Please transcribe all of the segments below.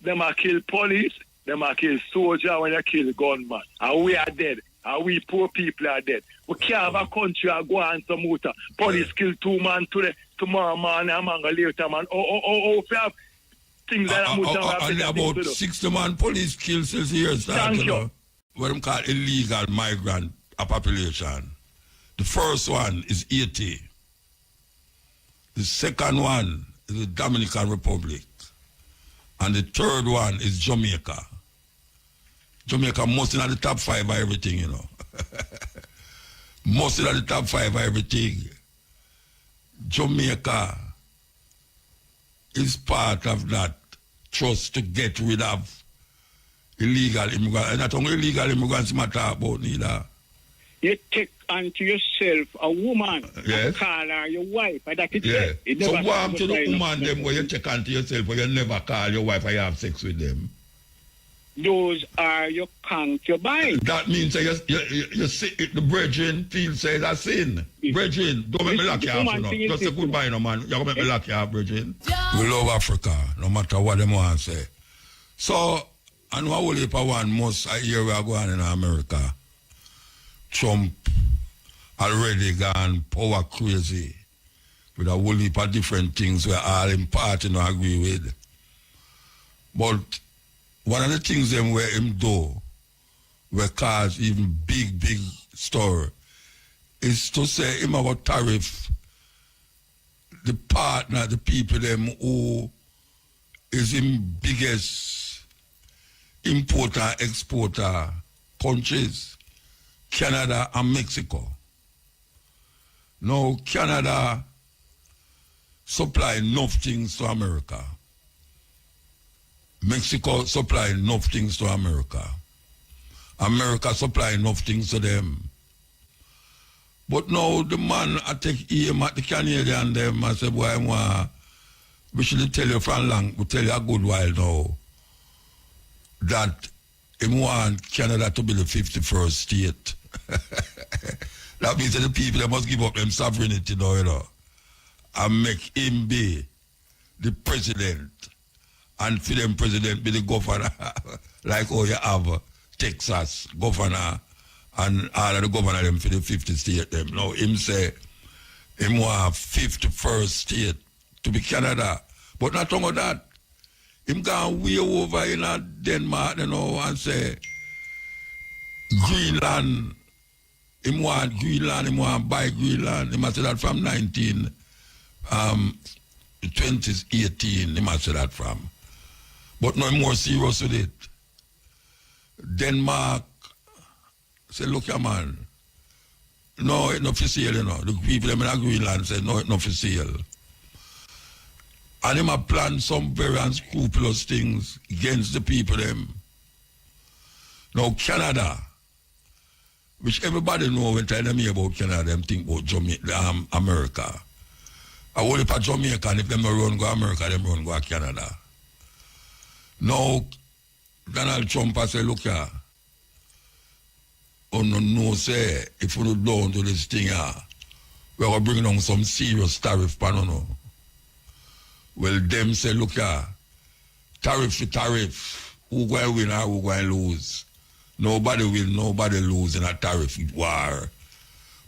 them a kill police, them a kill soldier when you kill gunman. And we are dead. And we poor people are dead. We can't have a country and go on some motor. Police kill 2 men today, tomorrow man, a man later man. If you have things like that, and about 60 man police kills since years. Thank you. What them call illegal migrant population. The first one is 80. The second one is the Dominican Republic. And the third one is Jamaica. Jamaica must in the top 5 by everything, you know. Must in the top 5 by everything. Jamaica is part of that trust to get rid of illegal immigrants. And not only illegal immigrants matter about neither. You take unto yourself a woman, and call her your wife, and that is it. So what happened to the woman them where you take unto yourself, where you never call your wife and you have sex with them? Those are your concubines. That means that you see the brethren feel say that's sin. Brethren, don't make me lock you off, you know. Just say goodbye, no man. You're going to make me lock you off, brethren. We love Africa, no matter what them want to say. So, and what will you one most a year we are going in America? Trump already gone power crazy with a whole heap of different things where all in party no agree with. But one of the things them where him do where cause even big story is to say him about tariff the partner, the people them who is him biggest importer, exporter countries, Canada and Mexico. Now Canada supply enough things to America. Mexico supply enough things to America. America supply enough things to them. But now the man I take aim at the Canadian them and say, boy, we should tell you from long, we tell you a good while now, that he want Canada to be the 51st state. That means that the people they must give up them sovereignty now, you know, and make him be the president. And for them president be the governor, like how you have Texas governor and all of the governor them for the 50 state them. Now him say him want 51st state to be Canada. But not only that, him gone way over in Denmark, you know, and say Greenland, him want Greenland, him want buy Greenland. He must say that from 2018, he must say that from. But no more serious with it. Denmark say, look here, man. No, it's not for sale, you know. The people in Greenland say, no, it's not for sale. And them have planned some very unscrupulous things against the people them. Now Canada, which everybody know when tell them about Canada, them think about Jamaica, America. I only for Jamaica, and if them run go America, them run go Canada. Now, Donald Trump has said, look here, no say, if we don't down to this thing here, we're going to bring down some serious tariff, no. Well, them say, look here, tariff to tariff, who going to win or who going to lose? Nobody win, nobody lose in a tariff war.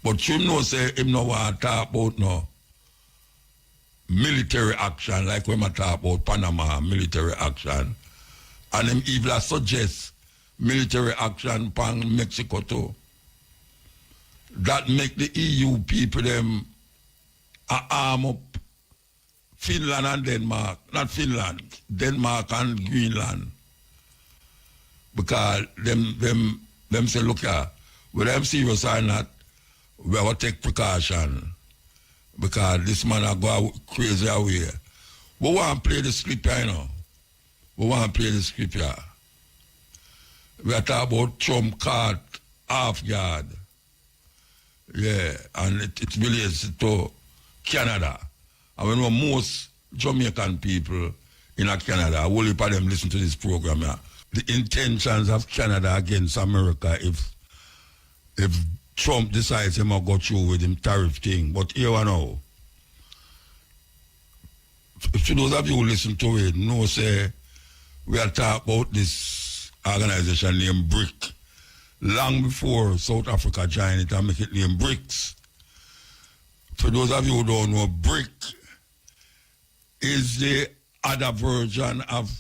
But you know, say, him no want to talk about no military action, like when I talk about Panama, military action. And him even suggest military action upon Mexico too. That make the EU people them arm up Finland and Denmark, not Finland, Denmark and Greenland. Because them say, look here, whether I'm serious or not, we have to take precaution. Because this man will go crazy away. We want to play the script here, you know. We want to play the script here. We are talking about Trump caught off guard. Yeah, and it relates to Canada. And we know most Jamaican people in Canada, a whole heap of them listen to this program here. The intentions of Canada against America if Trump decides him to go through with him tariff thing. But here we know. To those of you who listen to it, know say we are talking about this organization named BRIC. Long before South Africa joined it and make it named BRICS. For those of you who don't know, BRIC is the other version of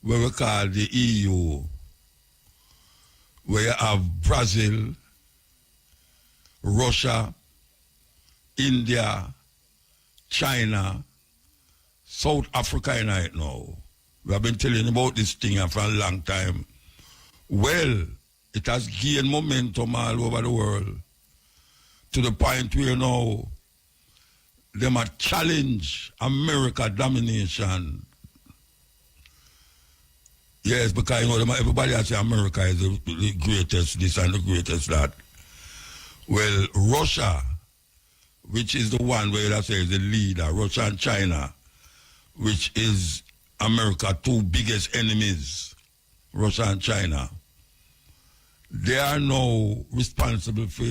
what we call the EU, where you have Brazil, Russia, India, China, South Africa right now. We have been telling about this thing for a long time. Well, it has gained momentum all over the world to the point where now they might challenge America domination. Yes, because you know everybody has say America is the greatest this and the greatest that. Well, Russia, which is the one where I say is the leader, Russia and China, which is America's two biggest enemies, Russia and China, they are now responsible for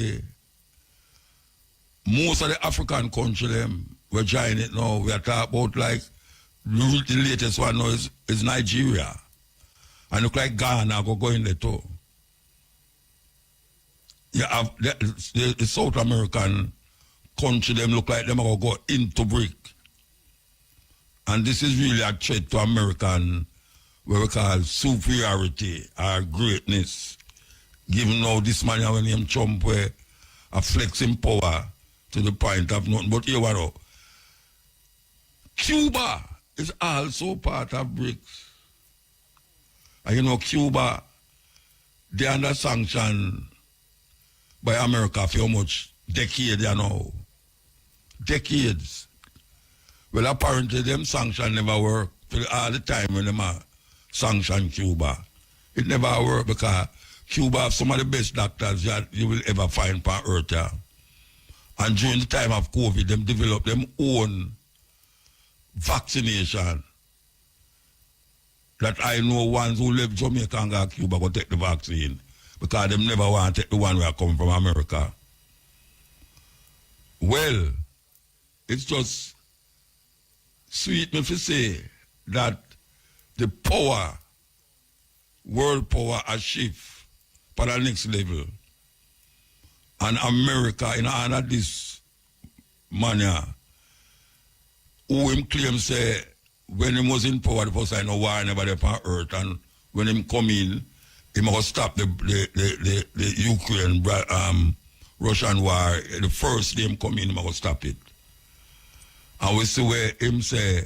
most of the African countries. We're joining it now. We are talking about like the latest one now is Nigeria. And look like Ghana go in there too. You have the South American country, them look like them are going to go into BRIC. And this is really a threat to American, what we call superiority or greatness. Given now this man when him Trump where a flexing power to the point of nothing. But here what Cuba is also part of BRICS. And you know Cuba, they under sanction by America for how much decades you know. Decades. Well, apparently them sanctions never work for all the time when them sanction Cuba. It never work because Cuba have some of the best doctors that you will ever find on earth. Yeah. And during the time of COVID, them developed them own vaccination. That I know ones who live Jamaica and go to Cuba go take the vaccine because them never want to take the one where I come from America. Well, it's just sweet me to say that the power, world power has shifted for the next level. And America, in honor of this man, who him claim say, when he was in power, the first time no war never there on earth, and when him come in, he must stop the Ukraine Russian war. The first day him come in, he must stop it. And we see where him say,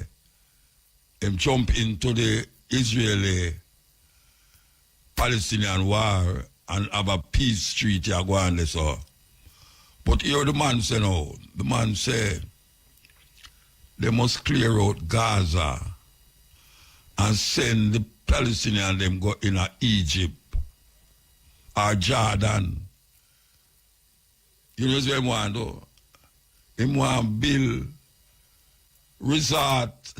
him jump into the Israeli Palestinian war and have a peace treaty go on there, so. But here the man say no, the man say they must clear out Gaza and send the Palestinians them go in Egypt or Jordan. You know what him want do? Him want build resort.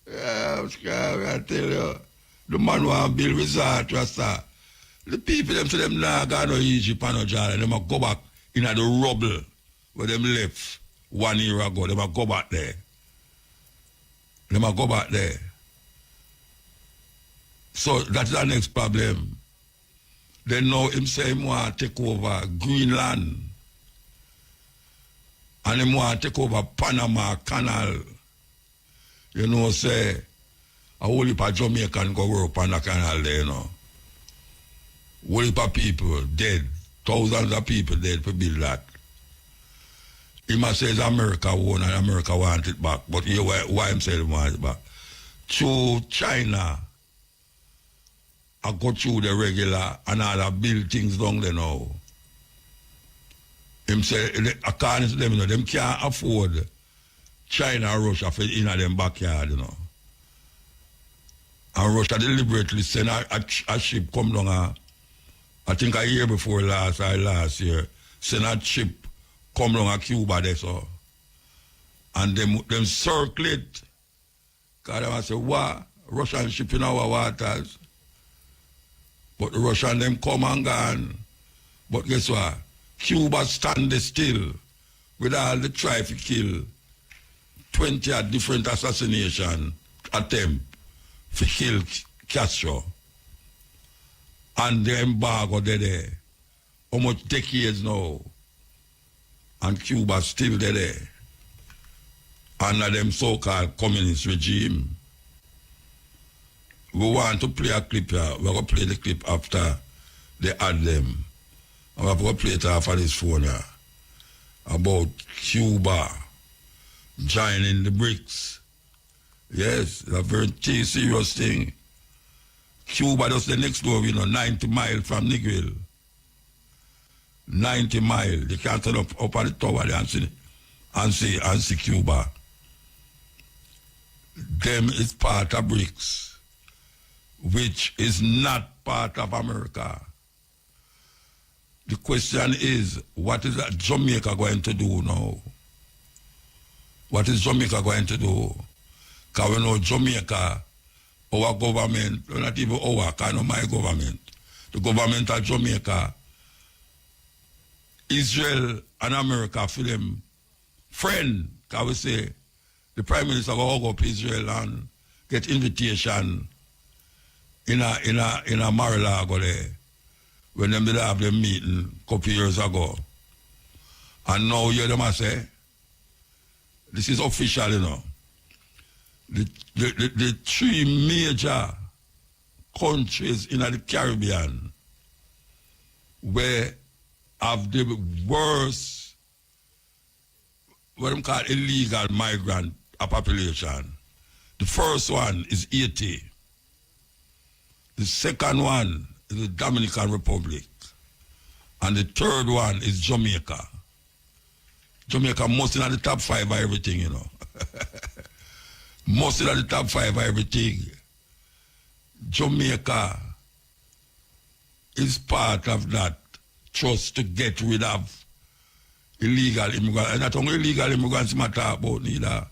Yeah, I tell you. The man want build resort, Rasta. The people them say them nah go to Egypt and no Jordan. They must go back in the rubble where them left 1 year ago. They must go back there. They must go back there. So that's the next problem. Then now him say him want to take over Greenland. And him want to take over Panama Canal. You know, say, a whole heap of Jamaican go work on the canal there, you know. Whole heap of people dead. Thousands of people dead to build that. He must say America won and America want it back. But here why him say he want it back? Through China, I go through the regular and all build things down there now. Him say, according to them, you know, them can't afford China and Russia for in them backyard, you know. And Russia deliberately send a ship come down, I think a year before last year, send a ship come down Cuba there, so. And them circle it. Because they say, what? Russian ship in our waters. But the Russian them come and gone. But guess what? Cuba stand still with all the try to kill 20 different assassination attempt to kill Castro. And the embargo there. How much decades now? And Cuba still there. Under them so-called communist regime. We want to play a clip here. We're going to play the clip after they add them. And we're going to play it off of this phone here. About Cuba joining the BRICS. Yes, it's a very serious thing. Cuba just the next door, 90 miles from Negril. 90 miles. They can't turn up at the tower there and see Cuba. Them is part of BRICS, which is not part of America. The question is, what is Jamaica going to do now? What is Jamaica going to do? Because we know Jamaica, our government, not even our, kind of my government, the government of Jamaica, Israel and America feel them friend. Because we say the Prime Minister will go up Israel and get invitation in a Mar-a-Lago there, when them did have them meeting a couple years ago. And now you hear them say, this is official, The three major countries in the Caribbean where have the worst, what they call illegal migrant population. The first one is Haiti. The second one is the Dominican Republic. And the third one is Jamaica. Jamaica must in the top 5 of everything, Most in the top 5 of everything. Jamaica is part of that trust to get rid of illegal immigrants. And not only illegal immigrants matter about neither.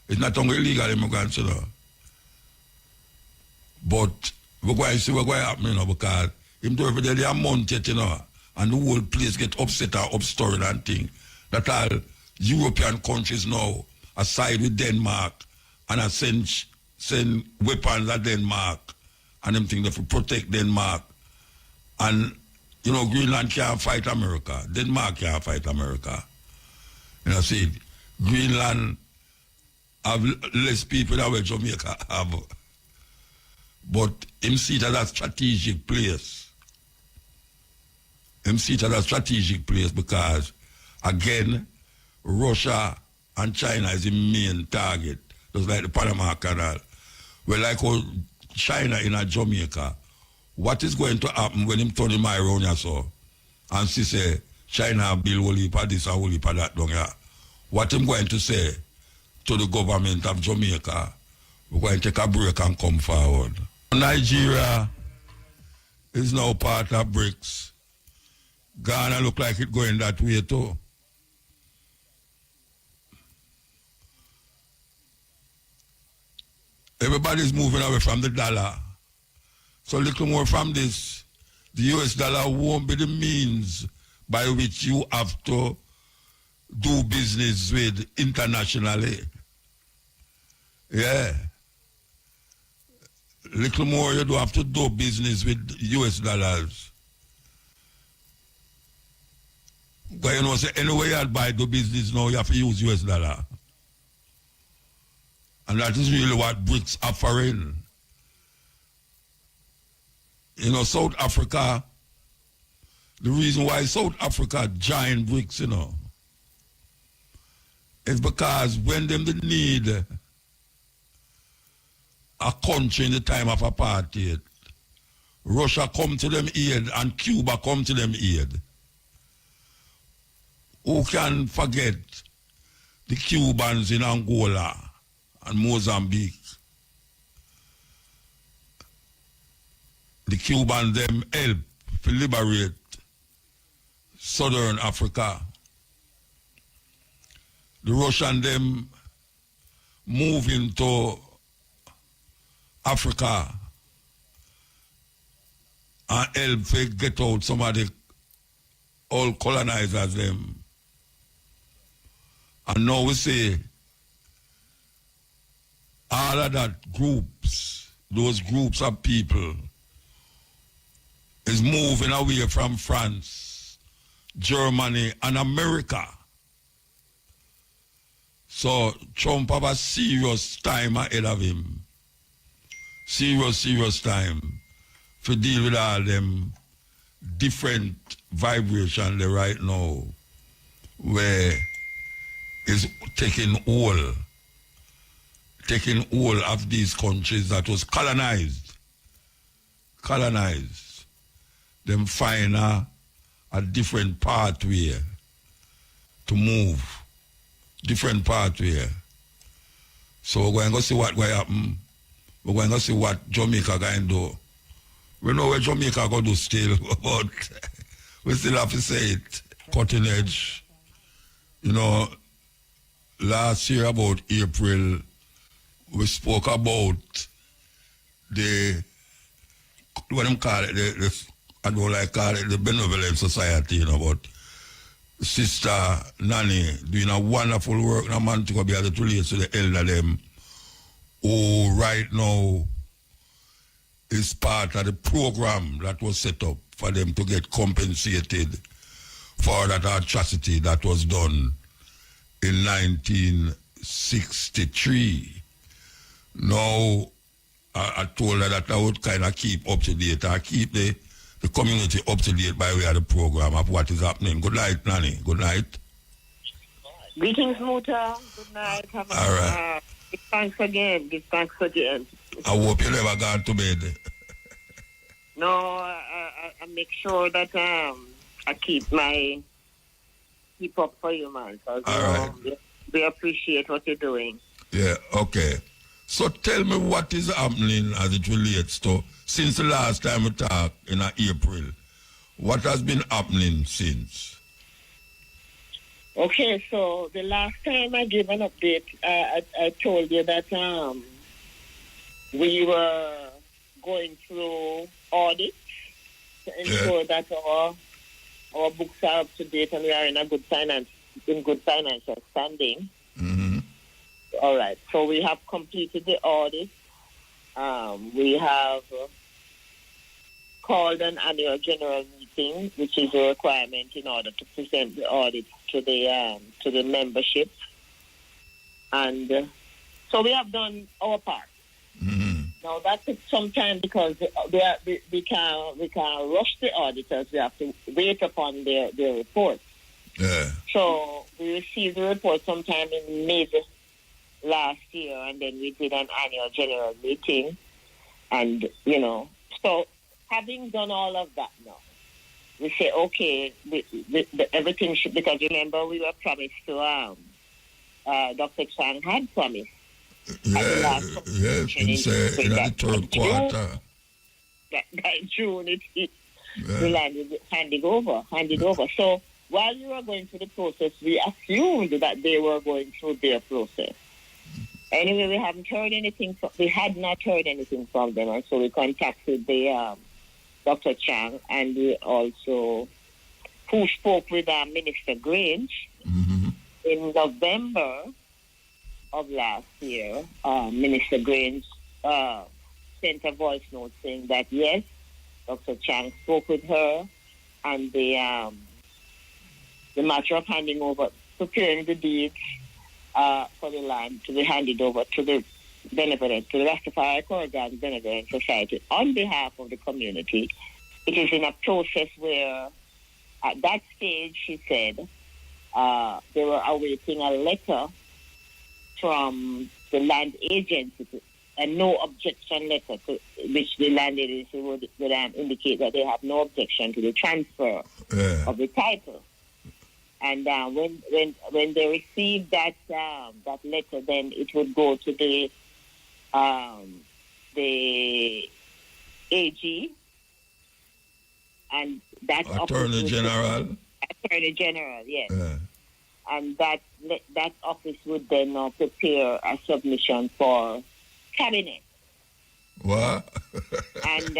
It's not only illegal immigrants, But we're going to see what's going to happen, because him do every day they are mounted, and the whole place get upset and upstirred and thing. That all European countries now are side with Denmark and are send weapons at Denmark and them think they have protect Denmark. And, Greenland can't fight America. Denmark can't fight America. See, Greenland have less people than what Jamaica have. But him see it as a strategic place. Him see it as a strategic place because, again, Russia and China is the main target, just like the Panama Canal. Well, like how China in Jamaica, what is going to happen when him turn him around here so and see say China build whole heap of this and whole heap of that down here? What him going to say to the government of Jamaica? We're going to take a break and come forward. Nigeria is now part of BRICS. Ghana look like it going that way too. Everybody's moving away from the dollar. So a little more from this, the US dollar won't be the means by which you have to do business with internationally. Yeah. Little more you do have to do business with US dollars. But say anywhere you buy do business now, you have to use US dollar. And that is really what BRICS offering. South Africa, the reason why South Africa joined BRICS, is because when them need a country in the time of apartheid, Russia come to them aid and Cuba come to them aid. Who can forget the Cubans in Angola and Mozambique? The Cubans them help to liberate Southern Africa. The Russian them move into Africa and help to get out some of the old colonizers them. And now we say all of that groups those groups of people is moving away from France, Germany, and America. So Trump have a serious time ahead of him. Serious time to deal with all them different vibrations there right now where is taking all of these countries that was colonized. Them find a different pathway to move. Different pathway. So we're going to see what will happen. We're going to see what Jamaica going to do. We know what Jamaica going to do still, but we still have to say it. Cutting edge. You know, last year about April, we spoke about what them call it, I don't like call it the Benevolent Society, you know, but Sister Nanny doing a wonderful work, and a man to be able to relate to the elder them who right now is part of the program that was set up for them to get compensated for that atrocity that was done in 1963. Now, I told her that I would kind of keep up to date. I keep the community up to date by way of the program of what is happening. Good night, Nanny. Good night. Greetings, Muta. Good night. All right. Give thanks again. I hope you never gone to bed. No, I make sure that I keep up for you, man. All right. We appreciate what you're doing. Yeah, okay. So tell me what is happening as it relates to, since the last time we talked in April, what has been happening since? Okay, so the last time I gave an update, I told you that we were going through audits to ensure that our books are up to date and we are in good financial standing. Mm-hmm. All right, so we have completed the audit. We have called an annual general meeting, which is a requirement in order to present the audit to the membership. And so we have done our part. Mm-hmm. Now that took some time because we can't rush the auditors. We have to wait upon their report. Yeah. So we received the report sometime in May last year, and then we did an annual general meeting. And, so having done all of that now, we say, okay, everything should, because remember we were promised to, Dr. Chang had promised. In the third quarter. By June, the land is handed over. So while we were going through the process, we assumed that they were going through their process. Anyway, we had not heard anything from them, and so we contacted the Dr. Chang, and we also who spoke with Minister Grange in November of last year. Minister Grange sent a voice note saying that yes, Dr. Chang spoke with her, and the matter of handing over, preparing the deeds for the land to be handed over to the Rastafari Corrigan Benevolent Society on behalf of the community. It is in a process where, at that stage, she said, they were awaiting a letter from the land agency, a no objection letter, which the land agency would indicate that they have no objection to the transfer of the title. And when they received that letter, then it would go to the AG, and that Attorney General. Attorney General, yes. And that office would then prepare a submission for cabinet. What? And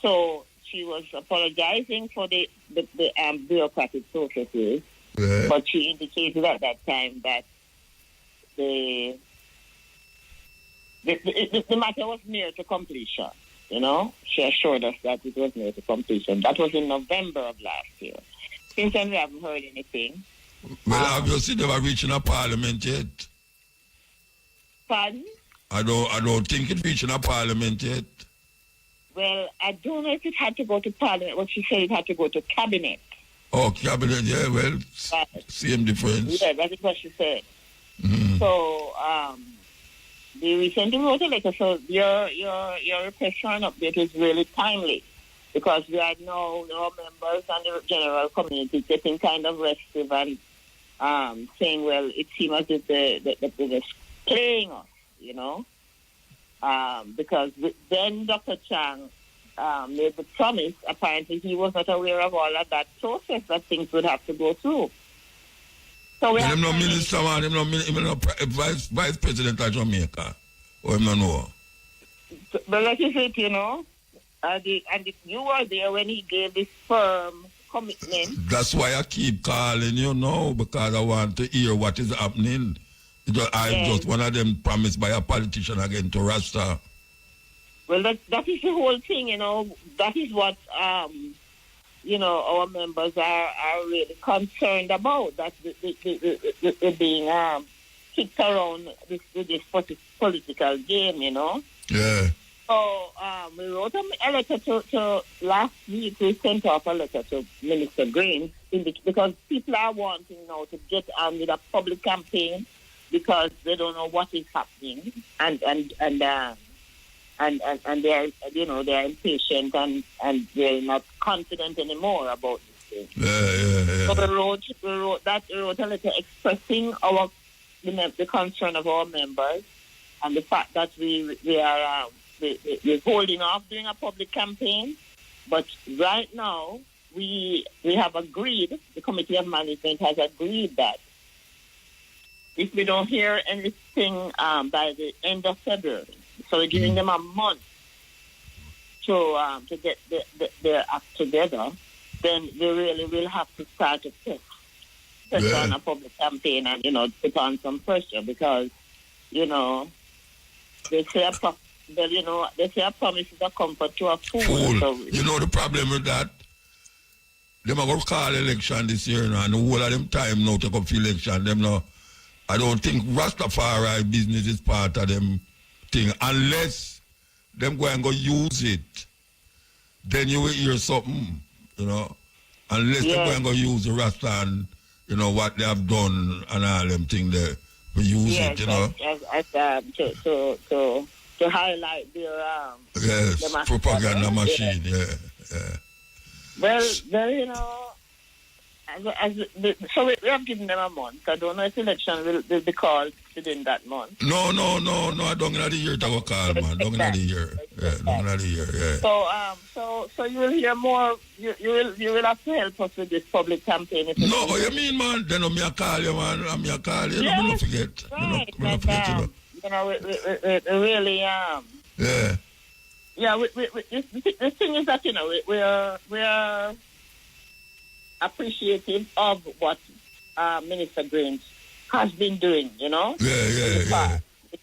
so she was apologizing for the bureaucratic processes, but she indicated at that time that the the matter was near to completion. You know, she assured us that it was near to completion. That was in November of last year. Since then, we haven't heard anything. Well, obviously, they were reaching a parliament yet. Pardon? I don't think it reaching a parliament yet. Well, I don't know if it had to go to parliament. What she said, it had to go to cabinet. Oh, cabinet, yeah, well, same difference. Yeah, that is what she said. Mm-hmm. So, they recently wrote a letter, so your request for an update is really timely because we are now our members and the general community getting kind of restive and saying, well, it seems as if they're playing us, you know, because then Dr. Chang made the promise. Apparently, he was not aware of all of that process that things would have to go through. So we have no minister, man. Him no vice president of Jamaica. Or him no know. But like you said, you know, and you were there when he gave this firm commitment. That's why I keep calling you now, because I want to hear what is happening. I'm just one of them promised by a politician again to Rasta. Well, that is the whole thing, you know. That is what you know, our members are really concerned about, that they're being kicked around this political game, you know. Yeah. So we wrote a letter to last week. We sent off a letter to Minister Green because people are wanting now to get on with a public campaign because they don't know what is happening and they're, you know, they're impatient and they're not confident anymore about this thing. Yeah. So we wrote a letter expressing the concern of our members and the fact that we're holding off doing a public campaign. But right now, we have agreed, the Committee of Management has agreed that if we don't hear anything by the end of February, so we're giving them a month to get their act together, then they really will have to start to press on a public campaign and, you know, put on some pressure because, you know, they say a promise is a comfort to a fool. So, you know the problem with that? Them are going to call election this year now, and the whole of them time now to come for election. Them now, I don't think Rastafari business is part of them thing unless them go and go use it. Then you will hear something, you know. Unless they go and go use the Rasta and, you know, what they have done and all them things there. We use it, you know. To highlight their propaganda machine, yeah. Well, you know, so we have given them a month. I don't know if election will be called within that month. No, I don't know the year to go call, man. Don't know the year. Yeah, don't know the year, yeah. So you will hear more, you will have to help us with this public campaign. No, what you mean, man? Then I'm call you, man. I'm call you. Yes, don't forget. Right. Don't forget, you know. You know, we really Yeah. Yeah, the thing is that, you know, we are appreciative of what Minister Green has been doing, you know? Yeah.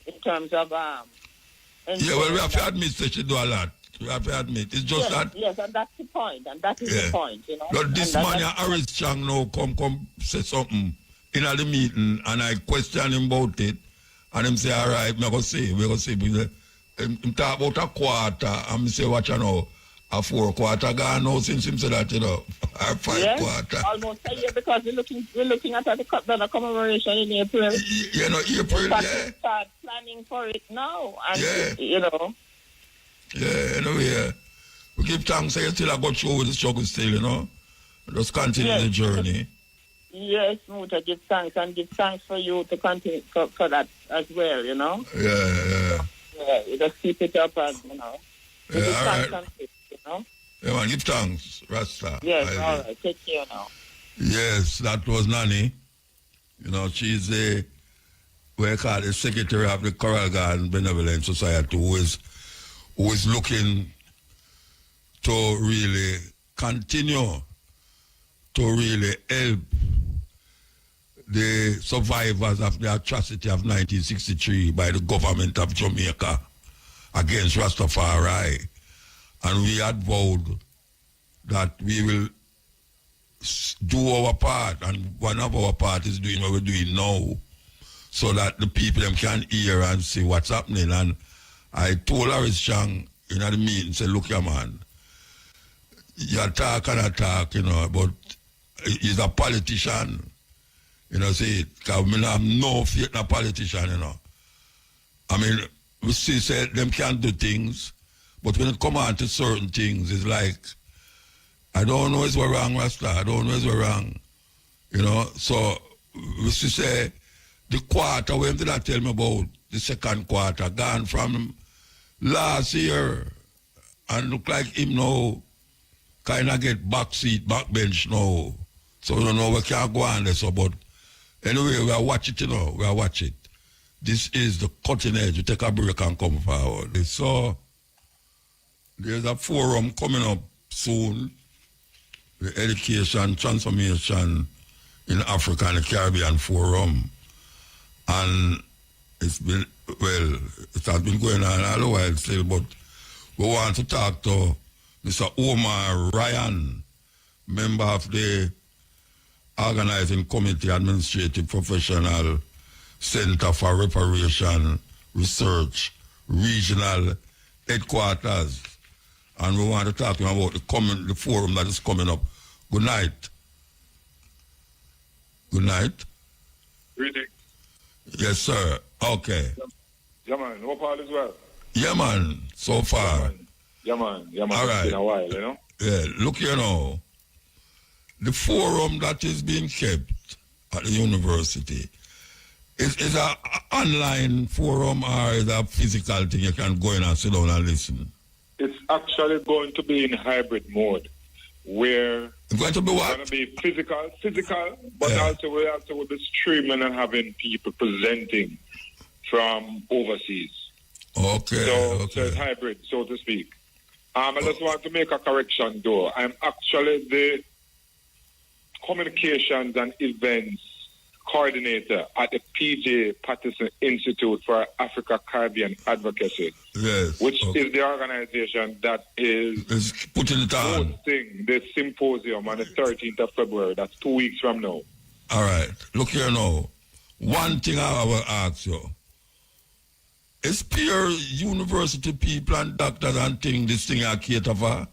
In terms of... well, we have to admit that she do a lot. We have to admit. It's just that... Yes, and that's the point. And that is the point, you know? But this man, Harris Chang, now come say something in the meeting, and I question him about it, and him say, all right, we're going to see. Him talk about a quarter, and me say, watch you know, a 4 quarter gone now since him said that, you know, or 5 quarter. Almost a year because we're looking at the commemoration in April. You know, April, start planning for it now, and you know. Yeah, anyway, we give thanks. You still go through with the struggle still, you know. Just continue the journey. Yes, Muta, give thanks and give thanks for you to continue for that as well, you know. Yeah, you just keep it up and, you know. Give thanks and you know. Yeah, man, give thanks, Rasta. Yes, all right, take care now. Yes, that was Nanny. You know, she's the secretary of the Coral Garden Benevolent Society who is looking to really continue to really help the survivors of the atrocity of 1963 by the government of Jamaica against Rastafari. And we had vowed that we will do our part, and one of our part is doing what we're doing now, so that the people them can hear and see what's happening. And I told Harris Chang in the meeting, say, look here, man, you talk and attack, but he's a politician, see, because we have no faith in a politician, I mean, we see, say, them can't do things, but when it come on to certain things, it's like, I don't know if we're wrong, Rasta. I don't know if we're wrong. So we should say the quarter, when did I tell me about the second quarter, gone from last year and look like him now kind of get backseat, backbench now. So we can't go on there. So, but anyway, we are watching it, we are watching it. This is the cutting edge. We take a break and come forward. So there's a forum coming up soon. The Education Transformation in Africa and the Caribbean Forum. And it has been going on all the while still, but we want to talk to Mr. Omar Ryan, member of the Organizing Committee Administrative Professional Center for Reparation Research Regional Headquarters. And we want to talk to him about the forum that is coming up. Good night. Good night. Really? Yes, sir. Okay. Yeah, man. Hope all is well. Yeah, man. So far. Yeah, man. Yeah, man. All right. It's been a while, Yeah, look, the forum that is being kept at the university is an online forum or is a physical thing you can go in and sit down and listen? It's actually going to be in hybrid mode, where it's going to be what? It's going to be physical, but also we will be streaming and having people presenting from overseas. Okay. So it's hybrid, so to speak. I just want to make a correction, though. I'm actually the communications and events coordinator at the PJ Patterson Institute for Africa Caribbean Advocacy, which is the organization that is putting it on. Hosting the symposium on the 13th of February. That's 2 weeks from now. All right. Look here now. One thing I will ask you. Is peer university people and doctors and things this thing I cater for?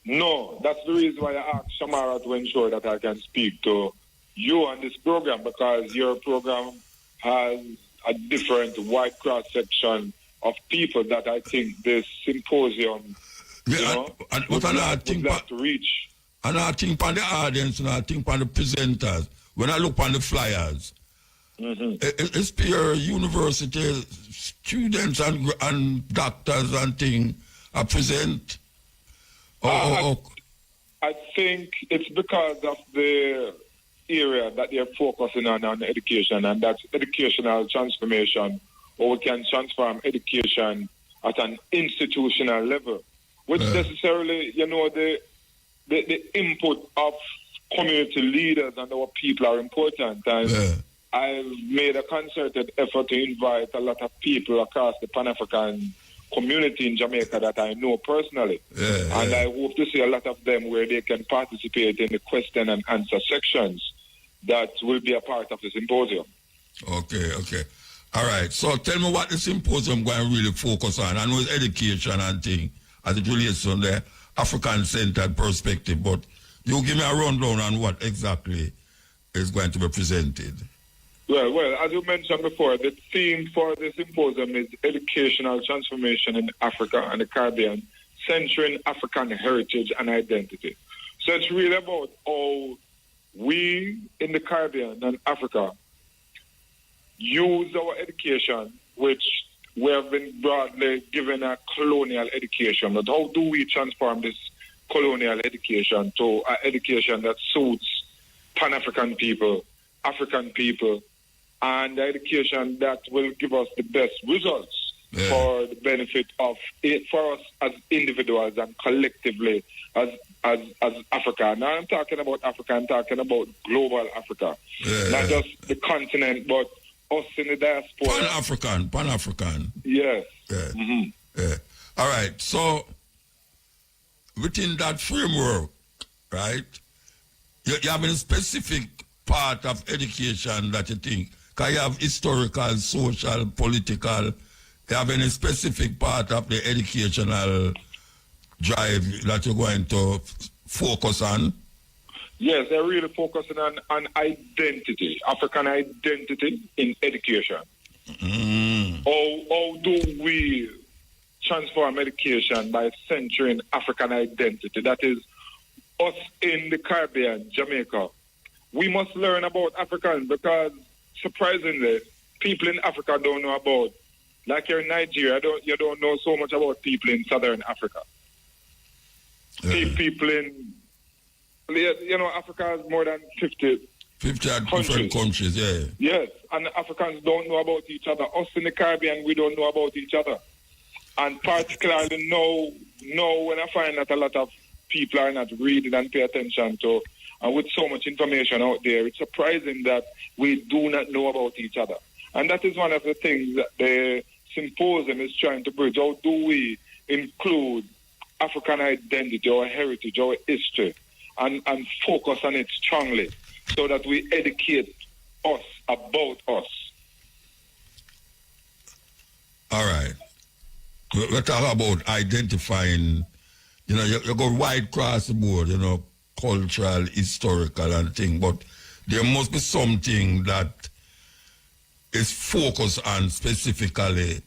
No. That's the reason why I asked Shamara to ensure that I can speak to you on this program, because your program has a different wide cross-section of people that I think this symposium would like to reach. And I think on the audience and I think on the presenters, when I look on the flyers, it's peer university students and doctors and things are present. I think it's because of the area that they're focusing on education, and that's educational transformation, or we can transform education at an institutional level, which necessarily, the input of community leaders and our people are important. And I've made a concerted effort to invite a lot of people across the Pan-African community in Jamaica that I know personally. And I hope to see a lot of them where they can participate in the question and answer sections that will be a part of the symposium. Okay. All right. So tell me what the symposium going to really focus on. I know it's education and things as it relates to the African-centered perspective, but you give me a rundown on what exactly is going to be presented. Well, as you mentioned before, the theme for the symposium is educational transformation in Africa and the Caribbean, centering African heritage and identity. So it's really about how we in the Caribbean and Africa use our education, which we have been broadly given a colonial education, but how do we transform this colonial education to an education that suits Pan-African people, African people, and the education that will give us the best results for the benefit of it, for us as individuals and collectively as Africa. Now I'm talking about Africa, I'm talking about global Africa. Not just the continent, but us in the diaspora. Pan-African. Yes. Yeah. Mm-hmm. Yeah. All right. So within that framework, right, you have a specific part of education that you think, because you have historical, social, political, you have any specific part of the educational drive that you're going to focus on? Yes, they're really focusing on identity, African identity in education. How do we transform education by centering African identity? That is, us in the Caribbean, Jamaica. We must learn about Africans because, surprisingly, people in Africa don't know about, like you're in Nigeria, you don't know so much about people in Southern Africa. People in, Africa has more than 50 different countries, yeah. Yes, and Africans don't know about each other. Us in the Caribbean, we don't know about each other. And particularly now when I find that a lot of people are not reading and pay attention to, and with so much information out there, it's surprising that we do not know about each other. And that is one of the things that the symposium is trying to bridge. How do we include African identity, our heritage, our history, and focus on it strongly so that we educate us about us? All right. We're talking about identifying, you go wide across the board, cultural, historical and thing, but there must be something that is focused on specifically.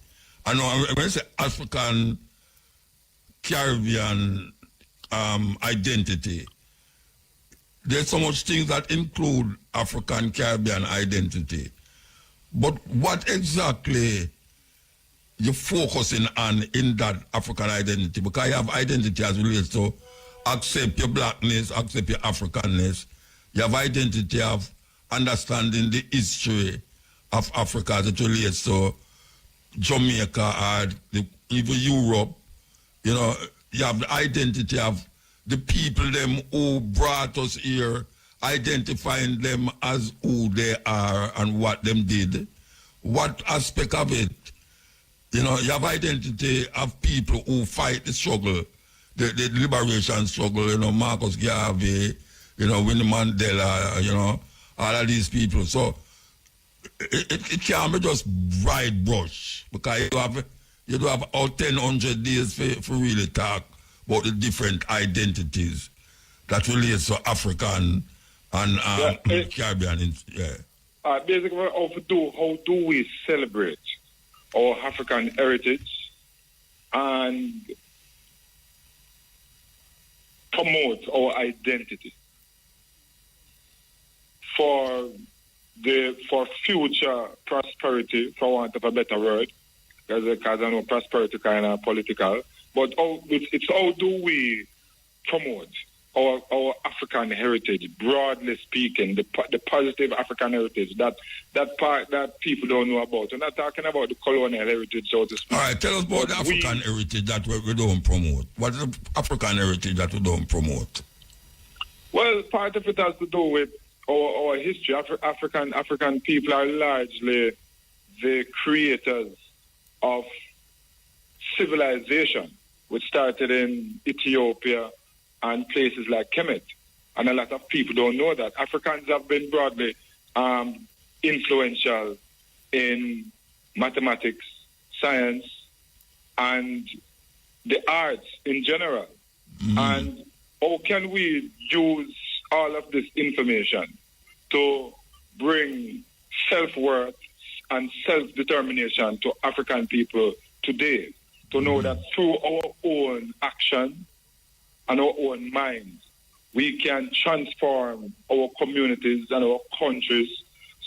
I know when I say African Caribbean identity, there's so much things that include African Caribbean identity. But what exactly you're focusing on in that African identity? Because you have identity as relates to accept your blackness, accept your Africanness. You have identity of understanding the history of Africa as it relates to Jamaica or even Europe. You have the identity of the people them who brought us here, identifying them as who they are and what them did. What aspect of it? You have identity of people who fight the struggle, the liberation struggle, Marcus Garvey, Winnie Mandela, all of these people. So it can't be just bright brush, because you do have about 100 days for really talk about the different identities that relates to African and Caribbean. Basically, how do we celebrate our African heritage and promote our identity for future prosperity, for want of a better word, because I know prosperity kind of political, but it's how do we promote our African heritage, broadly speaking, the positive African heritage, that part that people don't know about. We're not talking about the colonial heritage, so to speak. All right, tell us about the African heritage that we don't promote. What is the African heritage that we don't promote? Well, part of it has to do with our history. African people are largely the creators of civilization, which started in Ethiopia and places like Kemet. And a lot of people don't know that. Africans have been broadly influential in mathematics, science, and the arts in general. And how can we use all of this information to bring self-worth and self-determination to African people today, to know that through our own action and our own minds, we can transform our communities and our countries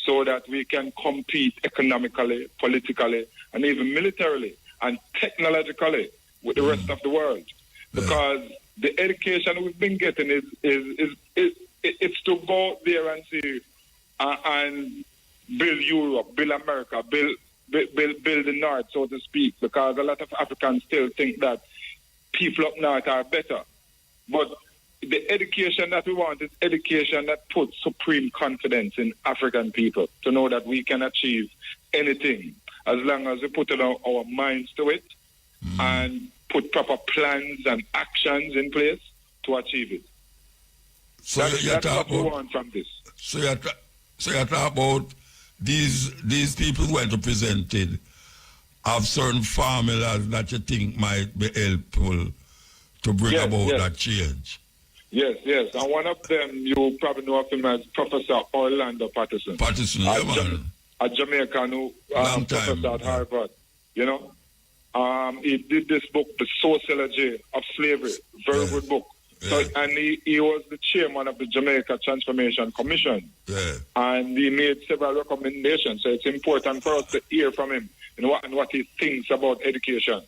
so that we can compete economically, politically, and even militarily and technologically with the rest of the world. Because the education we've been getting it's to go out there and see and build Europe, build America, build the North, so to speak, because a lot of Africans still think that people up north are better But the education that we want is education that puts supreme confidence in African people to know that we can achieve anything as long as we put our minds to it and put proper plans and actions in place to achieve it. So that's what we want from this. So you're talking about these people who went to presented have certain formulas that you think might be helpful to bring about that change. Yes. And one of them, you probably know of him as Professor Orlando Patterson. A Jamaican who professor at Harvard. You know, he did this book, The Sociology of Slavery. Very good book. So, and he was the chairman of the Jamaica Transformation Commission. And he made several recommendations. So it's important for us to hear from him and what he thinks about education.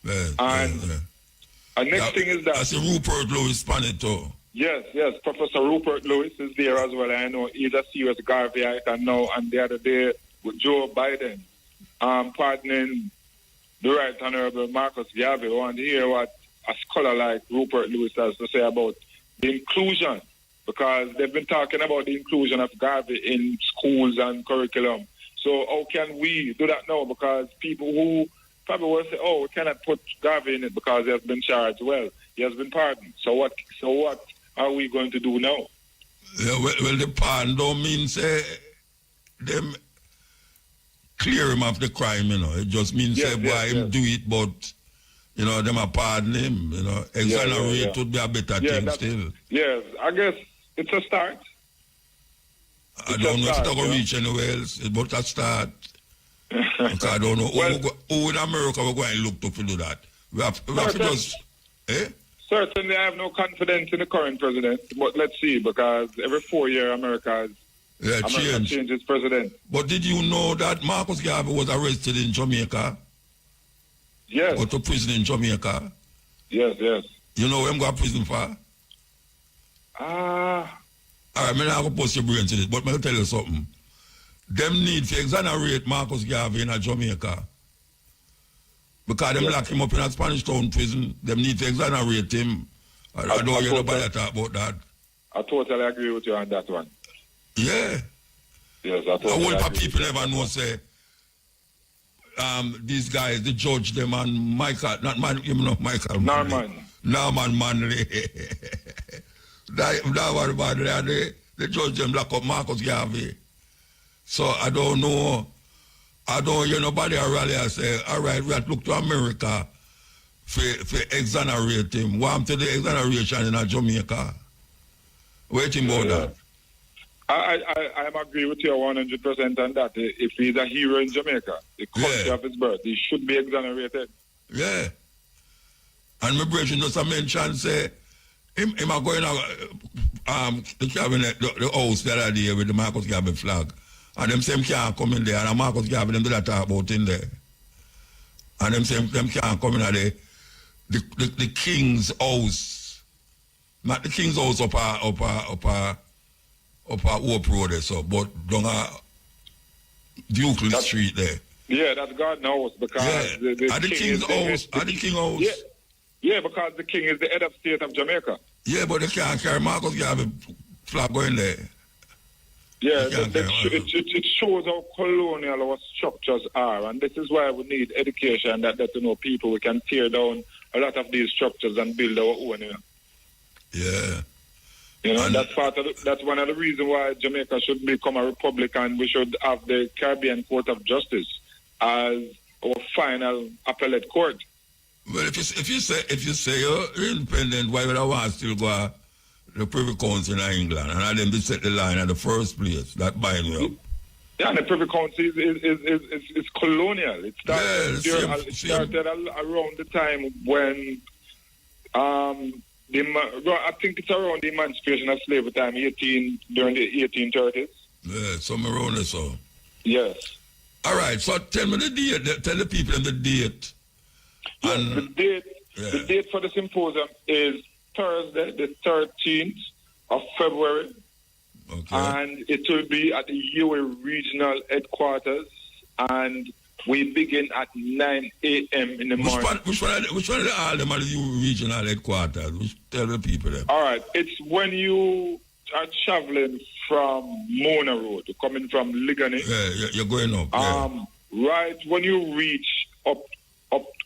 And next thing is that... That's Rupert Lewis Panito. Yes. Professor Rupert Lewis is there as well. I know he's a serious Garveyite. And the other day with Joe Biden pardoning the Right Honorable Marcus Garvey. I want to hear what a scholar like Rupert Lewis has to say about the inclusion, because they've been talking about the inclusion of Garvey in schools and curriculum. So how can we do that now? Because people who probably will say, we cannot put Garvey in it because he has been charged. Well, he has been pardoned. So what are we going to do now? Yeah, well, the pardon don't mean say them clear him of the crime, you know. It just means say why him do it, but you know, them are pardon him, you know. Exonerate would be a better thing still. Yes, I guess it's a start. I don't know if it's going to reach anywhere else, but a start. Because I don't know who in America we're going to look to do that. We have to just... Certainly, I have no confidence in the current president, but let's see, because every 4 years America changes its president. But did you know that Marcus Garvey was arrested in Jamaica? Yes. Go to prison in Jamaica? Yes. You know where I'm going to prison for? All right, I'm not going to post your brain to this, but I'm going to tell you something. Them need to exonerate Marcus Garvey in Jamaica. Because them lock him up in a Spanish Town prison. Them need to exonerate him. I don't hear nobody talk about that. I totally agree with you on that one. Yeah. Yes, I totally agree. A whole lot of people never know, say, these guys, the judge, them and Michael, Michael. Norman Manley. that was bad. The judge them lock up Marcus Garvey. So I don't know. I don't hear nobody rally and say, all right, we have to look to America for exonerate him. Want to the exoneration in Jamaica. Waiting about that. I agree with you 100% on that. If he's a hero in Jamaica, the country of his birth, he should be exonerated. Yeah. And my brother just mentioned, say, him are going the cabinet, the house the other day with the Marcus Garvey flag. And them same can't come in there, and Marcus Garvey, them do that talk about in there. And them can't come in there. The King's house, not the King's house up Hope Road there, so, but down Duke Street there. Yeah, that's Garden House, because the King's house. Yeah, because the King is the head of state of Jamaica. Yeah, but they can't carry Marcus Garvey flag going there. Yeah, it shows how colonial our structures are, and this is why we need education that to know people. We can tear down a lot of these structures and build our own. Yeah. You know, that's one of the reasons why Jamaica should become a republic, and we should have the Caribbean Court of Justice as our final appellate court. Well, if you say you're independent, why would I want to still go the Privy Council in England, and I didn't set the line in the first place? That bind me up. Yeah, and the Privy Council is colonial. It started around the time when I think it's around the emancipation of slavery time, during the 1830s. Yeah, somewhere around there, so. Yes. All right, so tell me the date. Tell the people the date. The date for the symposium is Thursday, the 13th of February. Okay. And it will be at the UA Regional Headquarters. And We begin at 9 a.m. in the morning. Which one of the all them are the regional headquarters? Which tell the people them? All right. It's when you are traveling from Mona Road, coming from Ligani. Yeah, you're going up. Right when you reach up,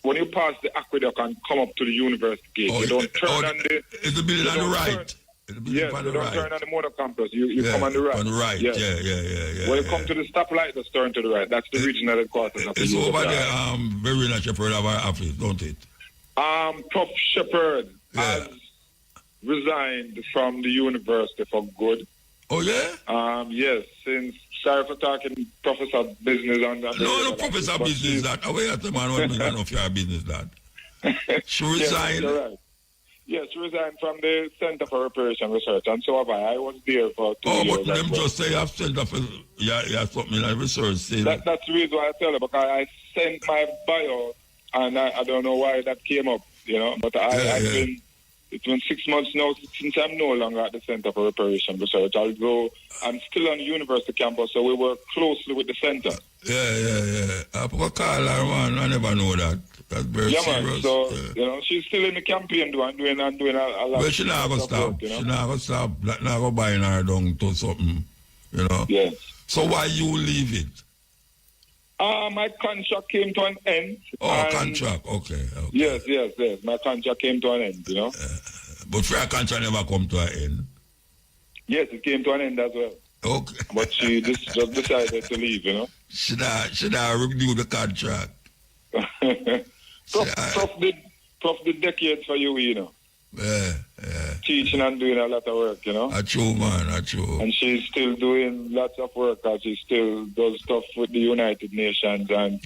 when you pass the aqueduct and come up to the university gate, you don't turn on the... It's the building on the right. Yes, you don't turn on the Mona campus. You come on the right. On the right, yes. Yeah. When you come to the stoplight, just turn to the right. That's the regional headquarters. It's over there, Verena Shepherd of our office, don't it? Prof. Shepherd has resigned from the university for good. Oh, yeah? Yes, since... Sorry for talking professor business on that. No, professor business that. Away at the man, what me know your business that. She resigned. Yes, she resigned from the Center for Reparation Research, and so have I. I was there for 2 years. Oh, but them just say you have Center for something like research. That's the reason why I tell you, because I sent my bio, and I don't know why that came up, but it's been 6 months now since I'm no longer at the Center for Reparation Research, although I'm still on the university campus, so we work closely with the center. Yeah. I call her, man. I never know that. That's very serious. Man. So, she's still in the campaign doing a lot. But she not going to stop. She not going to stop. Not going to buy her down to something, Yes. So why you leave it? My contract came to an end. Oh, contract. Okay. Yes. My contract came to an end, But for her contract never come to an end? Yes, it came to an end as well. Okay. But she just decided to leave, Should I renew the contract? Prof did decades for you, Yeah. Teaching and doing a lot of work, True, man, true. And she's still doing lots of work, as she still does stuff with the United Nations and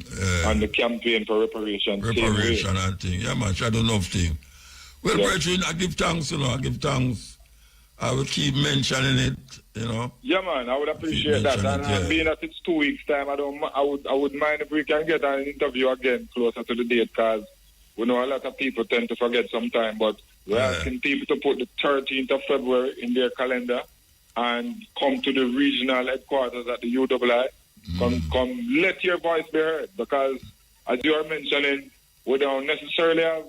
the campaign for reparation. Reparation and things. Yeah, man, she had enough things. Well, brethren, I give thanks, I give thanks. I will keep mentioning it, Yeah, man, I would appreciate that. And being that it's 2 weeks' time, I would mind if we can get an interview again closer to the date, because we know a lot of people tend to forget sometime, but we're asking people to put the 13th of February in their calendar and come to the regional headquarters at the UII. Come, let your voice be heard, because as you are mentioning, we don't necessarily have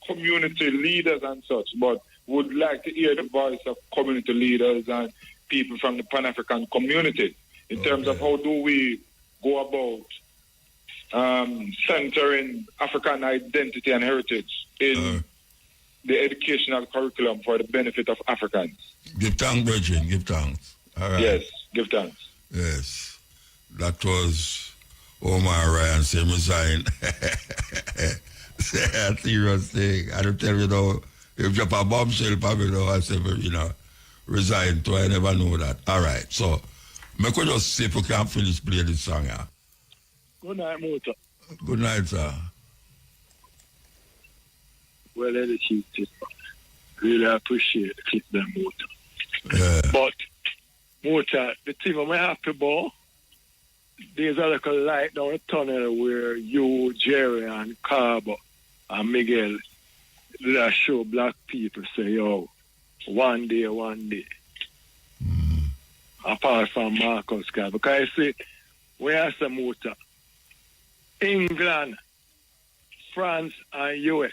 community leaders and such, but would like to hear the voice of community leaders and people from the Pan-African community in terms of how do we go about centering African identity and heritage in the educational curriculum for the benefit of Africans. Give thanks, brethren, give thanks. All right. Yes, give thanks. Yes. That was Omar Ryan saying resign. A serious thing. I don't tell you, if you have a bombshell, probably I say, resign, so I never know that. All right, so, I could just see if we can finish playing this song. Yeah? Good night, Mota. Good night, sir. Well, the chief, really appreciate the clip them, Mota. Yeah. But, Mota, the thing I'm happy about, there's a little light down the tunnel where you, Jerry, and Carbo, and Miguel, that show black people say, one day. Apart from Marcus Garvey. Because I say, when I say Mota, England, France, and US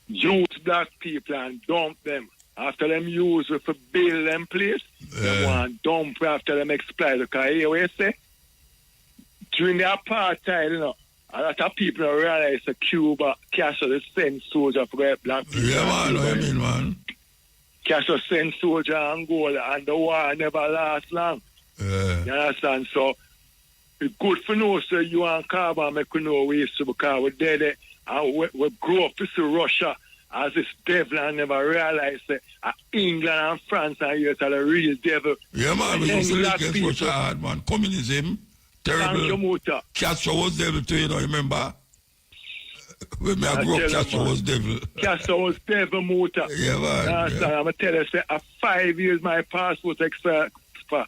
use black people and dump them. After them use it for build them place, they want dump after them exploit. Because here we say, during the apartheid, a lot of people don't realize that Cuba, Castro send soldiers for black people. Yeah, man, what you mean, man? Castro send soldiers to Angola, and the war never lasts long. Yeah. You understand? So, it's good for know, so you and Carver make we know we used to, because we're dead, and we grew up to see Russia as this devil and never realize that England and France and US are the real devil. Yeah, man, we used to look against Russia hard, man. Communism, terrible. Thank you, Mota. Castro was devil too, remember? When I grew up, Castro was devil. Castro was devil, Mota. Yeah, man. I'm going to tell you, say, 5 years my passport expired. Because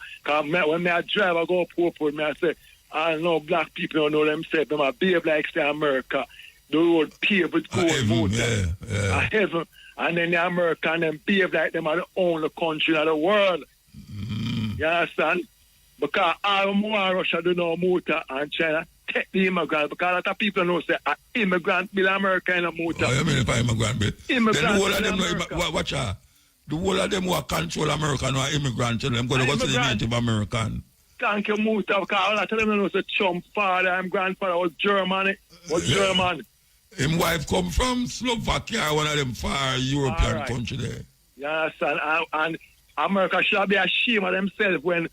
when I drive, I go up Purpose, I say, I know black people don't know themselves. They might behave like say America. The road paved with gold, Mota. Yeah. Heaven. And then the American them behave like them are the only country in the world. You understand? Because all more Russia do know Muta and China take the immigrant because a lot of people know say an immigrant bill America in a Muta. Oh, you mean if I immigrant bill? Immigrant then the whole of them America. watch out. The whole of them who control America no immigrant, them go to the Native American. Thank you, Muta, because a lot of them know say Trump father and grandfather was German. German. His wife come from Slovakia, one of them far European country there. You understand? And America should be ashamed of themselves when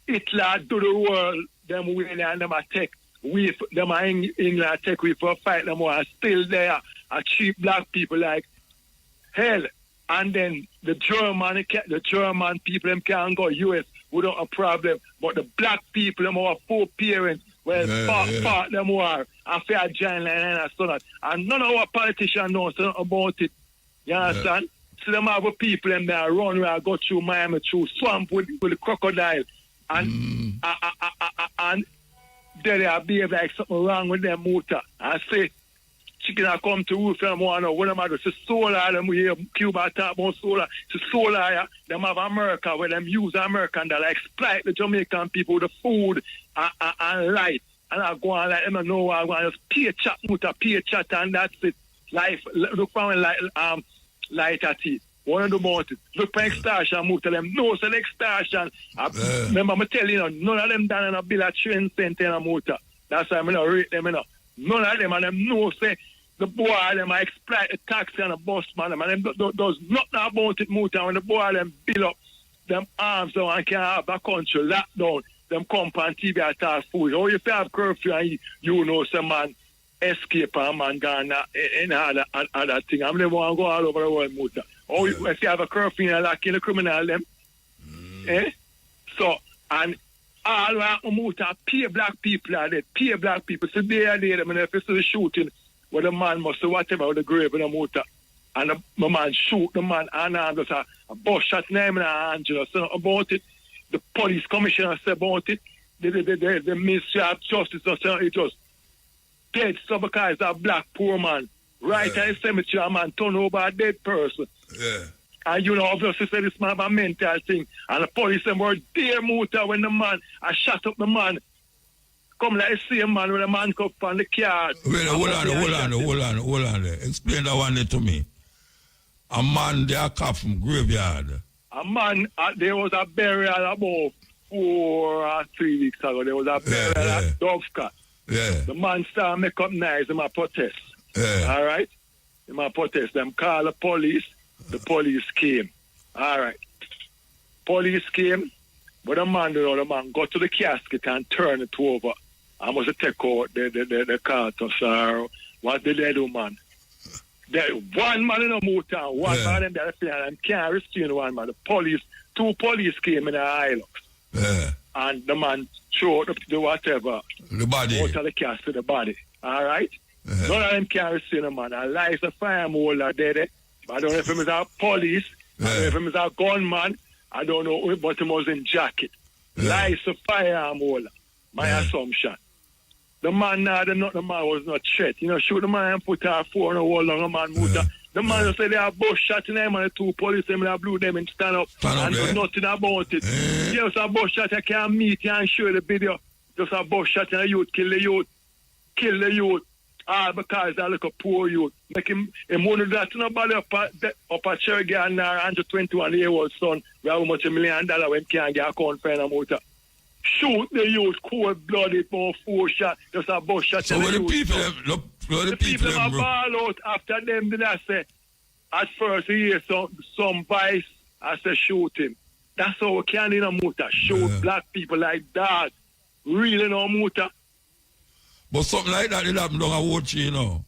Hitler do the world, them way and them attack. We, them are England attack, we for fight them are still there. A cheap black people like hell. And then the German people, them can't go US without a problem. But the black people, them are poor parents, part them are a fair giant and so that. And none of our politicians know about it. You understand? So them have people them there run where I go through Miami through swamp with the crocodile. And they are behave like something wrong with them motor. I say chicken are come to roof and one or what am I do? It's solar them we hear Cuba talk about solar. It's solar them have America where them use American that exploit the Jamaican people with the food and light. And I go on like them know I go and just pay chat motor, pay chat and that's it. Life look for light at it. One of the mountains. Look for extortion, move to them. No, so the extortion. Remember, I'm telling you, none of them done in a bill of 20 cents in a motor. That's why I'm going to rate them. None of them, and them know, say, the boy, them exploit the taxi and the bus, man. And them does nothing about it, motor. When the boy, them build up them arms down and can't have a country locked down, them come on TV and talk food. Oh, if you have curfew and you know some man escape and man gone in other thing. I'm never want to go all over the world, motor. Or if you have a curfew and lock in the criminal them. So, and all around Muta, pay black people are dead, pay black people. So they are there, I mean, if you see the shooting, where the man must say whatever with the grave in the Muta, and the man shoot the man, and there's a bus shot name in the hand, you know, so about it. The police commissioner said about it, the Ministry of Justice, it was dead, so because it's a black poor man. Right at the cemetery, a man turn over a dead person. Yeah. And you know, obviously, say this man have a mental thing. And the police them were there, Muta, when the man, I shot up the man. Come like the same man when the man come from the car. Wait, hold on. Explain that one to me. A man, they are caught from graveyard. A man, there was a burial about 4 or 3 weeks ago. There was a burial at Dovka. Yeah. The man started make up nice in my protest. Yeah. All right? In my protest, them call the police. The police came. All right. Police came, but the man got to the casket and turned it over. I must take out the carcass or what did they do, man? One man in a motor, one man in the field, and can't restrain one man. The police, 2 police came in the Hilux. Yeah. And the man threw up the whatever. The body. Out of the casket, the body. All right? None of them can restrain a man. And lies a fireholder there. I don't know if he was a police, I don't know if he was a gunman, I don't know, but he was in jacket. Lies a firearm holder, my assumption. The man the man was not threat. You know, shoot the man and put a 4 on the wall on a man. The man said they have bush shot in them and the 2 police them and blew them and stand up and do nothing about it. Just a bush shot, I can't meet you and show the video. Just a bush shot and the youth kill the youth. Because I look a poor youth. Make him want to do that to nobody up at Cherry and 121-year-old son. We have much $1 million when can't get a account for a motor. Shoot the youth, cold blooded, more 4 shots, just a bus shot. So when the people are ball out after them, did I say, at first he hear some vice, I say shoot him. That's how we can in a motor. Shoot black people like that. Really no motor. But something like that, it happened down a watch, you know.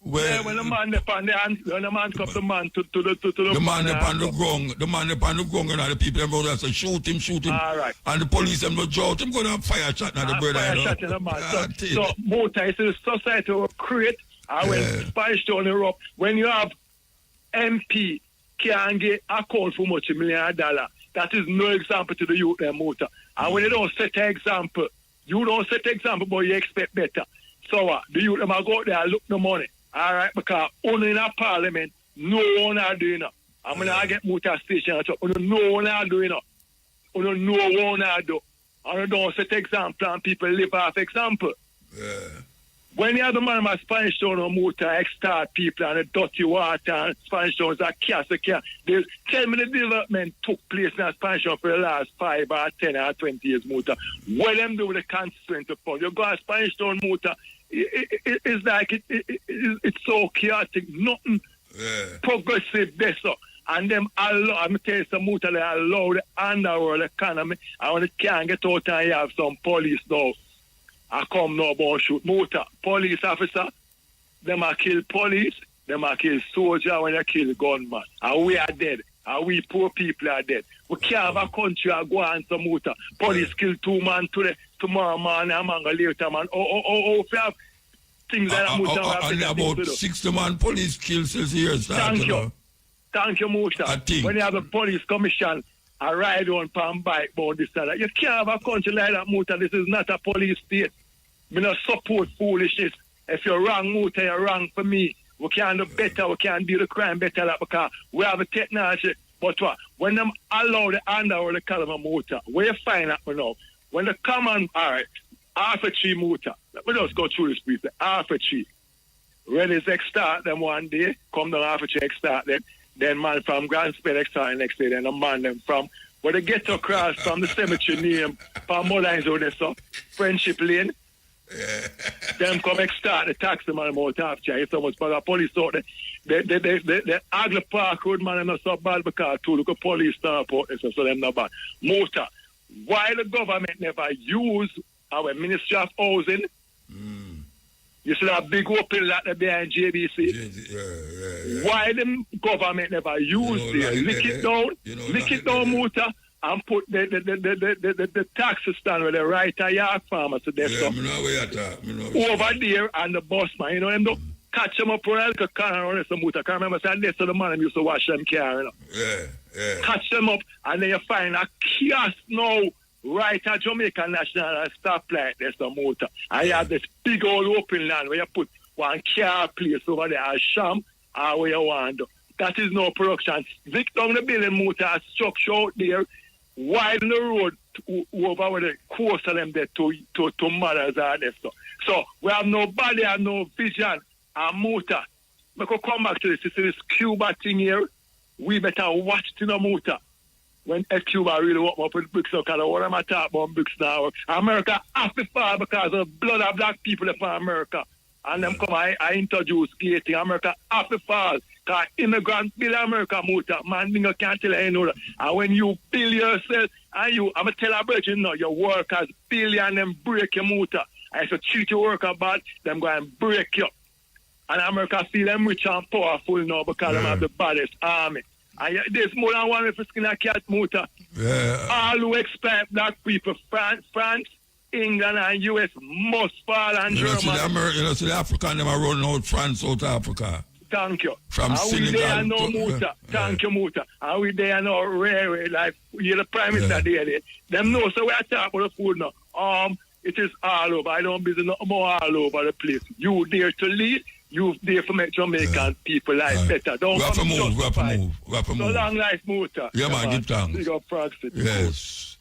When the man upon the hand, when the man come the man to the man upon the ground, you know, the people them brother say shoot him. All right. And the police them no jolt him, go down fire shot now the brother. Fire shot in the man. So motor is the society will create, when Spice down the rope, when you have MP can get a call for much $1 million, that is no example to the youth motor. And when they don't set an example, you don't set an example, but you expect better. So the youth them go out there and look the money. All right, because only in a parliament, no one are doing it. I'm going to get motor station. No one are doing it. No one are doing And you don't set example and people live off example. Yeah. When you have the man of Spanish Town or motor, extort people and the dirty water and Spanish Town is a chaos. Tell me the development took place in Spanish Town for the last 5 or 10 or 20 years, motor. What them do with the constituent fund? You go to Spanish Town, motor, it's like it's so chaotic, nothing progressive there. So. And them allow, I'm tell you some motor, they allow the underworld economy. And when it can't get out and you have some police now. I come now about shoot motor. Police officer, them a kill police, them a kill soldier when they kill gunman. And we are dead. And we poor people are dead. We can't have a country and go on some motor. Police kill 2 man today, tomorrow man, a man later man. If you have things like that motor. And about 60 man police kill since years. Thank you. Thank you, motor. When you have a police commission, a ride on palm bike about this and that. You can't have a country like that, motor. This is not a police state. We not support foolishness. If you're wrong, motor, you're wrong for me. We can do better. We can do the crime better because we have a technology. But what? When them allow the underworld to call them a motor, where you find that now? When the common, all right, half a tree motor. Let me just go through this briefly. Half a tree. When it's start them one day, come down half a tree, start them. Then man from Grand Spell start the next day. Then the man them from where they get across from the cemetery name, from more lines over there, so Friendship Lane. Them come start the taxi man about after it's so much for the police out there. The Agla Park Road man not so bad because too look at police start out there, so them not bad. Motor. Why the government never use our Ministry of Housing? You see that big open lot there behind JBC? Why the government never use there? Lick it down, motor. And put the taxi stand where they write a yard farmer to their stuff. Over there and the bus man, you know, them don't catch them up for a car and run some motor. I can't remember saying this to the man used to wash them car, you know. Catch them up and then you find a kiosk now right at Jamaican National stoplight, there's the motor. And you have this big old open land where you put one car place over there, a sham, or where you want to. That is no production. Zip down the building motor structure out there. Widen the road over where the course of them there to mothers are there. So we have no body and no vision and motor. We could come back to this. You see this Cuba thing here. We better watch the motor. When Cuba really walk up with bricks, because what am I talking about bricks now? America have to fall because of blood of black people in America. And them come I introduce gating. America have to fall. Because immigrants build America motor. Man, you can't tell you know that. And when you build yourself, and I'm going to tell a virgin now, your workers build you and them break your motor. And if you treat your worker bad, them go and break you. And America feel them rich and powerful now because they have the baddest army. And there's more than one if you skin a cat motor. All who expect black people, France, England and US must fall and Germany. You know, see the African, them are running out France, South Africa. Thank you. From Senegal. We there no motor. Thank you, motor. And we there no railway, like you're the Prime Minister there. Them know, so we are talking about the food now. It is all over. I don't business no more all over the place. You there to lead. You there to make Jamaican people life better. Don't we have to move. We have to move. So long life, motor. Yeah, man, give thanks. Yes.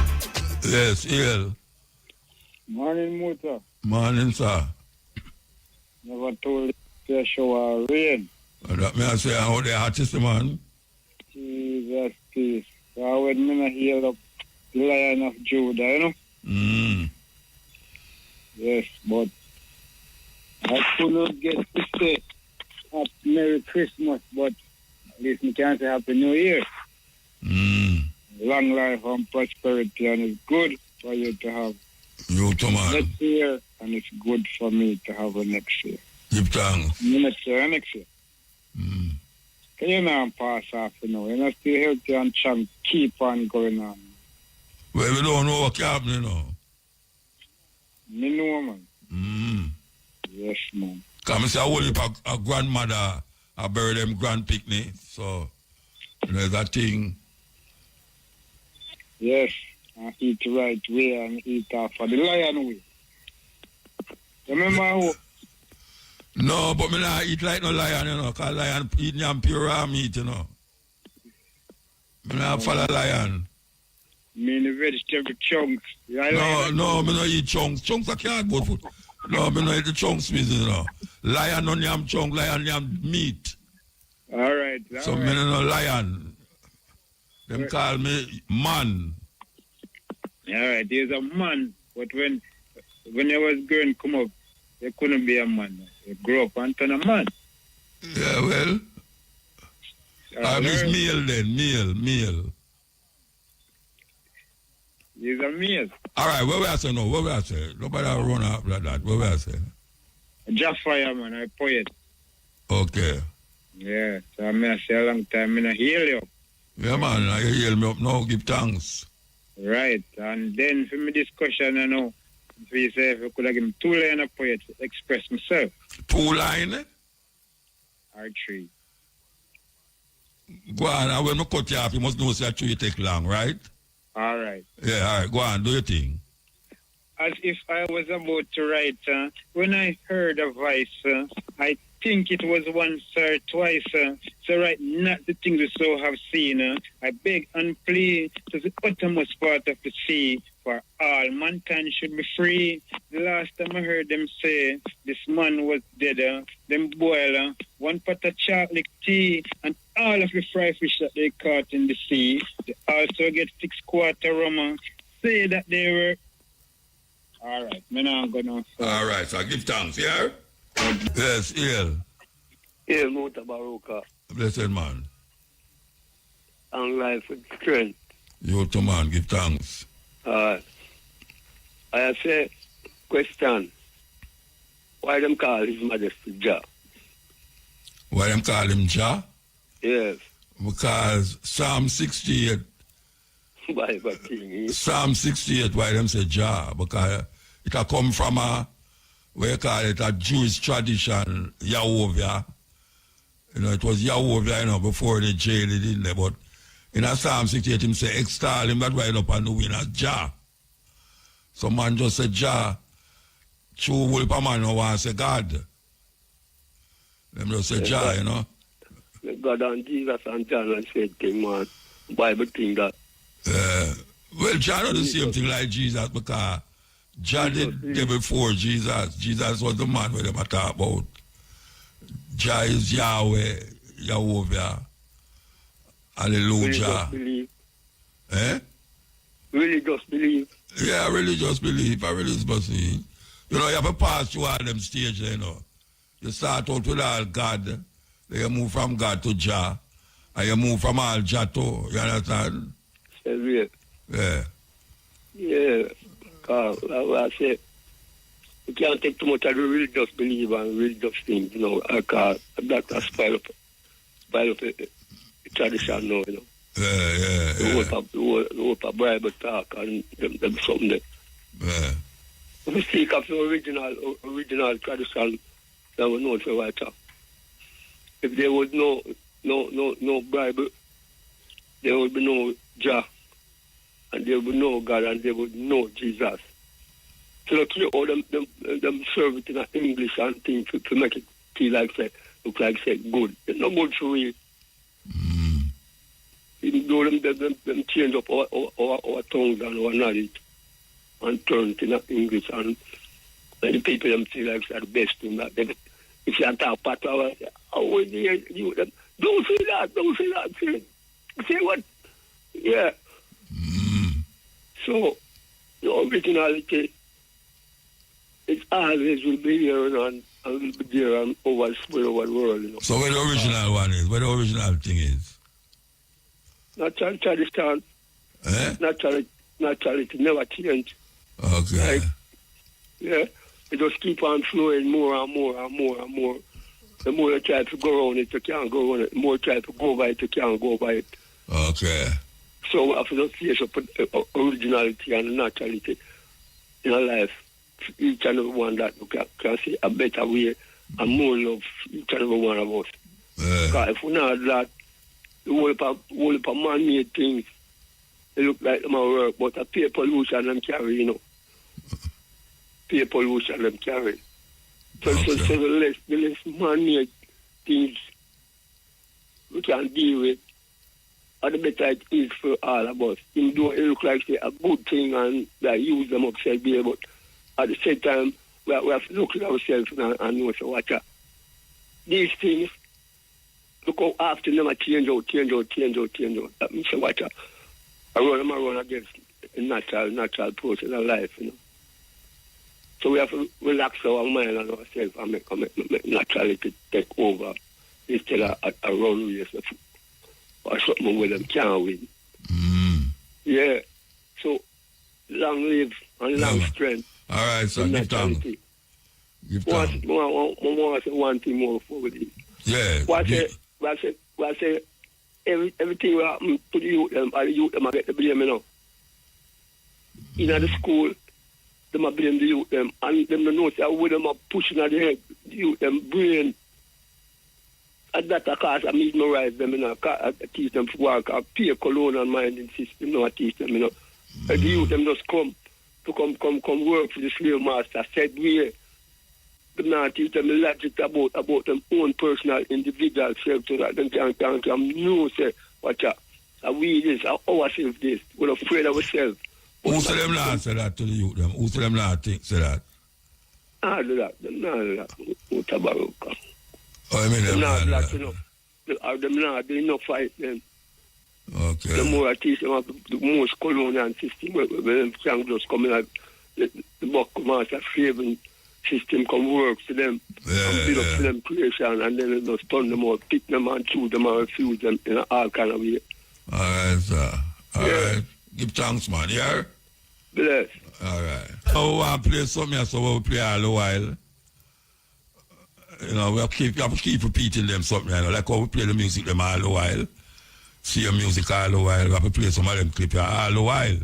Yes, Iel. Morning, motor. Morning, sir. Never told you to show rain. That may I say, how the artist, man? Jesus, peace. So when I hear the Lion of Judah, you know? Yes, but I could not get to say Merry Christmas, but at least I can say Happy New Year. Long life and prosperity, and it's good for you to have next year, and it's good for me to have a next year. Give thanks. Next year. Can you not pass off, you know? You're not still healthy and strong. Keep on going on. Well, we don't know what can happen, you know. Me know, man. Yes, man. Because I say I hold up a grandmother, I bury them grand picnic, so, you know, that thing. Yes, and eat the right way and eat off for the lion way. Remember how? No, but me not eat like no lion, you know, because lion eat pure raw meat, you know. Me not follow lion. mean the vegetable chunks. No, me no eat chunks. Chunks are cardboard food. No, me no eat the chunks, me no. Lion on yam chunk, lion yam meat. All right. So me no lion. Them call me man. All right, there's a man, but when I was growing come up, there couldn't be a man. You grew up and turn a man. Yeah, well. I'm his meal then, meal. He's a meal. All right, what we I say now? What we I say? Nobody run up like that. What we I say? Just fireman, I poet. Okay. Yeah, so I may say a long time, I heal you. Yeah, man, I heal me up now, give thanks. Right, and then for my discussion, I know, if you say if I could have given 2 lines of poet to express myself. 2 lines? Or 3. Go on, and when I cut you off, you must know that 3 take long, right? All right. Yeah, all right, go on, do your thing. As if I was about to write, when I heard a voice, I think it was once or twice. So right, not the things we so have seen. I beg and plead to the uttermost part of the sea, for all mankind should be free. The last time I heard them say this man was dead, them boil 1 pot of chocolate tea and all of the fry fish that they caught in the sea. They also get 6 quarter rum. Say that they were. All right, me now I'm gonna. All right, so give thanks, yeah? Yes, Ill. Ill Mutabaruka. Blessed man. And life with strength. You too, man, give thanks. I say, question. Why them call His Majesty Jah? Why them call him Jah? Yes. Because Psalm 68. Bible thing. Psalm 68, why them say Jah? Because it a come from we call it a Jewish tradition, Yahovah. You know, it was Yahovah, before they jailed it in there. But in a Psalm 68, him say, extol him, that right up on the wing as Jah. So man just say Jah. True Wolper man no want to say God. Them just say Jah, you know. God and Jesus and John and said thing, man. Bible thing that. Well, Jah not the same thing like Jesus, because Jah did there before Jesus. Jesus was the man where they were talking about. Jah is Yahweh, Yahovah. Hallelujah. Really just believe. Really just believe. Yeah, I really just believe. I really just believe. You know, you have to pass through all them stages, you know. You start out with all God, then you move from God to Jah, and you move from all Jah to, you understand? Yeah. Yeah. Because, I say, you can't take too much of the religious belief and religious things, you know, because that's spoil up the tradition now, you know. Yeah. The whole Bible talk and them something there. Yeah. If we speak of the original tradition, that we know for right talk. If there was no Bible, there would be no Jah, and there would be no God, and there would be no Jesus. So look here, all them serve it in English and things to make it feel like say, look like say good. It's not good for real. Even though them change up our tongues and our knowledge and turn it in English, and the people them feel like the best thing that they, if you talk patois, how would you them? Don't say that. Say what? Yeah. So the originality, it always will be here and will be there and over the world, you know. So where the original one is? Where the original thing is? Natural tradition. Naturality never change. Okay. Like, yeah. It just keep on flowing more and more and more and more. The more you try to go around it, you can't go around it. The more you try to go by it, you can't go by it. Okay. So we have to just face up originality and naturality in our life. Each and every one that we can see a better way and more love each and every one of us. Because if we not that, the whole of man-made things, they look like them work, but a peer pollution them carry, you know. Peer pollution them carry. So the less man-made things we can deal with, the better it is for all of us. Even though it looks like a good thing and that use them upside there, but at the same time, we have to look at ourselves and know, so watch out. These things, look how often them change out. That means, so watch out. I run against the natural process of life, you know. So we have to relax our mind and ourselves and make naturality take over instead of a run race or something where them can't win. Yeah. So long live and long strength. All right, sir. Give time. Want to say one thing more before we leave. Yeah. What I say everything will happen to the youth them, and the youth them I get the blame, you know. In the school, them are blame the youth them, and them don't know say with them are pushing at the head, the youth them brain. And that cause I mesmerize them, you know, I teach them to work, I pay colonial minding system, you know, I teach them, you know. And the youth them just come work for the slave master, said we not teach them the logic about them own personal individual self so that they can know say watch out. We this, ourselves this, we're afraid of ourselves. Who say them not say that to the youth them? Who say them not say that? I do that. Mutabaruka. Oh, I mean them not that, you know. Them not, they no fight them. Okay. The more I teach them the most colonial system where them can just come in the buck master saving system come work for them and build up for them creation and then just turn them out, pick them and choose them and refuse them in all kind of way. All right, sir. All right. Give thanks, man. Yeah? Bless. All right. Now we want to play something so we'll play all the while. You know, we have to keep repeating them something, you know, like how we play the music them all the while. See your music all the while. We have to play some of them clips all the while.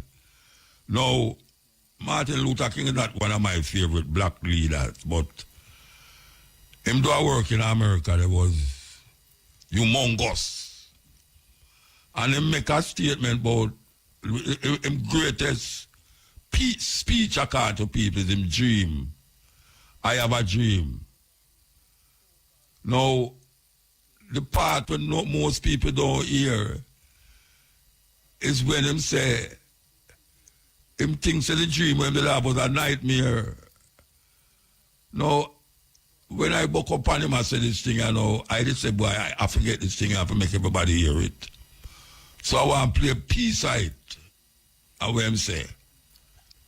Now, Martin Luther King is not one of my favorite black leaders, but him do a work in America that was humongous. And he make a statement about him greatest speech I call to people is him dream. I have a dream. Now, the part when most people don't hear is when him say, him thinks that the dream when the lab was a nightmare. Now, when I woke up on him, I said this thing, I know, I just said, boy, I forget this thing, I have to make everybody hear it. So I want to play a piece of it, and what him say.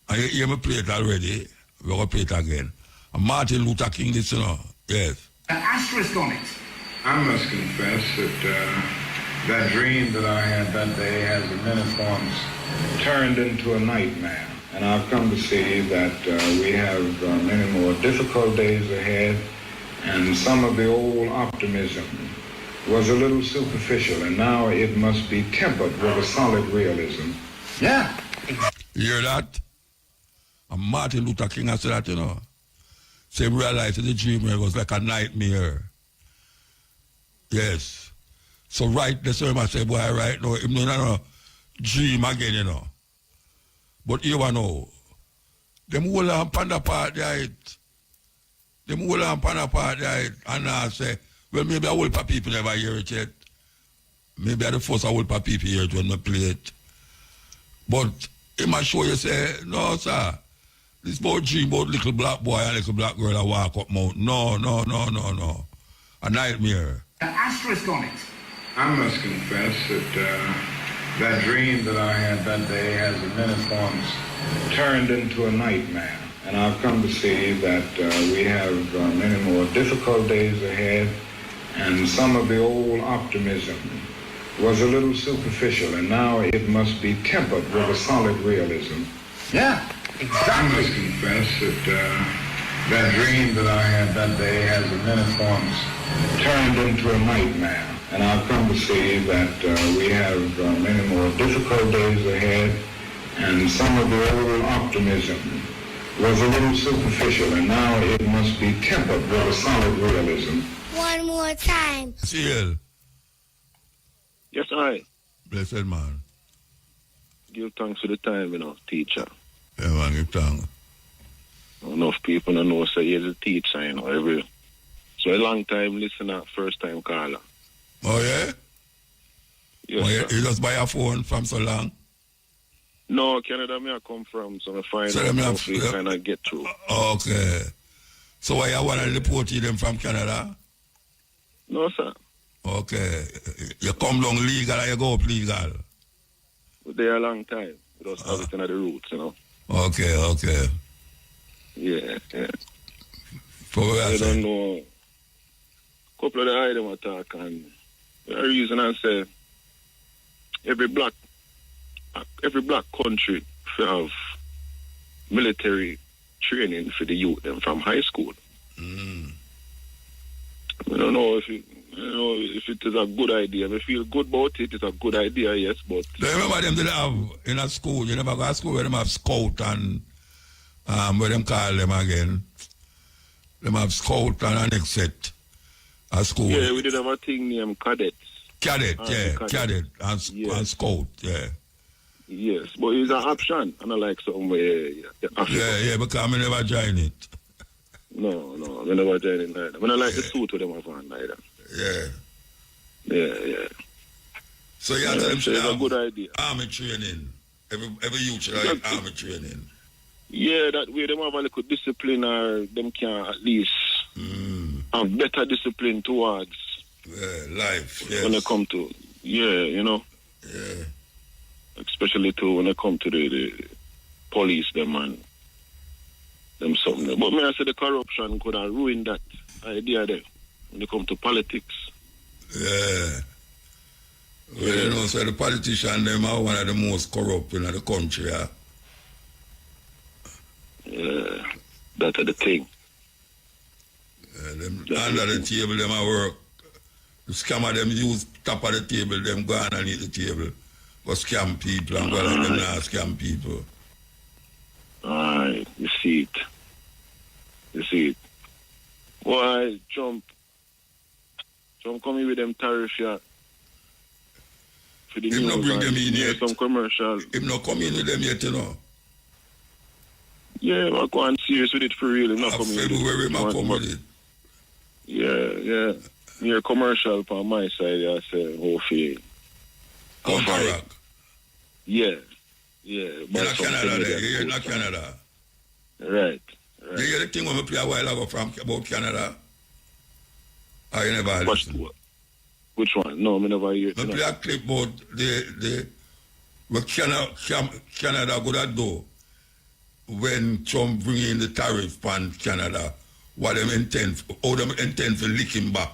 And you hear me play it already, we're going to play it again. And Martin Luther King, this, you know, yes. An asterisk on it. I must confess that that dream that I had that day has in many forms turned into a nightmare. And I've come to see that we have many more difficult days ahead, and some of the old optimism was a little superficial, and now it must be tempered with a solid realism. Yeah. You hear that? And Martin Luther King has said that, you know. So he realized that the dream was like a nightmare. Yes. So right there, so I say, boy, right now, him no dream again, you know. But you know, them whole on panda part there, them whole on panda part there, and I say, well, maybe a whole lot of people never hear it yet. Maybe I the first a whole lot of people hear it when I play it. But he might show you say, no, sir, this about dream about little black boy and little black girl that walk up mountain. No. A nightmare. An asterisk on it. I must confess that that dream that I had that day has in many forms turned into a nightmare. And I've come to see that we have many more difficult days ahead, and some of the old optimism was a little superficial, and now it must be tempered with a solid realism. Yeah, exactly. I must confess that that dream that I had that day has in many forms turned into a nightmare. And I've come to see that we have many more difficult days ahead, and some of the old optimism was a little superficial, and now it must be tempered with a solid realism. One more time. CL. Yes, I. Blessed man. Give thanks for the time, you know, teacher. Yeah, man, give thanks. Enough people don't know, so he's a teacher, you know, so a long time listener, first time caller. Oh, yeah? Yes, Well, sir. you just buy a phone from so long? No, Canada me I come from, so I find So out them how have- we kind of get through. Okay. So why you want to deport them from Canada? No, sir. Okay. You come down legal or you go up legal? But they a long time. We just have it in the roots, you know. Okay, okay. Yeah, yeah. So what I I don't say? know. Couple of the item attack and the reason I say every black country should have military training for the youth them from high school. Mm. I don't know if it is a good idea. I feel good about it. It's a good idea, yes, but Do you remember them did have in a school? You never go to school where them have scout and what them call them again? Them have scout and an exit at school. yeah, we did have a thing named cadets. Cadet, yeah, cadet and, Yeah. and scout, yeah. Yes, but it's an option, and I like something where Yeah, because I never join it. No, I never joined it either. I like the suit with them have on either. Yeah. Yeah. So you have to them So it's a have good idea. army training. Every youth should have army training. Yeah, that way them have a little discipline or them can at least have better discipline towards life, yes. when they come to, you know. Yeah. Especially to when they come to the police them and them something. But me I say the corruption could have ruined that idea there when they come to politics. Yeah. Well, you know, so the politicians, them are one of the most corrupt in the country, yeah. Yeah, that's the thing. Them under the table, them a work. The scammer, them use top of the table, them go underneath the table. Go scam people and go like them not scam people. Alright, you see it. Why, Trump coming with them tariff yeah. For the Him news not bring them in yet. some commercial. Him not come in with them yet, you know. Yeah, I'm going serious with it for real. I'm not coming with February, it. I come with it. Yeah. Near commercial on my side, I say, hopefully. Counteract. Yeah. You're not Canada there. You're not Canada. Right. You hear the thing when we play a while ago about Canada? Or you never listen? Which one? No, I never hear it. We play a clip about what Canada could do when Trump bring in the tariff on Canada, how them intend to lick him back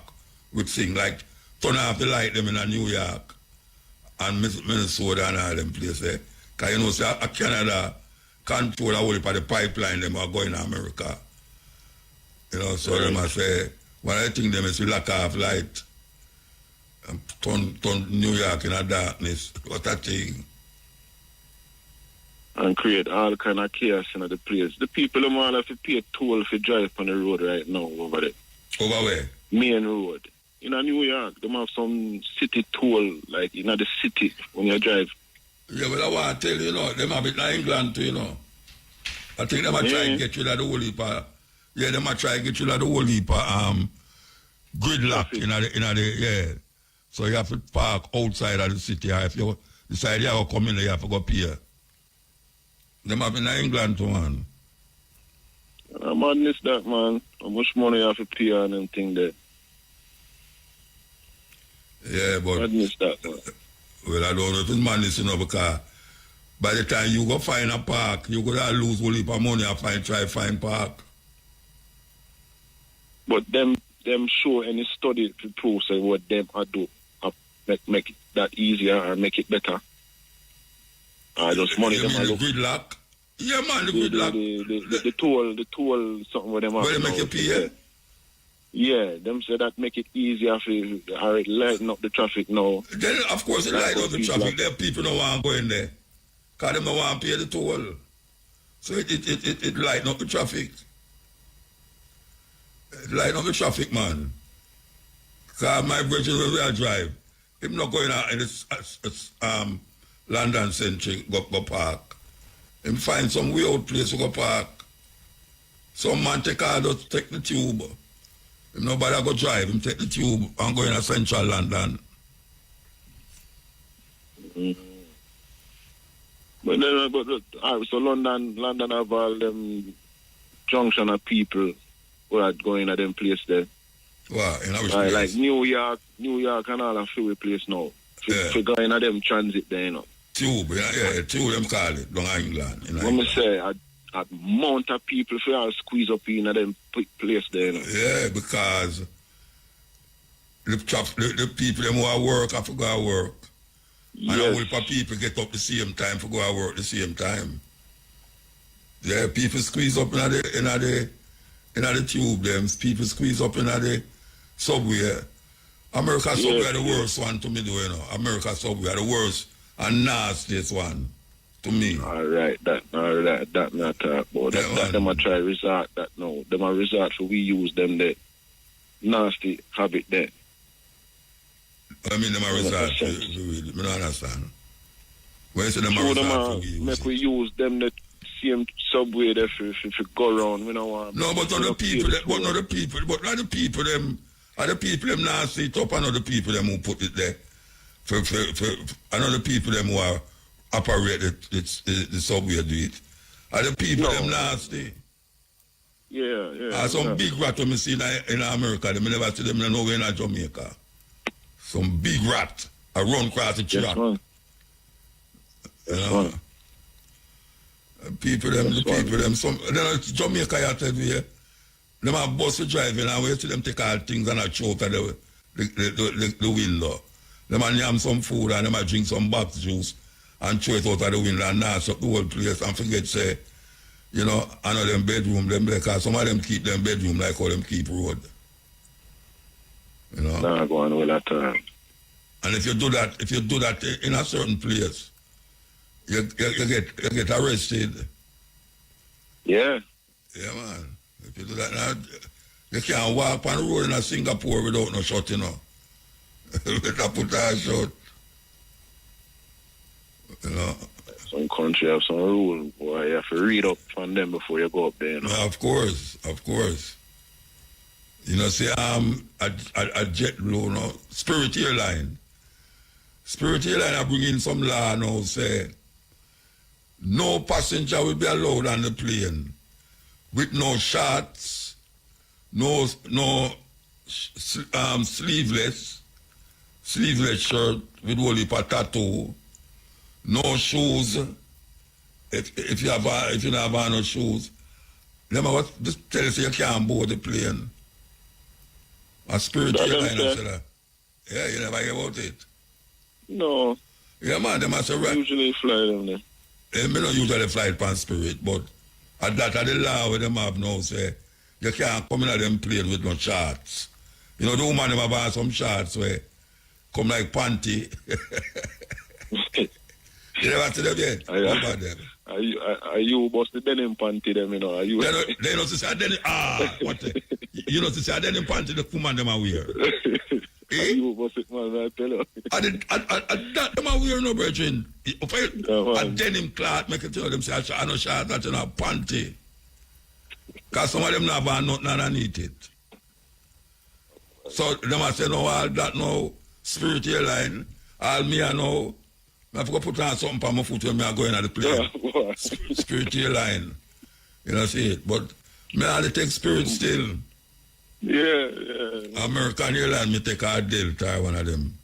with things like turn off the light them in New York and Minnesota and all them places. Because you know, say, Canada control the whole of the pipeline them are going to America. You know, so them I say, one of the things them is to lock off light and turn New York in a darkness. What a thing. And create all kind of chaos in the place. The people them all have to pay a toll for drive on the road right now over there. Over where? Main road. In New York, they have some city toll, like in the city when you drive. Yeah, but I want to tell you, them have it in England too, you know. I think they might try and get you like the whole heap of, they might try and get you like the whole heap of gridlock in the, yeah. So you have to park outside of the city. If you decide you have to come in there, you have to go up here. Them have in England too, man. Madness that, man. How much money you have to pay on them thing there? Yeah, but... Madness that, man. Well, I don't know if it's madness, because by the time you go find a park, you could lose a whole heap of money and try to find park. But them show any study to prove say what them are do make it that easier or make it better. Just money them are the gridlock? Yeah, man, the gridlock. The toll, something with them. Where they make you pay? Yeah, them say that make it easier for lighten up the traffic now. Then, of course, it lighten up the traffic. There people don't want to go in there. Because they don't want to pay the toll. So it lighten up the traffic. It lighten up the traffic, man. Because my bridges where I drive, I'm not going out in this London Century, go park. And find some weird place to go park. Some man take the tube. If nobody go drive, him take the tube and go in a central London. But so London have all them junction of people who are going at them place there. Wow, in our place? Like New York and all a few place now. For going at them transit there, you know. Tube, tube them call it, down England. When me say a amount of people for all squeeze up in them place there, you know. Yeah, because the people them who are work have to go to work. Yes. And all for people get up the same time for go to work the same time. Yeah, people squeeze up in the tube them, people squeeze up in the subway. America subway are the worst one to me, you know. America subway are the worst and nastiest one to me. All right, that not talk about. That them a try resort that no. Them a resort for we use them the nasty habit there. I mean them a resort for I don't understand. When you say them a resort for make we use them the same subway there for go around. We don't want. No, but other people, other people them not see it up and other people them who put it there. For another people them who are operate the subway do it. Other people them nasty. Yeah. Some big rat when me see in America, them never see them nowhere in Jamaica. Some big rat I run across the track. People them, some Jamaica I tell you, them have bus for driving and we see them take all things and I throw out of the window. Them a yam some food and them a drink some box juice and throw it out of the window and nash up the whole place and forget say, you know, I know them bedroom, them because some of them keep them bedroom like how them keep road. You know? Nah, go on with that time. And if you do that in a certain place, you get arrested. Yeah. Yeah, man. If you do that now, you can't walk on the road in Singapore without no shot, you know. Better put that shot. You know. Some country have some rules, boy. You have to read up on them before you go up there, you know. Of course. You know, say a jet low, no, Spirit Airline I bring in some law now, say, no passenger will be allowed on the plane with no shorts, no sleeveless shirt with only a tattoo, no shoes. If you don't have no shoes, them just tell you can't board the plane. A Spirit Airline said that. Yeah, you never hear about it. No. Yeah, man, them must right. Usually fly them there. They may not usually fly pan Spirit, but at that the law where them have now say you can't come in at them plane with no shorts. You know, the woman them have some shorts where come like panty. You never see them yet? How about them? Are you bust the denim panty them, you know? Are you? They don't say denim. What? You know, say denim panty the woman them are wear. You bust it, man, I tell you. That them are wear no brethren. A denim cloth make it tell them say I no short that you know panty. Cause some of them not have nothing underneath it. So them a say no all that no Spirit Airline, all me I know. I have to put on something on my foot when I go in at the plane. Spirit Airline. You know, see it. But me I take Spirit still. Yeah. American Airline, me take a Delta, one of them.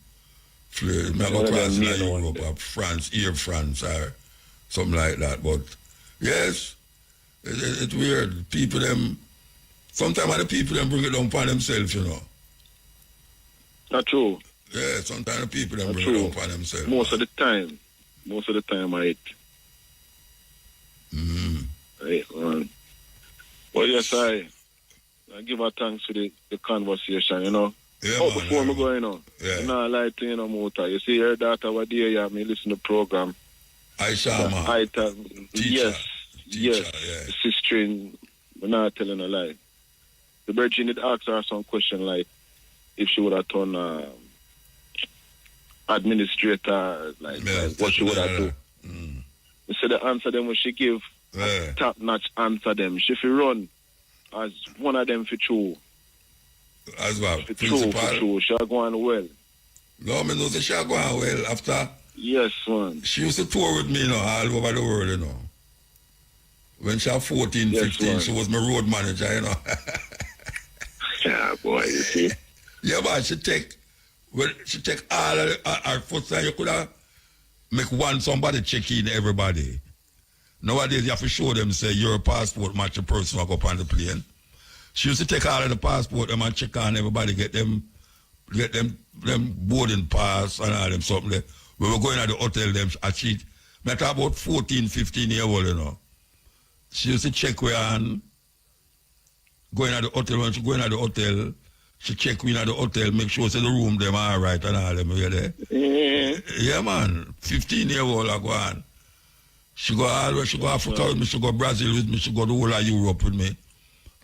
Me I go across in Europe or France, Air France or something like that. But yes, it's weird. People them, sometimes the people them bring it down upon themselves, you know. Not true. Yeah, sometimes the people them bring it down upon themselves. Most of the time I eat. Right, man. Well, yes, I give her thanks for the conversation, you know. Yeah, before me go, you know. Yeah. I'm not lying to you, no, Muta. You see your daughter over there, yeah, me listen to the program. Aisha, man. Yes. Yeah. The sister, we're not telling a lie. The virgin did ask her some question like if she would have done administrator, like what she would have do. So the answer them when she give top-notch answer them. She fi run as one of them for true. As well, for true. She go on well. No, me know say she go on well after Yes, man. She used to tour with me, all over the world, When she was 14, Yes, 15, man. she was my road manager, Yeah, boy, you see. Yeah, man, she take all of her foot, and you could have make somebody check in everybody. Nowadays, you have to show them, say, your passport match the person who go up on the plane. She used to take all of the passport them and check on everybody, get them boarding pass and all them something. We were going at the hotel, them, and she, I talk about 14, 15 year old, She used to check where and going at the hotel, when she going at the hotel, she check in at the hotel, make sure say the room them all right and all them, there. Yeah, man, 15 year old I go on. She go Africa with me, she go Brazil with me, she go the whole of Europe with me.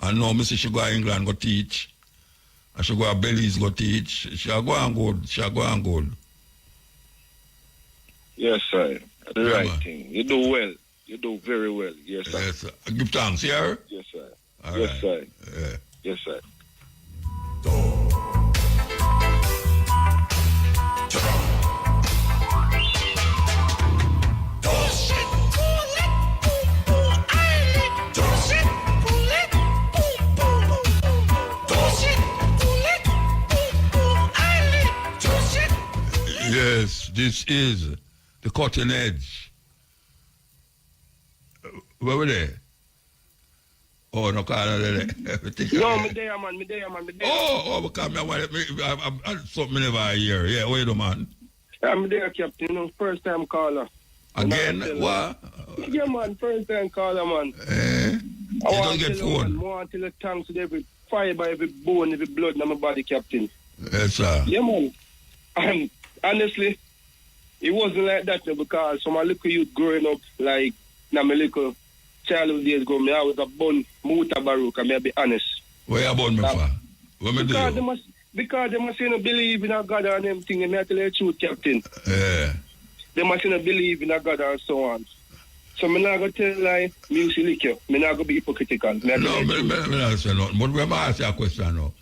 And now, she go England go teach. And she go Belize go teach. She go and good. Yes, sir. The Yeah, right man. thing. You do well. You do very well. Yes, sir. Yes, sir. Give thanks, yeah? Yes, sir. All Yes, right. sir. Yeah. Yes, sir. Yes, this is the cutting edge. Where were they? Oh, no, Canada. No, me there, man. Because I something never hear. Yeah, wait a man. I'm there, Captain. First time caller. Again? What? Yeah, man. First time caller, man. You don't get phone. I want to tell you thanks to every fiber, every bone, every blood in my body, Captain. Yes, sir. Yeah, man. And honestly, it wasn't like that because from a little youth growing up, like, in my little childhood days ago, I was a born Mutabaruka, may I be honest. Where you born me for? What me Because do? they must not believe in a God and everything, and I tell you the truth, Captain. Yeah. They must not believe in a God and so on. So I'm not going to tell lie, music lick you. I'm not going to be hypocritical. No, I'm not saying nothing. But when I ask you a question now.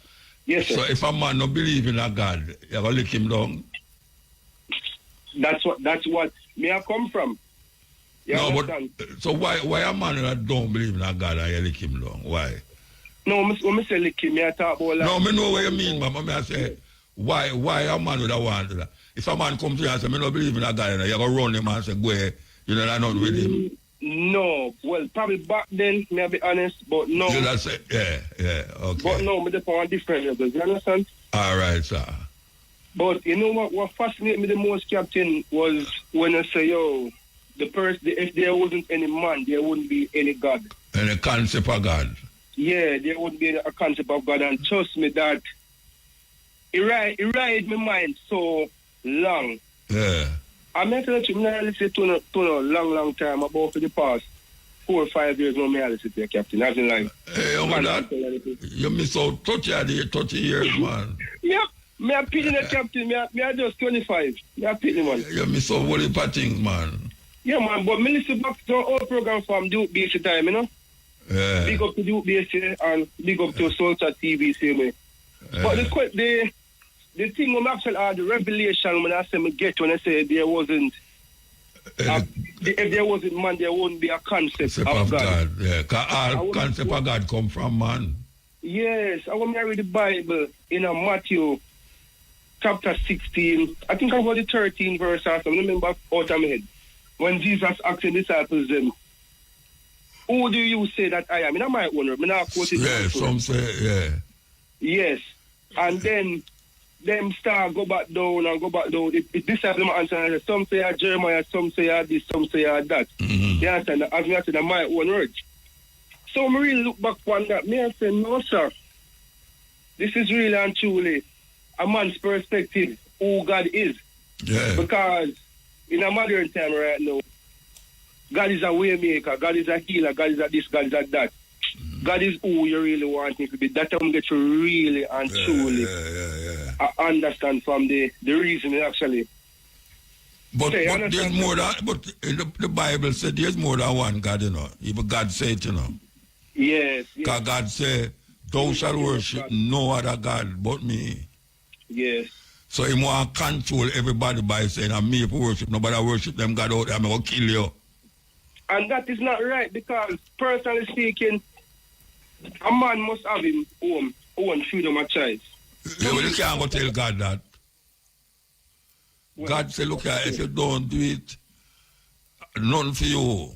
Yes, sir. So if a man don't believe in a God, you're going to lick him down? That's what me I come from. You no, understand? but so why a man that don't believe in a God and you lick him down? Why? No, when I say lick him, I talk about like... No, I know what you mean, but I say, why a man would have wanted that? If a man comes to you and say, I don't believe in a God, you're going to run him and say, go ahead, you're not with him? No, well, probably back then, may I be honest, but no. You just say, yeah, okay. But no, I'm on different levels, you understand? All right, sir. But you know what fascinated me the most, Captain, was when I say, yo, the person, if there wasn't any man, there wouldn't be any God. Any concept of God? Yeah, there wouldn't be a concept of God. And trust me that it ride my mind so long. Yeah. I'm not telling you, I listen to a long time, about for the past 4 or 5 years, no, I listen to you, Captain. As in like... Hey, you miss out 30 years, man. Yeah. Me a pity the Captain. Me a just 25. Me a pity, man. You miss out what the things, man. Yeah, man. But me listen back to our old program from Duke BC time, Yeah. Big up to Duke BC and big up to Sultan TV, same way. But the thing when I actually had the revelation when I say me get when I say there wasn't if there wasn't man, there wouldn't be a concept of God. Yeah, because all concept of God come from man. Yes, I want to read the Bible in Matthew chapter 16. I think I got the 13th verse or something. I remember out of my head. When Jesus asked the disciples them, who do you say that I am? I might wonder. Yeah, some say, yeah. Yes. And then them start go back down. It disciples answer. Some say Jeremiah, some say this, some say that. Mm-hmm. They answer, as we said, I might one word. So I really look back on that. Me and say, no, sir. This is really and truly a man's perspective, who God is. Yeah. Because in a modern time right now, God is a way maker, God is a healer, God is a this, God is a that. God is who you really want him to be. That I'm get to really and truly understand from the reason actually. But there's more than, but in the Bible said there's more than one God, Even God said, Yes. Because God said, thou shalt worship no other God but me. Yes. So he want to control everybody by saying, I'm me for worship, nobody worship them God out there, I'm going to kill you. And that is not right because, personally speaking, a man must have his own freedom of choice. Yeah, well, you can't go tell God that. Well, God say, look, if you don't do it, nothing for you.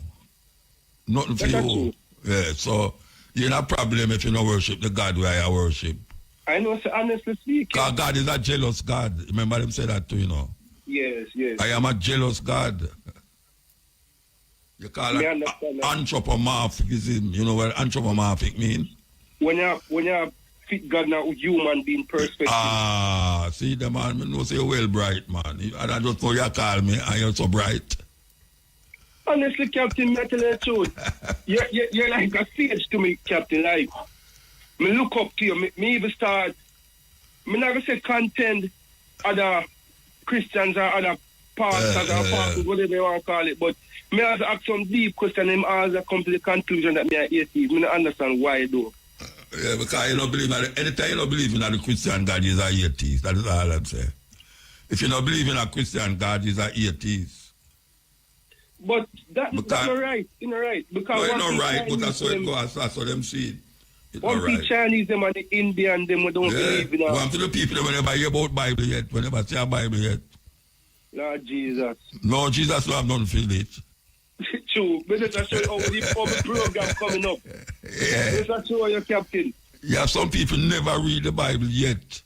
Nothing for you. Yeah, so you're not a problem if you don't worship the God where you worship. I know, so honestly speaking. Because God is a jealous God. Remember him say that too, you know. Yes, yes. I am a jealous God. You call it anthropomorphism. You know what anthropomorphic mean? When you fit God now with human being perspective. Ah, see the man, I know say you're well bright, man. And I just know you call me and you're so bright. Honestly, Captain, I tell you the truth. You're like a sage to me, Captain. Like, me look up to you. Me even start, me never say contend other Christians or other pastors or pastors, whatever you want to call it, but me have to ask some deep question and also come to the conclusion that me are atheist. Me don't understand why though. Yeah, because you don't believe in anytime you don't believe in a Christian God, is an atheist. That is all I'm saying. If you don't believe in a Christian God, is an atheist. But that's not right. It's not right. Because no, it's not right, but that's how it goes. That's how them see it. It's one thing Chinese them and the Indian them we don't believe in. One to the people that never hear about Bible yet, we never see a Bible yet. Lord Jesus. No, Jesus don't have nothing for it. True. But let's show you how the program coming up. Yeah. Let's show you, Captain. Yeah, some people never read the Bible yet.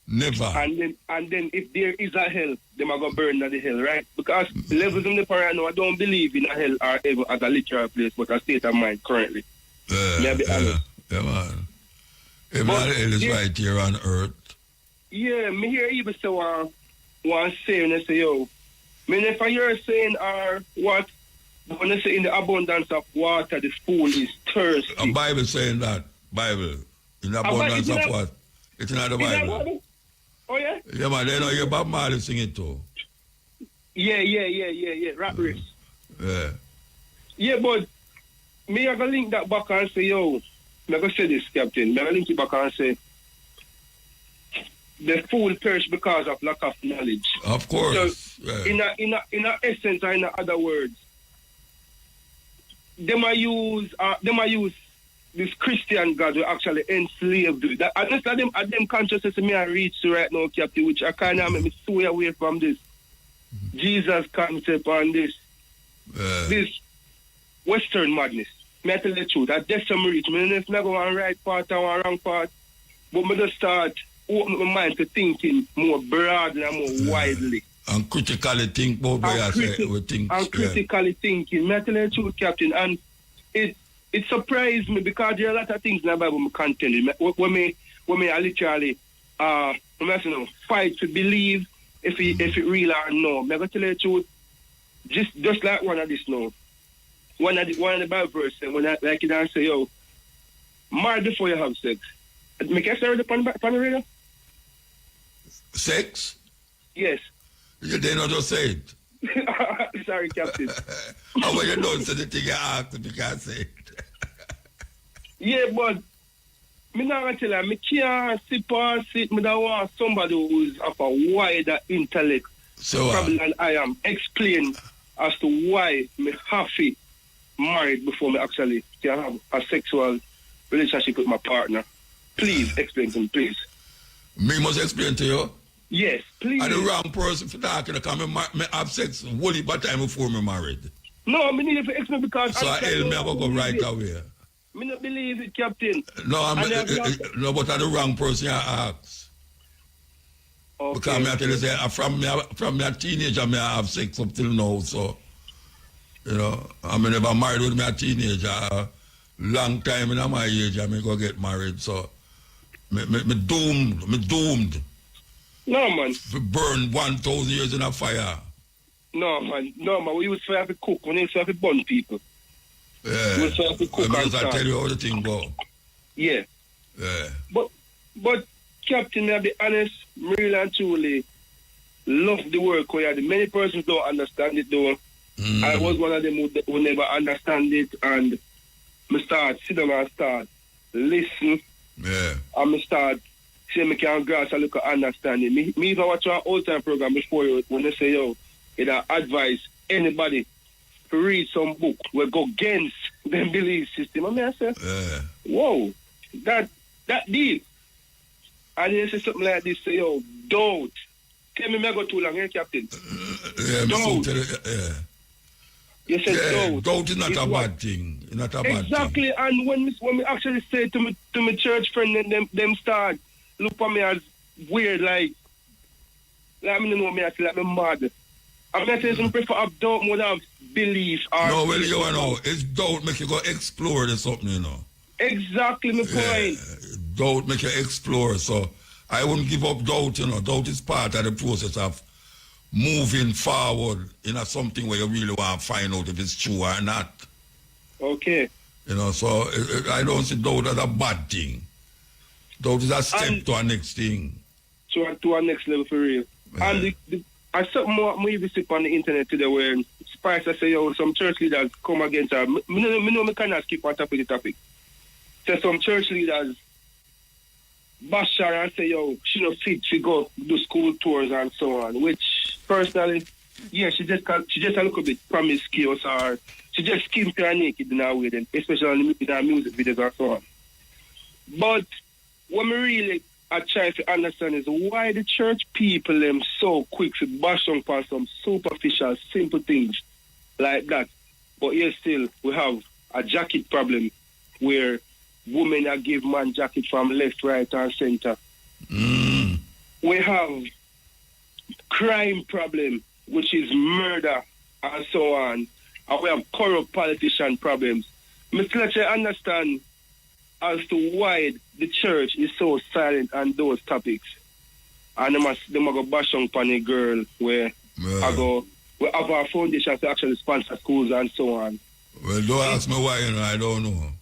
Never. And then if there is a hell, them are going to burn at the hell, right? Because levels in the paranoia, I don't believe in a hell or ever as a literal place, but a state of mind currently. Yeah, man. Heaven and hell is right here on earth. Yeah, me hear even say one saying, I say, yo, mean if I hear saying what, when I say in the abundance of water, the fool is thirsty. A Bible saying that. Bible. In the abundance of what? It's not the Bible. Oh, yeah? Yeah, man, they know you're Bob Marley sing it too. Yeah. Rap race. Yeah. Yeah, but me I gonna link that back and say, yo, I'm gonna say this, Captain. I'm gonna link it back and say, the fool perish because of lack of knowledge. Of course. So, in a essence or in other words, them I use this Christian God who actually enslaved you. That I just them consciousness me I reach to right now, Captain, which I kinda make me sway away from this Jesus concept and this Western madness. Me I tell you the truth, that that's some reach. Me if not go on right part or on wrong part, but me just start open my mind to thinking more broadly and more widely. And critically think about what I say. And critically thinking. Me I tell you the truth, Captain, and it surprised me because there are a lot of things in the Bible I can't tell you. When me I literally fight to believe if it real or no. I'm going to tell you the truth. Just like one of this now. One of the Bible verses when I like it and say, yo, marry before you have sex. Make I start upon the radio? Sex? Yes. You didn't just say it. Sorry, Captain. How well you don't say the thing you asked if you can't say it? Yeah, but me not gonna tell you, me can't sit past it. Me don't want somebody who's of a wider intellect, so probably than I am, explain as to why me have to married before me actually can have a sexual relationship with my partner. Please explain to me, please. Me must explain to you? Yes, please. I'm the wrong person for talking because me have sex only by time before me married. No, I need to explain because... So I me I go right away. Me not believe it, Captain. No, no, but I'm the wrong person I ask. Okay. Because me I tell you, say, from me a teenager, me I have sex up till now, so... You know, I never married with me a teenager. Long time in my age, I may go get married, so... Me doomed. No, man. Burn 1,000 years in a fire. No, man. We used to have to cook. We used to have to burn people. Yeah. We used to have to cook and tell you how the thing go. Yeah. Yeah. But Captain, I'll be honest, really and truly love the work we had. Many persons don't understand it, though. I was one of them who never understand it, and I sit down and start listen. Yeah. And I start say me can grasp a little understanding. Me even watch our old time program before you when they say, yo, it advise anybody to read some book will go against them belief system. I mean, I say, whoa, that deep. And you say something like this, say, yo, don't. Tell me, I go too long, eh, Captain? Don't. You said don't. Doubt is not a bad thing. It's not a bad thing. Exactly. And when we actually say to my church friend, them start look for me as weird, like me know me, I feel like me mad. I'm not saying some prefer have doubt more than belief. No, well, you know, it's doubt make you go explore or something, you know. Exactly my point. Doubt make you explore, so I wouldn't give up doubt, you know. Doubt is part of the process of moving forward in something where you really want to find out if it's true or not. Okay. You know, so I don't see doubt as a bad thing. Doubt is a step to our next thing. To our next level for real. Yeah. And I saw more movie sick on the internet today where Spice I say, yo, some church leaders come against her. Me know me cannot skip on top of the topic. So some church leaders bash her and say, yo, she not fit to go do school tours and so on. Which personally, yeah, she just a little bit promiscuous or she just skims her naked in her way, then, especially in her music videos and so on. But what me really I try to understand is why the church people them so quick to bash on for some superficial, simple things like that. But yet still we have a jacket problem where women are give man jacket from left, right and center. We have crime problem, which is murder and so on. And we have corrupt politician problems. Mr. Let's understand as to why the church is so silent on those topics. And they must go bash on a girl where we have our foundation to actually sponsor schools and so on. Well, don't ask me why, you know, I don't know.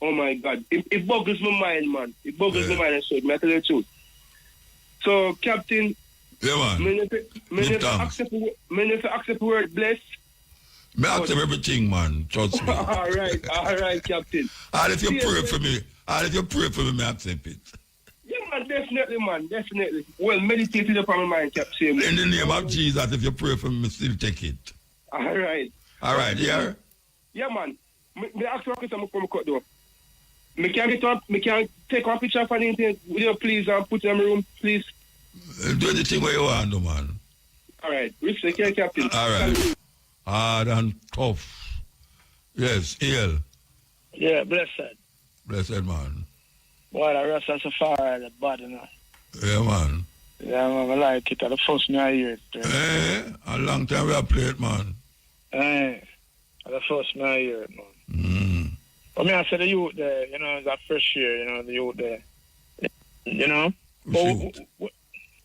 Oh my God. It boggles my mind, man. It boggles my mind, I tell you the truth. So, Captain, yeah, man. Many accept the word blessed. Me accept everything, man. Trust me. all right, Captain. And if you pray for me, me accept it. Yeah, man, definitely. Well, meditate in upon my mind, Captain. In the name of Jesus, if you pray for me, still take it. All right, yeah? Yeah, man. Me ask you a question before I cut though. Me can take one picture for the internet, will you please, and put it in my room, please? Do anything where you want, man. All right, respect you, Captain. All right. Hard and tough. Yes, ill. Yeah, blessed. Blessed, man. Boy, the rest of the fire, the body, you know. Yeah, man. Yeah, man, I like it. The first me I hear it. A long time we have played, man. The first me I hear it, man. But me, I say the youth there, you know, it's a fresh year, you know, the youth there. You know? The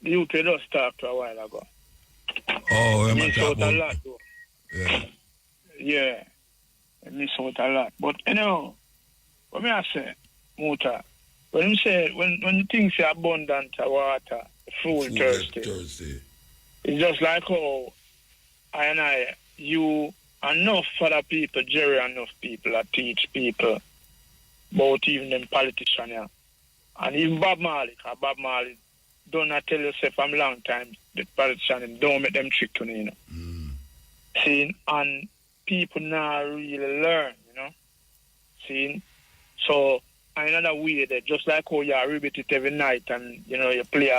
youth they just talked a while ago. Oh, I miss out a lot, though. Yeah. I miss out a lot. But, you know, what me I say, Muta, when the things say abundant water, full thirsty, it's just like how you enough other people, Jerry enough people that teach people about even them politicians, yeah. And even Bob Marley don't I tell yourself from long time the politicians don't make them trick to me, you know. See, and people now really learn, you know. See, so another way that just like how you repeat it every night and you know you play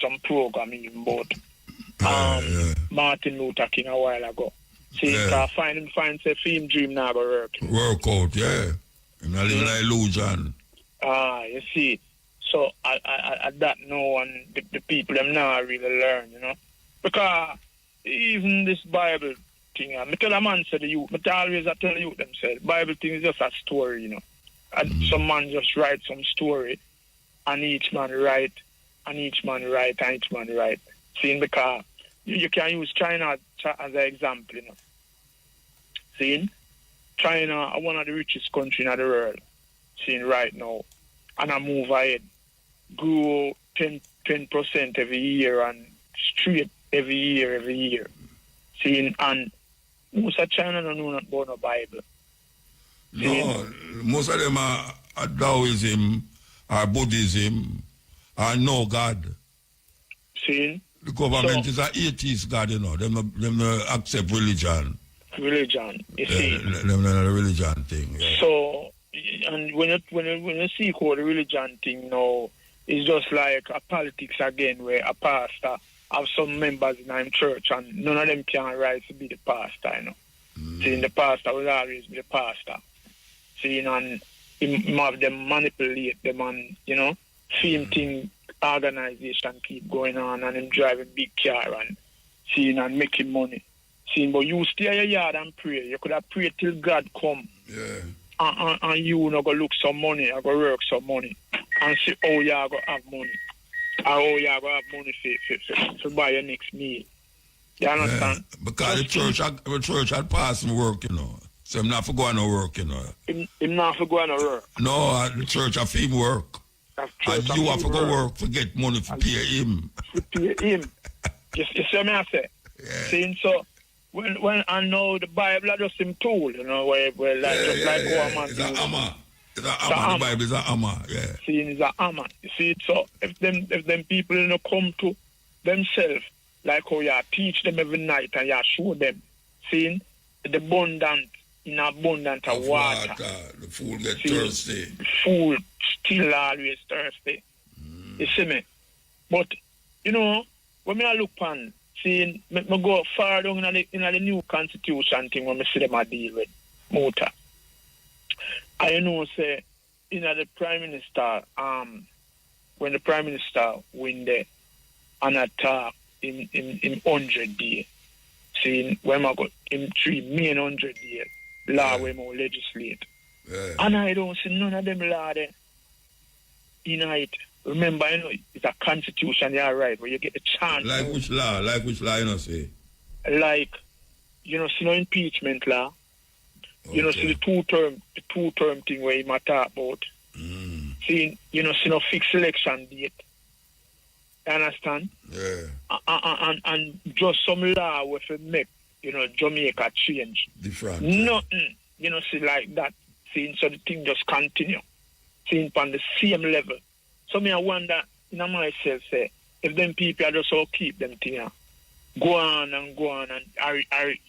some program even about Martin Luther King a while ago. See, find say film dream now go work out, yeah. I'm not living an illusion. You see. So I that know and the people them now really learn, you know. Because even this Bible thing, I tell a man say the youth, I always tell the youth themselves, Bible thing is just a story, you know. And some man just write some story and each man write. See, because you can use China as an example, you know. See, China are one of the richest countries in the world, seeing right now. And I move ahead, grow 10% every year and straight every year. Seeing, and most of China don't know about no Bible. No, most of them are Taoism, or Buddhism, And no God. See? The government is an atheist God, you know. Them accept religion. Religion, you see. Them the religion thing. Yeah. So, and when you see how the religion thing now, it's just like a politics again, where a pastor have some members in our church and none of them can rise to be the pastor, you know. See, the pastor will always be the pastor. See, and him have them manipulate them and, you know, same thing, organization keep going on and him driving big car and seeing and making money. Seeing, but you stay in your yard and pray. You could have prayed till God come. Yeah. And you not go look some money, I go work some money and see how you go have money. Or how you go have money to buy your next meal. You understand? Yeah, because the church had passed me work, you know. So I'm not for going to work, you know. Him not for going to work. No, the church have him work. And you have to go work to get money to pay him. To pay him. You see what I say? Yeah. Seeing so when I know the Bible is just him tool, you know, where like just like how a man. It's a hammer. It's a hammer. The Bible is a hammer, yeah. Seeing it's a hammer. You see it, so if them people you know come to themselves, like how you teach them every night and you show them, seeing the abundant of water. The fool get thirsty. The fool still always thirsty. You see me? But you know, when I look on, seeing me go far down in the new constitution thing when I see them a deal with Muta. I know say in the Prime Minister, when the Prime Minister win there and attack in 100 days, seeing when I got in 3 million 100 days, law we more legislate. Yeah. And I don't see none of them law there. You know it. Remember, you know, it's a constitution, you're right, where you get the chance. Like which law? Like which law, you know, say? Like, you know, see no impeachment law. Okay. You know, see the two-term thing where you might talk about. See, you know, see no fixed election date. You understand? Yeah. And just some law with a make, you know, Jamaica change. Different. Nothing, you know, see like that. See, so the thing just continue. See, on the same level. So me I wonder, you know, myself, say, if them people are just all keep them thing, go on and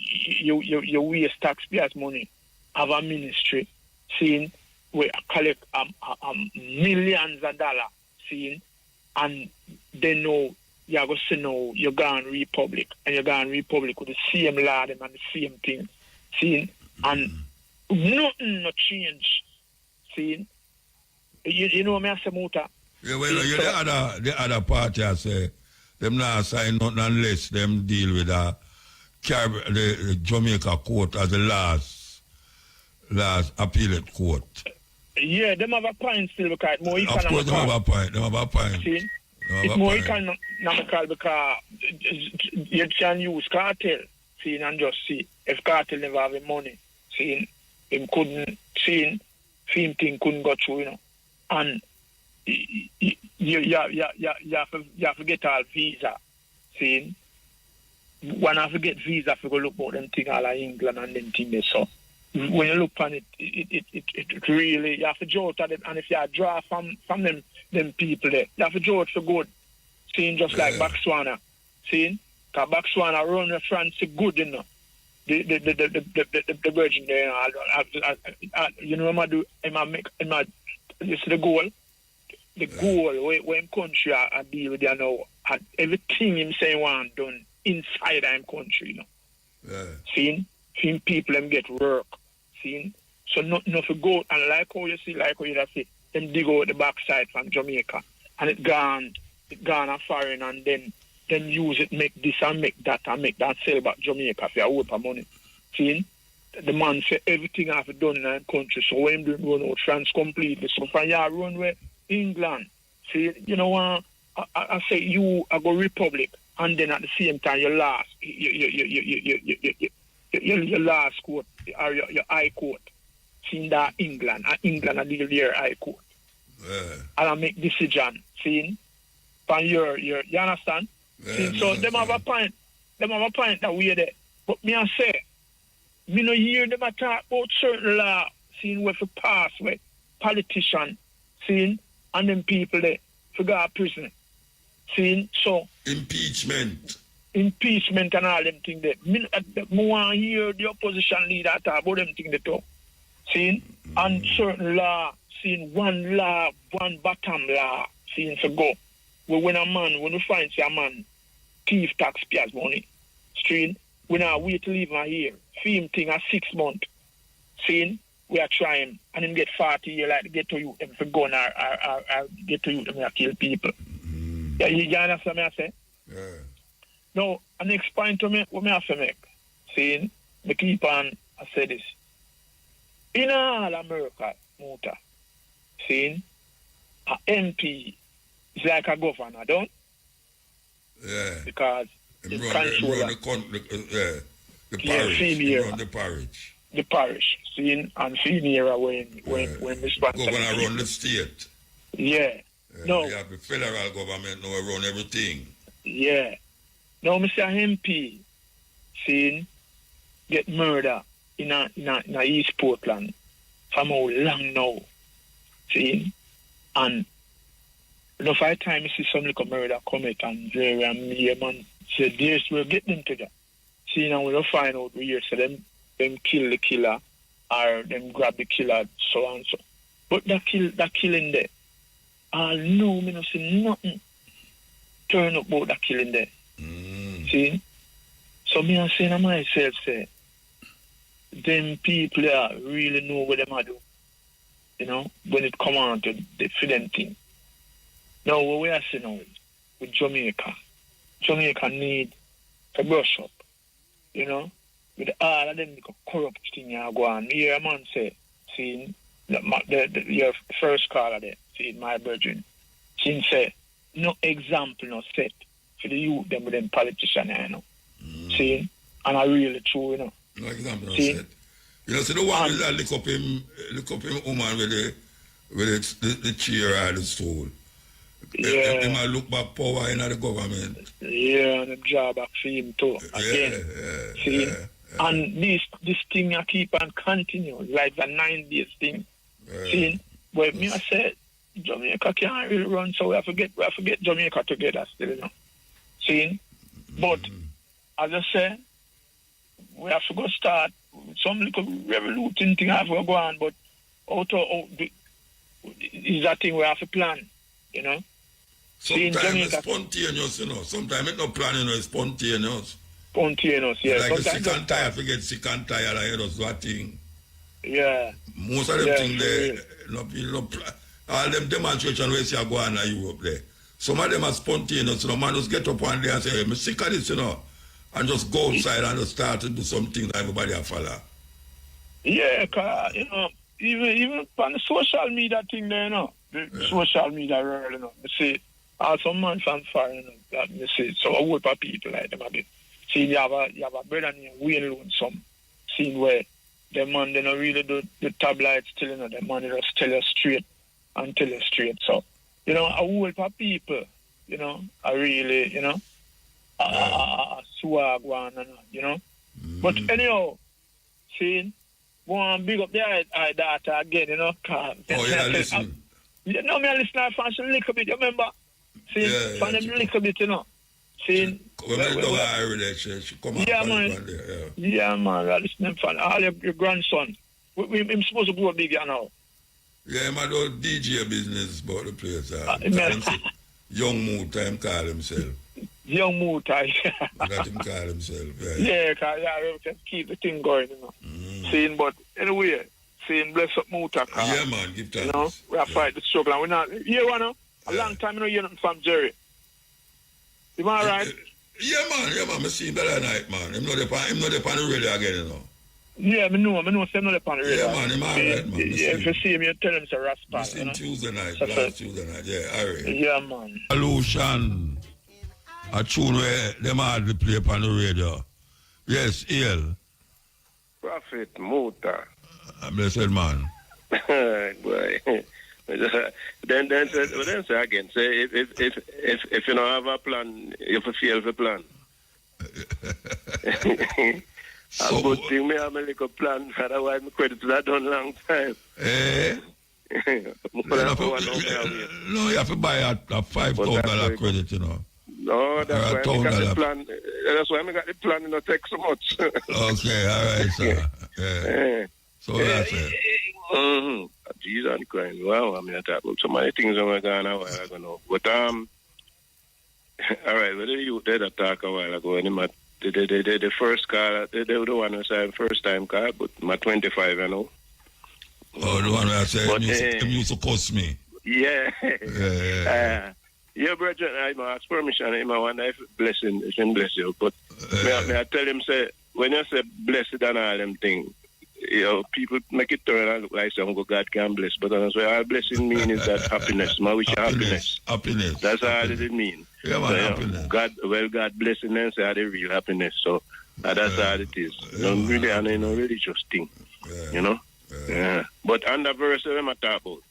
you waste taxpayers' money, have a ministry, seeing we collect millions of dollars, seeing, and they know you're going to say no, you're going Republic, and you're going Republic with the same law and the same thing, seeing, and nothing no change, seeing. You know what I say, Muta? Yeah, well, you the other party I say, them not sign nothing unless them deal with the Jamaica court as the last appellate court. Yeah, them have a point still because more economical. Of course, them have a point. See? It's more economical because you can use cartel, see, and just see. If cartel never have the money, see, him couldn't, see, same thing couldn't go through, you know. And you have to get all visa. See, when I forget visa, I go look about them thing all of England and them things. So when you look on it, it really you have to judge at them. And if you draw from them people there, you have to judge for good. Seeing just like Botswana, seeing, because Botswana run the France good, you know. The Virgin there, you know, you see the goal? The goal when country I deal with you now, everything him say want done inside I'm country, you know. Yeah. Seeing people them get work. Seeing so not to go and like how you see, like how you say, them dig out the backside from Jamaica and it gone a foreign and then use it, make this and make that sell back Jamaica for a whole of money. Seeing? The man say everything I have done in our country, so when they run out France completely. So from your run where England, see, you know, I say you are go Republic, and then at the same time your last court or your high court, seeing that England I deal their high court, and I make decision, seeing, from your you understand? So them have a point that we there, but me I say. Me no hear them talk about certain law, seeing where for pass, where politician, seeing, and them people there, to go to prison. See, so impeachment and all them things there. Me want to hear the opposition leader talk about them things there too. See, and certain law, seeing one law, one bottom law, seeing to go. When we find a man, thief taxpayers money, stream, we now wait to leave him here. Film thing at 6 months. Seeing, we are trying, and him get 40 years like to get to you, if a gun or get to you, and kill people. Yeah, you understand what I say? Yeah. Now, the next point to me, what I have to make, seeing, me keep on, I say this. In all America, Muta, seeing, a MP is like a governor, don't? Yeah. Because it's control the parish. Run the parish. The parish, seeing, and senior when this governor run the state. Yeah. No. You have the federal government now run everything. Yeah. Now, Mr. MP, seeing, get murder in a East Portland from how long now, seeing, and enough time you see some little murder commit and Jerry and me, man, say, yes, we'll get them to that. See, now we'll find out where so them kill the killer or them grab the killer, so and so. But that killing there, I know me not see nothing turn up about that killing there. See? So me I saying to myself, say, them people really know what them are do. You know, when it come on to the them thing. Now what we are saying now is with Jamaica need to brush up. You know, with all of them corrupt thing you go on. Me hear a man say, see, your first caller there, see, my virgin, she say, no example, no set for the youth, them with them politicians, you know. See, and I really true, you know. No example, no set. You know, so the one that look up him woman with the chair or the stool. Yeah. He might look back power in the government. Yeah, and the job back for him too. Again. See? And this thing I keep on continue, like the 9 days thing. See? But me I said, Jamaica can't really run, so we have to get Jamaica together still, you know. See? But as I said, we have to go start some little revolution thing have to go on, but is that thing we have to plan, you know? Sometimes it's spontaneous, you know. Sometimes it's not planning, it's spontaneous. Spontaneous, yeah. Like a sick and tired, forget sick and tired, I hear us that thing. Yeah. Most of them things there, all them demonstrations we see go on in Europe there. Some of them are spontaneous, you know, man just get up one day and say, hey, I'm sick of this, you know, and just go outside and just start to do something that everybody will follow. Yeah, cause, you know, even on the social media thing there, you know, the social media world, you know, you see, some man from far, you know, that you see, so I work for people like them a bit. See, you have a brother named Wayne Lonesome, scene where the man, they don't really do the tabloids still, you know, the man just tell you straight and tell you straight. So, you know, I work for people, you know, I really, you know, swag one, you know. But anyhow, see, one big up the data again, you know. Oh, yeah, listen. You know, me listen to fashion a little bit, you remember? See, for them a little bit, you know. See, yeah, man. Yeah, man, I listen to all your grandson. I'm supposed to go big now. Yeah, I'm a DJ business about the place. Young Muta, him call himself. Young Muta, yeah. That him call himself, yeah. Yeah, because we can keep the thing going, you know. Seeing, but anyway, seeing bless up Muta. Yeah, man, give thanks. You know, we have fight the struggle. And we're not, here, you know, a long time, you know, you're not from Jerry. You all right? Yeah, man, I see him better night, man. I'm not the pan radio again, you know. Yeah, I know, I'm not the pan radio. Yeah, man, I'm all right, man. Yeah, if you see him, you tell him it's a rascal. I see him Tuesday night, last Tuesday night, yeah, all right. Yeah, man. Solution. A tune where them had to play upon the radio. Yes, El. Prophet Muta. Blessed man. Boy. Then say again. Say if you don't have a plan, you have to fail the plan. A good thing me have a little plan, otherwise my credits are done long time. No, you have to buy a $5,000 credit, you know. No, that's why I got the plan. That's why I got the plan, not take so much. Okay, all right, sir. Yeah. So that's it. Jesus Christ. Wow, I mean, I talk about so many things I'm going on a while ago now. But, all right, whether you did a talk a while ago, and the first car, they were the one who said first time car, but my 25, you know. Oh, the one who said him used to cost me. Yeah. Yeah, brother, I ask permission. I wonder if blessing can bless you. But may I tell him, say, when you say blessed and all them things, you know, people make it turn and look like some God can bless. But that's what all blessing mean is that happiness. My wish happiness. Happiness. That's all it mean. Yeah, man, so, happiness. God blessing and say the real happiness. So that's all it is. Don't really, and no religious thing. You know? Yeah. But on the verse that I'm talking about,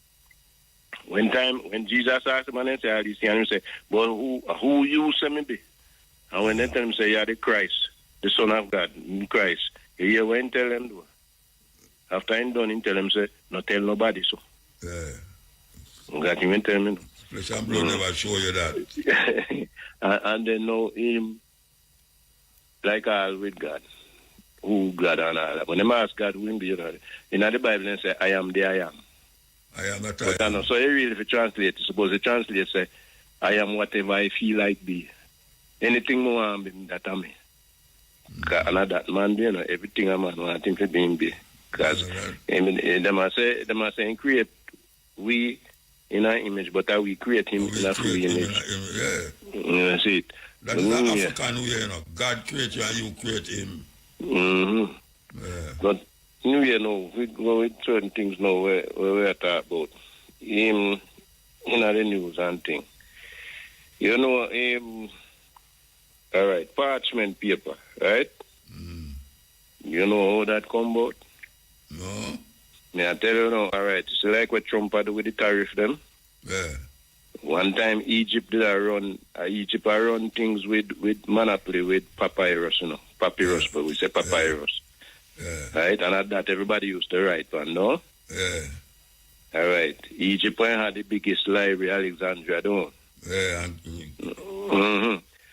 when Jesus asked him and say all these things, he say, but who you say me be? And when they tell him say, you're the Christ, the Son of God, Christ, you hear when he tell them do. After he done, he tell him say, not tell nobody so. Yeah. God even tell me. Flesh and blood never show you that. and they know him like all with God. Who God and all that. When they ask God, who him be, you know, in the Bible they say, I am the I am. I am that I am. So if you translate, suppose the translate say, I am whatever I feel like be. Anything more I am that I me. And that man, you know, everything a man want him to be. Because they must say, create we in our image, but we create him in a free image. Yeah. See it. That is an African way, you know. God create you and you create him. Yeah. But you know, we go with certain things now where we talk about him in the news and things. You know, all right, parchment paper, right? You know how that come about? No. May I tell you now, all right, it's like what Trump had with the tariff them. Yeah. One time Egypt run things with monopoly with papyrus, you know. Papyrus, but we say papyrus. Yeah. Right? And at that everybody used to write one, no? Yeah. All right. Egypt had the biggest library, Alexandria, don't? Yeah.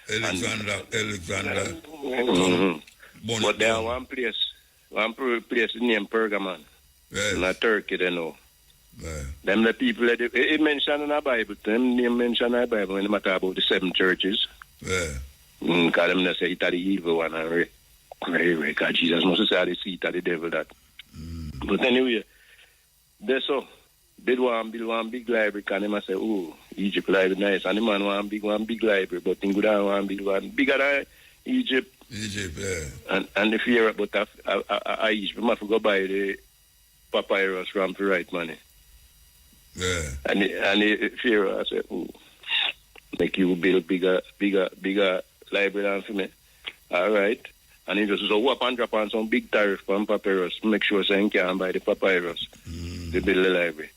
Alexander. But there are one place named Pergamon. In Turkey, they know. Them the people that it mentioned in the Bible. Them name mentioned in the Bible when they matter about the 7 churches. Because them they say it's the evil one and because Jesus must say the seat of the devil that. But anyway, they so they build one big library and they must say, oh, Egypt library nice. And the man one big library, but in good one build one bigger than Egypt. Yeah. And the fear about Egypt, must go buy the papyrus from the right money. Yeah. And the Pharaoh said, make you build bigger library than for me. All right. And he just go up and drop on some big tariff on papyrus, make sure so you can buy the papyrus to build the library.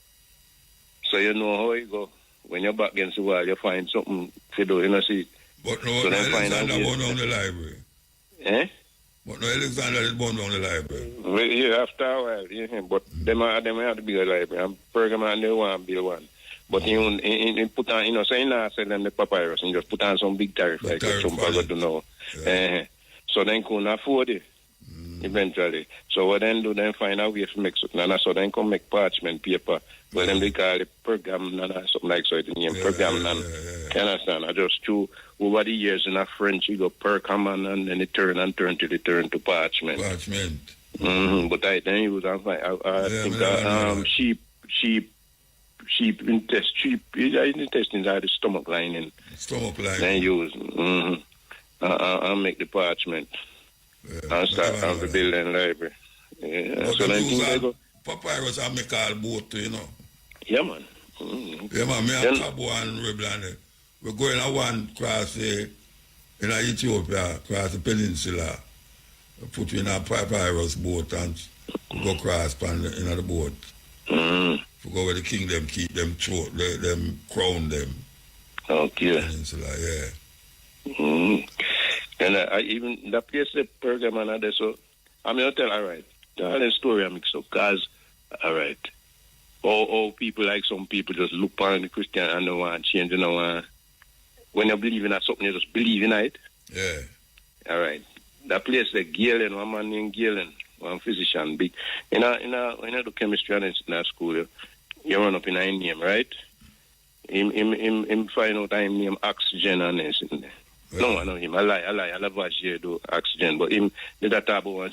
So you know how it go. When you're back against the wall, you find something to do, you know, see. But no, so Alexander won't down the library. But no, Alexander is born down the library. Well, yeah, after a while, yeah, but them have to build a library. And Pergamon, they want to build one. But he put on, you know, so he not sell them the papyrus and just put on some big tariff like some got to know. So then couldn't afford it eventually. So what then do, then find a way to make something. And so then come make parchment paper. But then they call it pergamon or something like so. It's named pergamon. You understand? I just threw over the years in a French, you go pergamon and then it turn till it turn to parchment. But I then use I think sheep intestines are the stomach lining. Then use I'll make the parchment. And start the building library. So then they go. Papyrus I make all boat, you know. Yeah, man. Yeah, man. Me and Cabo and Rebel, we're going on one cross in Ethiopia, across the peninsula. Put you in a papyrus boat and go across in the boat. We go where the kingdom keep them crown them. Okay. Peninsula, yeah. And I even that place the Pergamon there, so I'm gonna tell all right. Tell the story I mix up, cause all right. Or people like some people just look upon the Christian and don't want to change, when you believe in something, you just believe in it. Yeah. All right. That place like Galen, one man named Galen, one physician, big. When you do chemistry in that school, you run up in a name, right? Him find out him name oxygen and this in there. Yeah. No, I know him. I lie. Lavoisier do oxygen, but him did that about one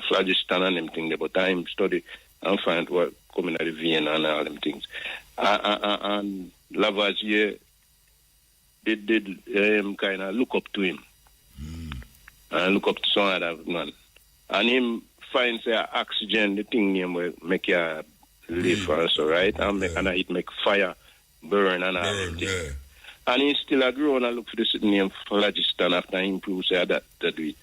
phlogiston and them thing there, but I'm study and find what coming out of the vein and all them things. And Lavoisier did kind of look up to him. And look up to some other man. And him finds oxygen, the thing name will make you live also, right? And it make fire burn and all that. Yeah. And he still a grown and look for the certain name phlogiston after he improves that do it.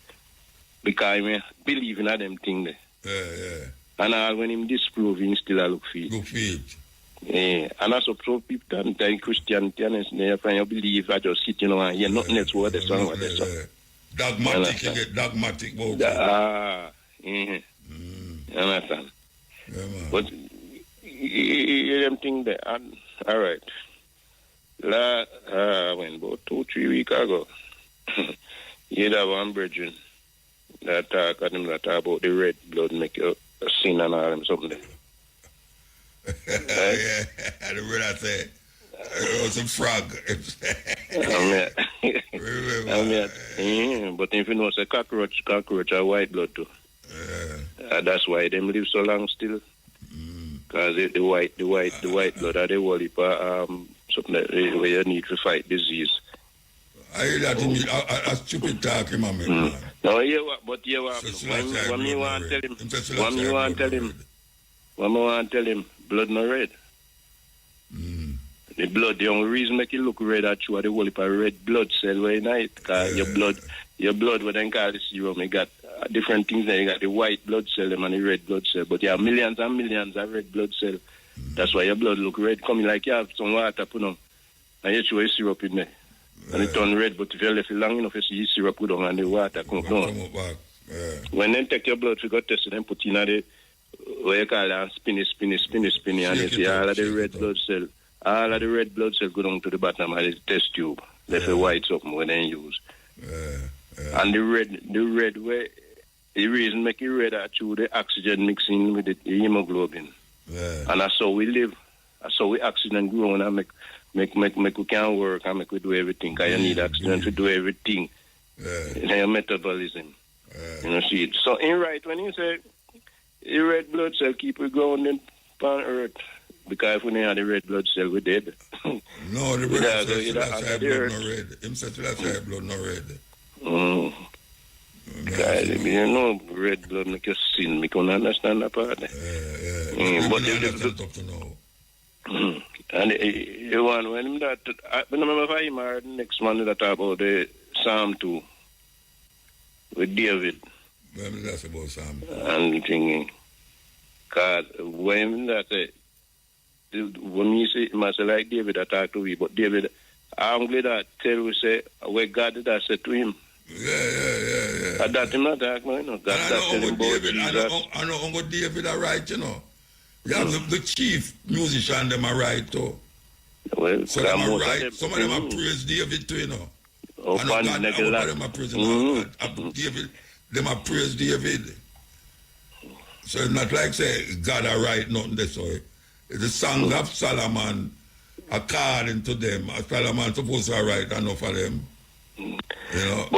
Because I believe in them thing there. Yeah. And when him disprove, he still a look for it. Look for it. Yeah. And that's what some people that Christianity and they find you believe I just sit, and hear nothing else what they say. Dogmatic, you get dogmatic about it. Understand? Yeah, man. But them thing there, all right. When about 2-3 weeks ago, you have one brethren that talk about the red blood make you sin and all them something there. Yeah, the brother say it was a frog. But if you know, say cockroach are white blood too. That's why them live so long still. Because the white blood are the whole something that where you need to fight disease. I hear that a stupid talk him man. No, but when you want to tell him, blood not red. The blood, the only reason make it look red at you are the whole heap of red blood cell way night. Because your blood, what they call the serum, you got different things there. You got the white blood cell and the red blood cell. But you have millions and millions of red blood cell. That's why your blood look red. Coming like you have some water put on. And you throw a syrup in there. And it turn red, but if you left it long enough, you see the syrup put on and the water come down. When they take your blood, you got tested and put in the, what you call it, spinny, and you see all of the red blood cell. All of the red blood cells go down to the bottom of the test tube. Left a white something when they use. And the red way, the reason make it red are through the oxygen mixing with the hemoglobin. And that's how we live. That's how we oxygen grow and make we can work and make we do everything. Because you need oxygen to do everything. In your metabolism. You see it. So in right, when you say the red blood cell keep we growing on earth, because if we don't have the red blood cell, we're dead. No, the red blood not red. Him said that blood not red. Guys, you know, red blood make you sin. Me can understand that part. But and the one when him that, I remember if I heard the next one that talk about the Psalm 2 with David. When that's about Psalm 2. And thinking, because when that when you say, must like David attack to me, but David, I'm glad that tell we say, where God did I say to him. Yeah. And that him not attack, man. God tell him about Jesus. I know Uncle David are right, you know. You have the chief musician, them are right, too. Well, so them are right. Some of them are praise David, too, you know. I know God, them are praising David. Them are praise David. So it's not like say, God are right, nothing this way. The song of Solomon, according to them, Solomon supposed to write enough of them. You know.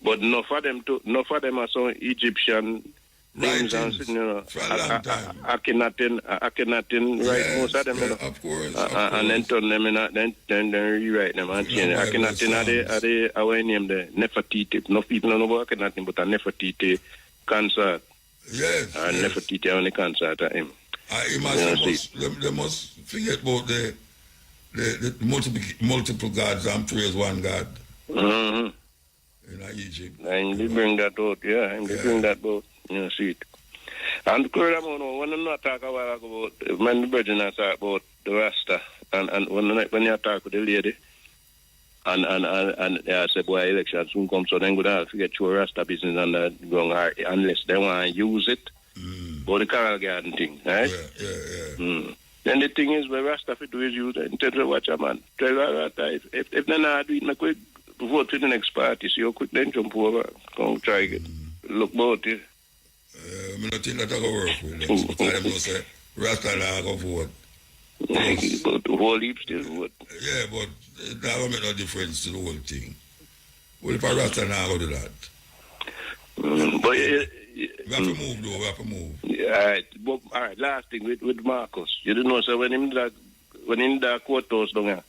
But enough of them are some Egyptian names and you know. For a long time. Akhenaten write most of them. Yeah, of course. And then turn them in, then rewrite them and change. Akhenaten are the our name the Nefertiti. No people don't know about Akhenaten, but a Nefertiti concert. Yes. And Nefertiti on the concert of him. They must forget about the multiple gods and praise one God. In Egypt. And they bring that out, they bring that out, see it. And when I'm not talking about when the virgin I talk about the Rasta, and when you talk with the lady, and I said, boy, election soon come, so then go down, forget your Rasta business and go unless they want to use it. But the Carol Garden thing, right? Yeah. Then the thing is, where Rasta do is use and tell her watch a man. Tell her that if they're not doing it, quick vote for the next party, so you quick then jump over, come try it. Look about it. I don't think that's going to work with them. But I don't say Rasta not going to vote. But the whole heap still vote. Yeah, but that will make no difference to the whole thing. Well, if a Rasta not going to do that. But we have to move, though. We have to move. Yeah, all right. Last thing with Marcus. You didn't know, so when in the courthouse down here,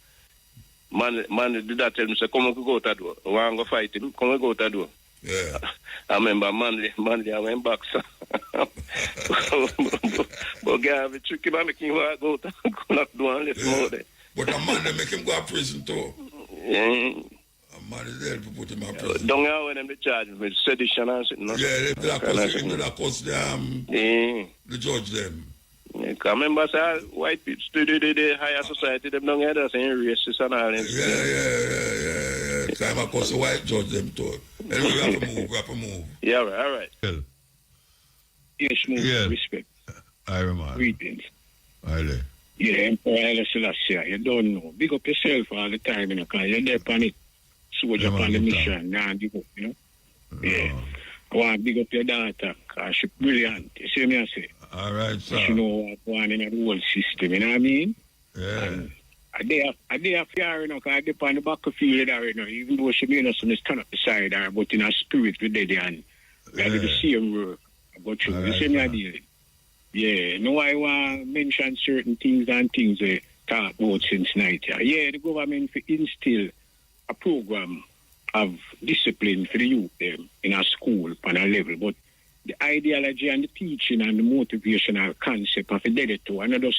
man did that tell me, say, come and go to that door. I want to fight him. Come and go to that door. Yeah. I remember Manley, I went back, sir. But guy, we trick him and make him go to knock door and left him out there. But a man, they make him go to prison, too. Yeah. Man is there to put him in prison. Don't know when they charge him with sedition and something. Yeah, they cost the judge them. Yeah, I remember, sir, white people study the higher society, them don't get us any racist and all. Yeah. Time I cost the white judge them too. Anyway, we have to move. Yeah, all right. Well. Yes, move. Yeah. Respect. I remember. Greetings. Aye. Yeah, Emperor Haile Selassie, you don't know. Big up yourself all the time, you know, because you're there on it. Soldier on the mission, now give up, you know. Yeah. I want to big up your daughter, because she's brilliant. You see me, I say? All right, sir. She know what's going on in the whole system, you know what I mean? Yeah. And I day of fear, you know, because I dip on the battlefield there, you know, even though she may not stand up beside her, but in her spirit with dead and we do the same work. But you see me, I deal. Yeah, no, I want to mention certain things and things they talk about since night. Yeah, the government for instill a program of discipline for the youth in a school on a level, but the ideology and the teaching and the motivational concept of the dead to another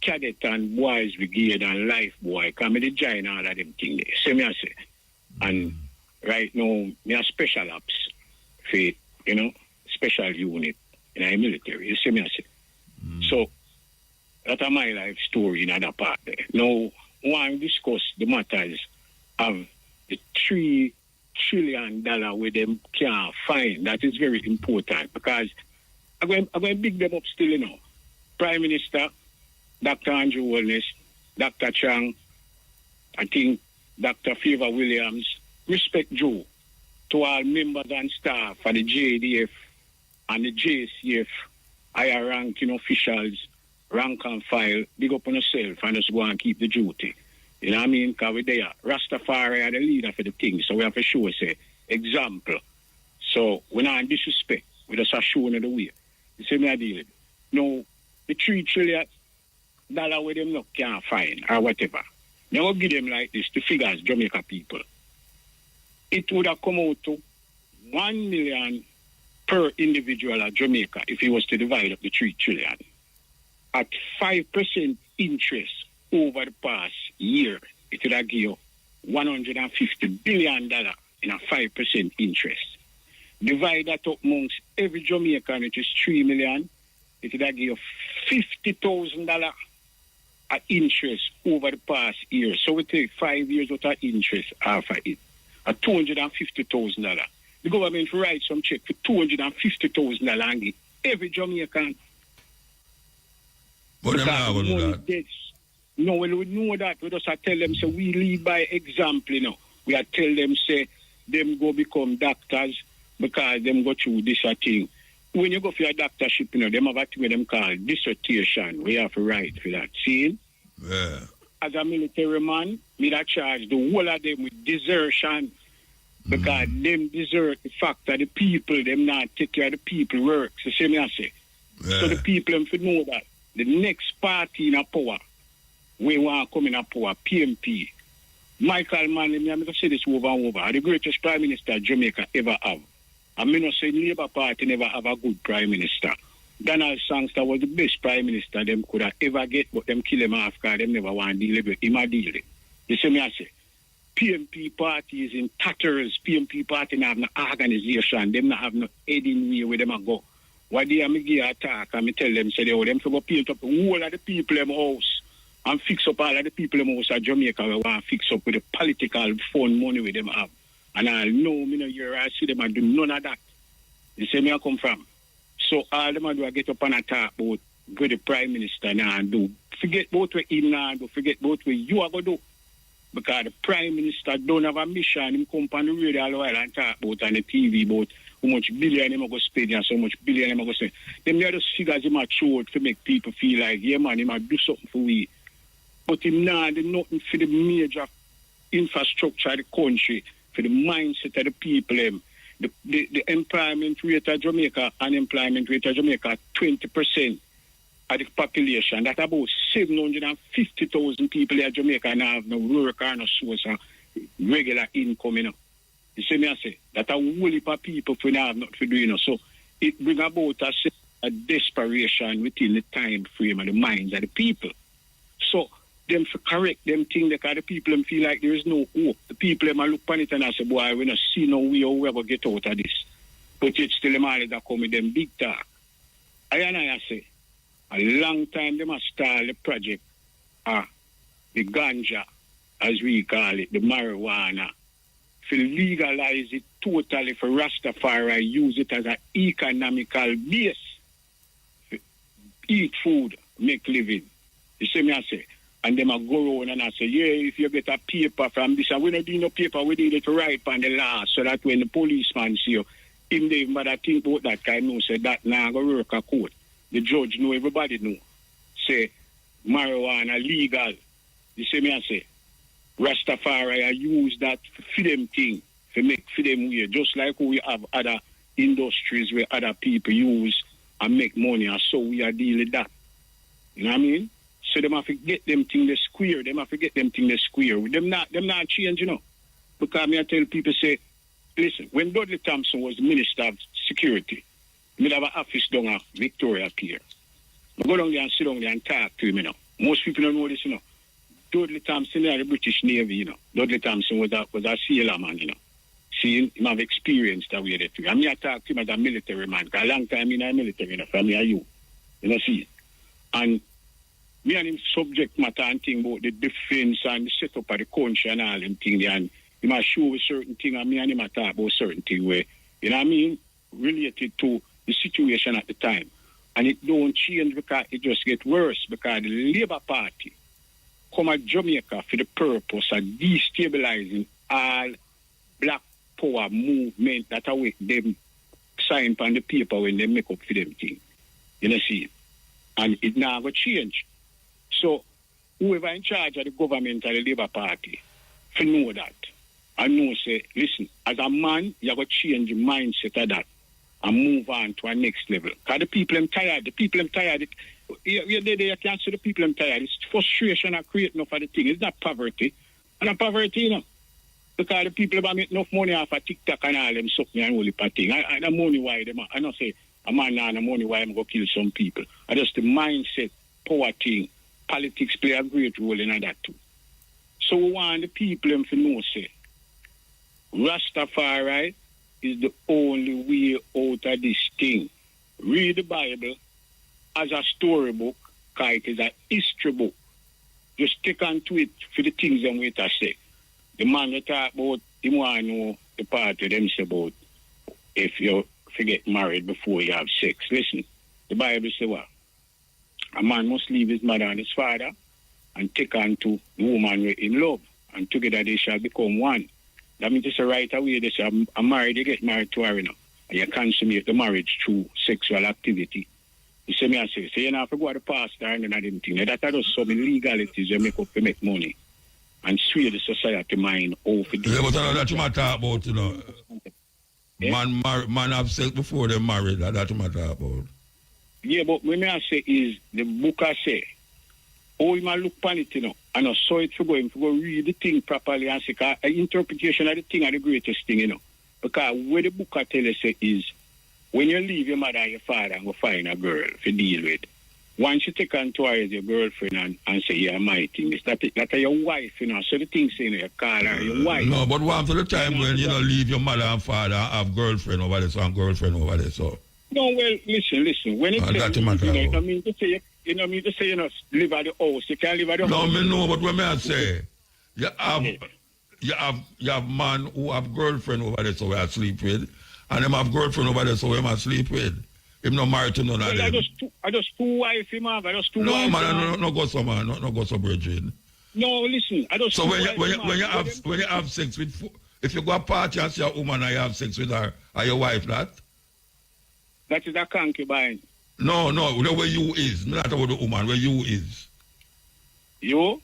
cadet and boys brigade and life boy come to join all of them things there. See me I say. And right now, me a special ops for, you know, special unit in our military. You see me I say. So that's my life story in other part there. Now, I want to discuss the matters of the $3 trillion where them can't find. That is very important because I'm going to big them up still, you know. Prime Minister, Dr. Andrew Wellness, Dr. Chang, I think Dr. Favor Williams, respect Joe, to all members and staff of the JDF and the JCF, higher ranking officials, rank and file, big up on yourself and just go and keep the duty. You know what I mean? Because we're there. Rastafari are the leader for the thing, so we have to show, say, example. So we're not in disrespect. We just are showing the way. You see me I deal. No, the $3 trillion where them not can't find or whatever. Now give them like this, the figures, Jamaica people. It would have come out to 1 million per individual at Jamaica if he was to divide up the $3 trillion. At 5% interest over the past year, it would have give you $150 billion in a 5% interest. Divide that up amongst every Jamaican, which is 3 million, it would have give you $50,000 at interest over the past year. So we take 5 years worth of interest after it, at $250,000. The government will write some check for $250,000 and give every Jamaican. But them not going to do that. No, we would know that. We just tell them, say, we lead by example, you know. We tell them, say, them go become doctors because them go through this thing. When you go for your doctorship, you know, them have a thing them call dissertation. We have to write for that. See? Yeah. As a military man, me that charge the whole of them with desertion because them desert the fact that the people, them not take care of the people works. You see me I say? Yeah. So the people them should know that the next party in a power, we want to come in a power, PMP. Michael Manley, I'm going to say this over and over, the greatest prime minister Jamaica ever have. I'm going to say Labour Party never have a good prime minister. Donald Sangster was the best prime minister them could have ever get, but them kill him off because them never want to deal with him. You see me I say? PMP party is in tatters. PMP party not have no organization. Them not have no heading way where them a go. Why they am give attack and me tell them say they them to go paint up the whole of the people in house and fix up all of the people in house at Jamaica we want to fix up with the political fund money with them have. And I know me no hear I see them and do none of that. You see me I come from. So all them do I get up and attack about go the Prime Minister now and do. Forget about what him now do, forget about what you are going to do. Because the Prime Minister don't have a mission. He come on the radio all the while and talk about on the TV about how much billion him going to spend and so much billion him going to spend. Them the other figures him are short to make people feel like, yeah man, he might do something for we. But him now do nothing for the major infrastructure of the country, for the mindset of the people. The employment rate of Jamaica, unemployment rate of Jamaica, 20% of the population. That's about 750,000 people in Jamaica now have no work or no source of regular income. You see me I say? That's a whole heap of people who have nothing to do. So it brings about a desperation within the time frame and the minds of the people. So them to correct them things because the people them feel like there is no hope. The people them look on it and I say, boy, we don't see no way how we ever get out of this. But it's still them all that come with them big talk. I say, a long time they must start the project, the ganja, as we call it, the marijuana, to legalize it totally for Rastafari, use it as an economical base. Eat food, make living. You see me I say? And them a go around and I say, yeah, if you get a paper from this, and we don't do no paper, we need it to write on the law, so that when the policeman see you, him they even bother think about that kind of say that now go work a court. The judge know, everybody know. Say, marijuana legal. You see me I say? Rastafari, I use that for them thing, to make for them way. Just like we have other industries where other people use and make money, and so we are dealing with that. You know what I mean? So them have to get them thing the square. Them have to get them thing the square. Them not change, you know. Because me I tell people say, listen, when Dudley Thompson was Minister of Security, me have an office down at Victoria Pier. I go down there and sit down there and talk to him, you know. Most people don't know this, you know. Dudley Thompson is the British Navy, you know. Dudley Thompson was a sailor man, you know. See, him have experience that way. And me I talk to him as a military man. Because a long time in the military, you know, from me and you. You know, see. And me and him subject matter and thing about the defense and the setup of the country and all them things. And he might show a certain thing and me and him talk about certain thing where, you know what I mean, related to the situation at the time. And it don't change because it just get worse because the Labour Party come at Jamaica for the purpose of destabilizing all black power movement that awake them sign on the paper when they make up for them thing. You know, see? And it now go change. So, whoever in charge of the government or the Labour Party, to know that, and know, say, listen, as a man, you have to change the mindset of that and move on to a next level. Because the people are tired. You can't see the people are tired. It's frustration and create enough of the thing. It's not poverty. And not poverty, you know. Because the people have made enough money off of TikTok and all them something and all the thing. I don't money why them. I don't say, a man now, no money why I'm going to kill some people. I just the mindset, power thing. Politics play a great role in that too. So we want the people to know, say, Rastafari is the only way out of this thing. Read the Bible as a storybook, because it is a history book. Just take on to it for the things them way to say. The man that talk about, him want to know the part of them say about if you get married before you have sex. Listen, the Bible say what? A man must leave his mother and his father and take on to the woman in love, and together they shall become one. That means it's right away they say, I'm married, they get married to her, you know, and you consummate the marriage through sexual activity. You see me I say, so you have to go to the pastor and then them thing. That are just some illegalities you make up to make money and sway the society mind over. Yeah, but I know that you might talk about, you know, man have sex before they married, that you might talk about. Yeah, but when I say is, the book I say, oh, you might look upon it, you know, and I saw it for going to go read the thing properly and say, because interpretation of the thing are the greatest thing, you know. Because what the book I tell you say is, when you leave your mother and your father and go find a girl to deal with, once you take on to her as your girlfriend and say, yeah, my thing, it's that your wife, you know. So the thing saying, you call her your wife. No, but one for the time when you know, leave your mother and father and have girlfriend over there, so and girlfriend over there, so. No, well, listen. When it says, you know, mean to say, you know, live at the house. You can't live at the house. No, me know, but what may I say? You have man who have girlfriend over there, so we are sleep with, and them have girlfriend over there, so we must sleep with. Him not married to none of them. I just two wives, him have. I just two no, wives. Man, no go so, man. No go so, brethren. No, listen. I just so when you have sex with, if you go a party and see a woman and you have sex with her, are your wife that? That is a concubine. No, the way you is. Not about the woman, where you is. You?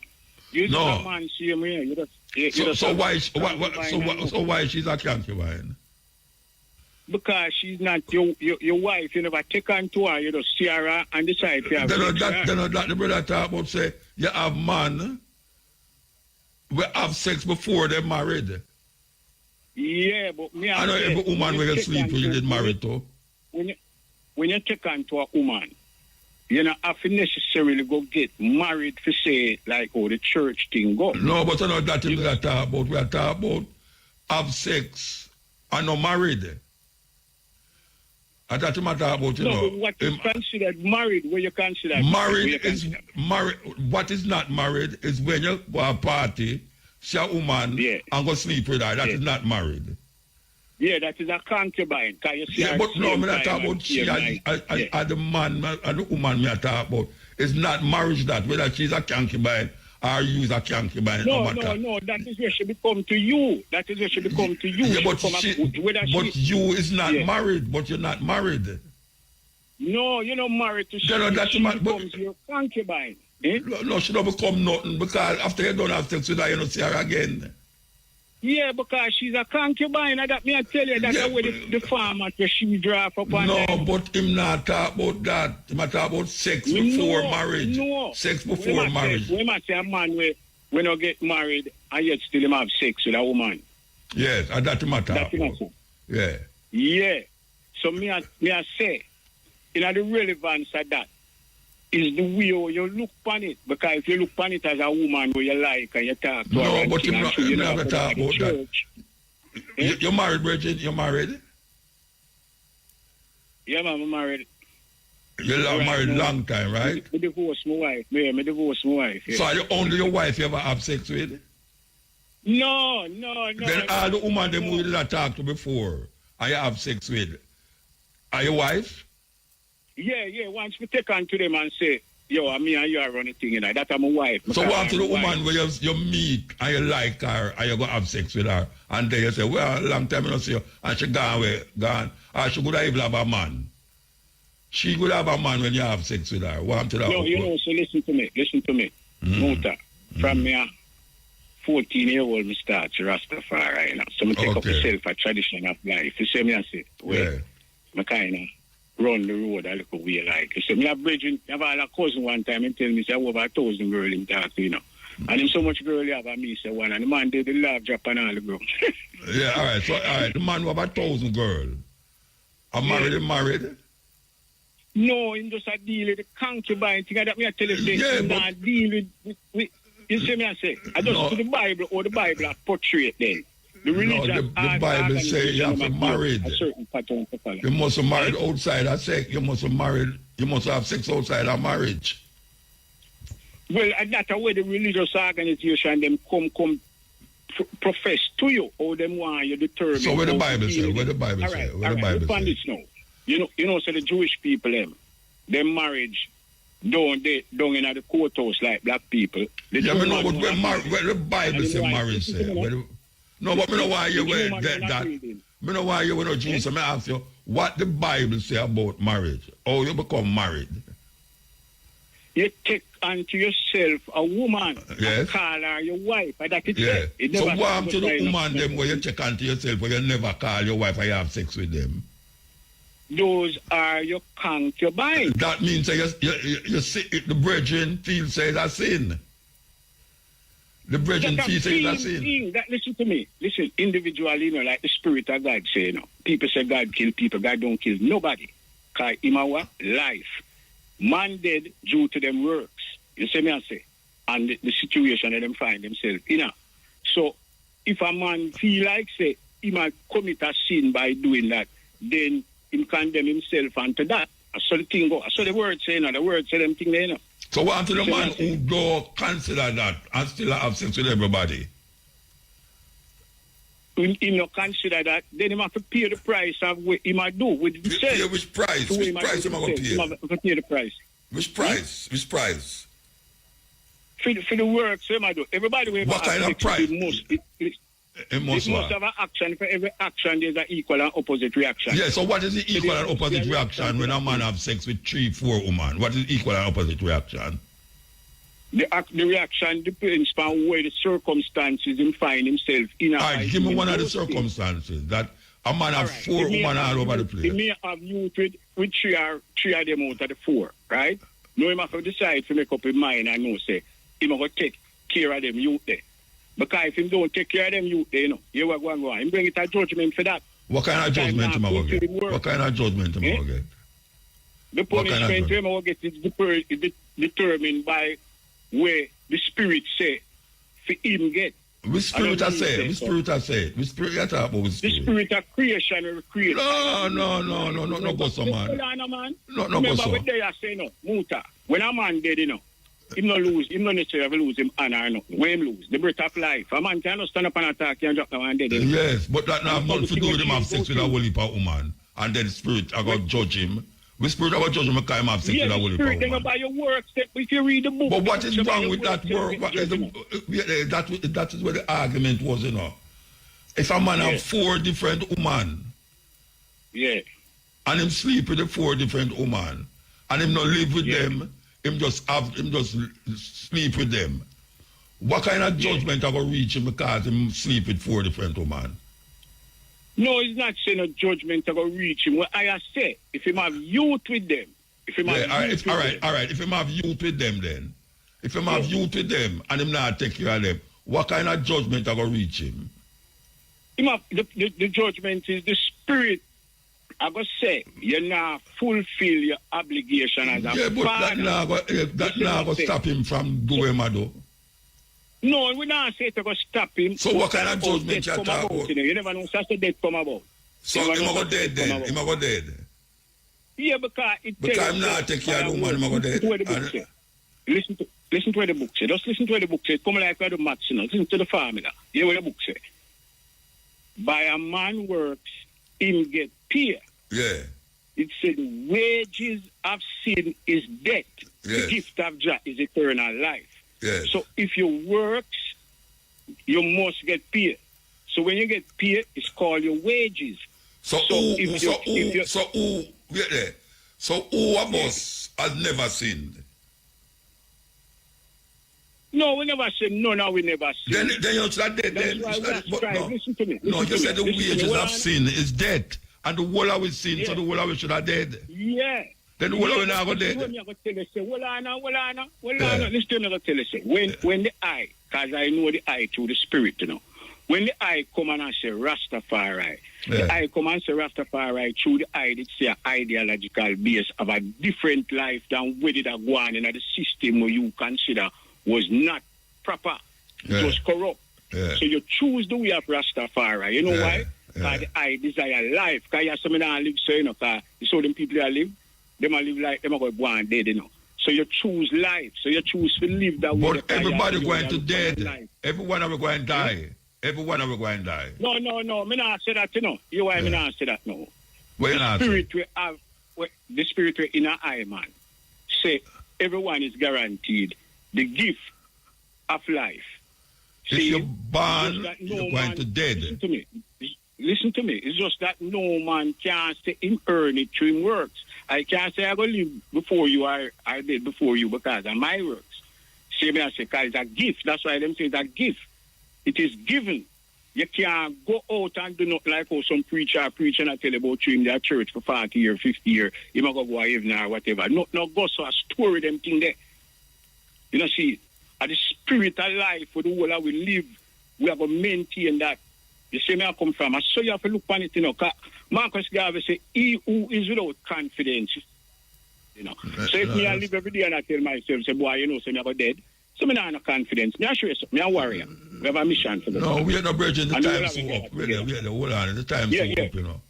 You no. Just a man, see me. You just so why she's a concubine? Because she's not your wife. You never take on to her. You just see her and decide to have sex. That the brother talk about say you have man we have sex before they're married. Yeah, but me I know every woman when you sleep when you get married to. When you take on to a woman, you don't have to necessarily go get married for say like the church thing go. No, but I know that we are talking about. We are talking about have sex and not married. I thought you matter about what is considered married? Where you consider married is married. What is not married is when you go a party, see a woman and go sleep with her. That is not married. Yeah, that is a concubine. You see but no, I'm not talking about she and the man and the woman me talk about. It's not marriage that whether she's a concubine or you is a concubine. No, that is where she become to you. That is where she become to you. Yeah, but you is not married, but you're not married. No, you're not married to she. She becomes your concubine. Eh? No, she don't become nothing because after you don't have sex with her, you don't see her again. Yeah, because she's a concubine. That me I tell you that's the way the farmer where she draft upon. No, but him not talk about that. Him talk about sex before marriage. No. Sex before marriage. We must say a man when you get married and yet still him have sex with a woman. Yes, and that him talk about. Yeah. Yeah. So me I say, the relevance of that is the way you look upon it. Because if you look upon it as a woman who you like and you talk to her. No, but you never talk about that. You're married, Bridget? You're married? Yeah, man, I'm married. You're married a long time, right? I divorced my wife. Yeah, I divorced my wife. Yeah. So are you only your wife you ever have sex with? No. Then all the women them who you talk to before and you have sex with, are your wife? Yeah. Once we take on to them and say, yo, me and you are running thing, that's my wife. So what to the woman where you meet and you like her and you go have sex with her and then you say, well, a long time I don't see you and she gone. Or she could even have a man. She could have a man when you have sex with her. What to that? No, so listen to me. Muta, from me 14-year-old, me start to Rastafari, So I take up myself a tradition of life. You see me I say, well, I kind of run the road a little way like. You see, me have brethren, I have a cousin one time and tell me, say, over 1,000 girls in talk to, And him so much girl you have and me say one, and the man did the love drop and all the girls. Yeah, all right. The man have 1,000 girls. I'm married? No, him just a deal with the concubine thing. That me I tell you, say, not deal with you see me I say, I just to the Bible or the Bible are portrait then. The religion the Bible say you have to married. A certain pattern to follow. You must have married outside of sex. You must have sex outside of marriage. Well, that's the way the religious organization them come profess to you, or them want you determine. So where the Bible say? Where the Bible say? Where the Bible say? Now. You know, so the Jewish people them marriage don't in the courthouse like black people. Yeah, but where the Bible say marriage say? No, but I know why you wear that. I know why you wear no Jews. So I ask you, what the Bible say about marriage? How you become married? You take unto yourself a woman and call her your wife. That it so what happened to the woman them where you take unto yourself where you never call your wife and you have sex with them? Those are your concubines. That means the brethren feel say that's sin. The brethren feel say that's sin. Listen to me. Listen, individually, like the Spirit of God say, people say God kill people. God don't kill nobody. Because imawa life. Man dead due to them works. You see me I say? And the situation that them find themselves in. So, if a man feel like, say, he might commit a sin by doing that, then he condemn himself unto that. So the thing go. So the word say, the word say them thing there, So what to the man who don't consider that and still have sex with everybody? he not consider that, then he have to pay the price of what he might do with himself. Pay which price? Which price am I going to pay? He have to pay the price. Which price? Which price? For the work, so he might do. Everybody will what kind of price? It must have an action. For every action, there's an equal and opposite reaction. Yeah, so what is the equal and opposite reaction when a man have sex with 3-4 women? What is the equal and opposite reaction? The reaction depends on where the circumstances he find himself in. All right, give me one of the circumstances that a man have 4 women all over the place. He may have youth with three of them out of the 4, right? No, he must have decided to make up his mind and know, say, he must take care of them youth there. Because if he don't take care of them youth there, you will go and go on. He bring it a judgment for that. What kind of judgment am I going to get? What kind of judgment am I going to get? The punishment him will get is determined by where the spirit say for him get. Which spirit I say? Which spirit I say? Which spirit you talk about? The spirit of creation or creation. No, go so man. No, go so. Remember what they are saying, Muta. When a man dead, him no lose, him no necessarily lose him honor, no. When him lose, the breath of life. A man cannot stand up and attack and drop the man dead. Yes, but that now man to do with him have sex with a whole heap of woman, and then the spirit I got judge him. The spirit I got judge him because him have sex with a whole heap of woman. About your work, if you read the book. But what is wrong with that work? That is where the argument was, If a man have 4 different women, and him sleep with the 4 different women, and him not live with them, him just sleep with them. What kind of judgment I go reach him because him sleep with 4 different women? No, it's not saying a judgment I go reach him. What I say, if him have youth with them, all right. If him have youth with them, then if him have youth with them and him not take care of them, what kind of judgment I go reach him? The judgment is the spirit. I go say you not fulfill your obligation as a father. That now go stop him from doing what do. No, we not say to go stop him. So what kind of judgment you talk about? You never know such a death come about. So him go dead then? Him go dead? Yeah, because I'm not take care of the woman, him go dead. Listen to what the book say. Just listen to what the book say. Come like the maths, listen to the formula. Hear what the book say. By a man works, him get paid. Yeah. It said the wages of sin is death. Yes. The gift of Jah is eternal life. Yes. So if you work, you must get paid. So when you get paid, it's called your wages. So who of us has never sinned? No, we never said no, we never sinned. Then you're dead. Listen to me. No, you said the wages of sin is death. And the whole of sin, so the whole of it should have dead. Yeah. Then the whole of it now go dead. Listen to me, I tell you, when the eye, because I know the eye through the spirit, when the eye come and say Rastafari, the eye come and say Rastafari through the eye, it's an ideological base of a different life than what it go on in the system where you consider was not proper, it was corrupt. So you choose the way of Rastafari. You know why? Because I desire life. Because you have some that live so, because you saw them people that live, them live like them are going dead, So you choose life. So you choose to live that way. But everybody going to dead. Everyone are going to die. Everyone are going to die. No. Me not say that, You why me not say that, no. The spirit we have, the spirit we in our eye, man, say everyone is guaranteed the gift of life. If you're born, you're going to dead. Listen to me. It's just that no man can say him earn it through him works. I can't say I go live before you or I did before you because of my works. See me I say, because it's a gift. That's why them say it's a gift. It is given. You can't go out and do not like how some preacher preaching and tell about you in their church for 40 years, 50 years. You might go heaven or whatever. No go so a story them thing there. See, at the spirit of life for the whole we live, we have to maintain that. You see me I come from. So you have to look on it, Marcus Garvey say, he who is without confidence. So if me I live every day and I tell myself, say, boy, say me I go dead. So me not have confidence. Me assure you, me a warrior. We have a mission for them. No, we are not bridging the time so up. Hold on, the time so up,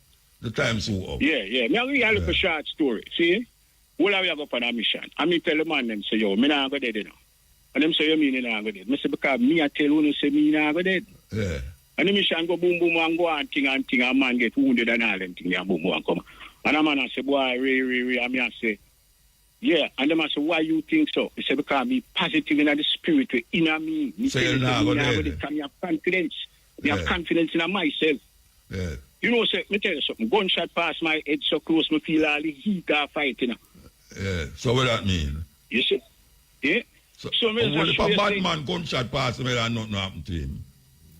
The time so up. Yeah. Me I look for short story. See? All of you go for a mission. And me tell the man them say, yo, me not go dead, And them say, you mean you not go dead. Me say, because me I tell you, say me not go dead. Yeah. And the mission go boom boom and go and thing, a man get wounded and all them thing, and boom boom and come. And a man I say, boy, really, and me I say, yeah. And them I say, why you think so? He said, because me positive in the spirit in me. Me say now, me have confidence. Me have confidence in myself. Yeah. You know, say, me tell you something. Gunshot past my head so close, me feel all the heat of fighting. Yeah. So what that mean? You see? Yeah. So me if a bad man gunshot past me and nothing happen to him.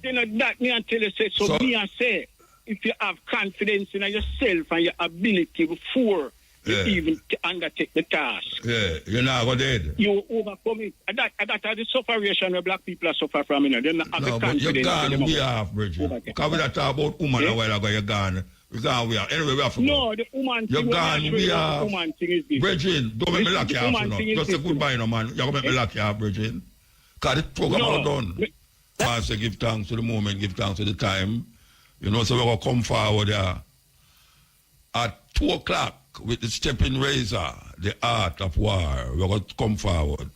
You know, that me and tell you, say, so me and say, if you have confidence in yourself and your ability before you even undertake the task. Yeah, you're not go dead. You overcome it. And that are the sufferation where black people are suffer from. You know, they're not have the confidence. You're gone way off, Bridget. Because we talk about woman a while ago, you're gone. We're gone way off. Anyway, we have to go. No, the woman you're thing. Gone way off. Woman thing is this. Bridget, don't make me lock you off, you know. Just say goodbye, no man. You're going to make me lock you off, Bridget. Because the program all done. I say give thanks to the moment, give thanks to the time. You know, so we're going to come forward there at 2 o'clock with the stepping razor, the art of war. We're going to come forward.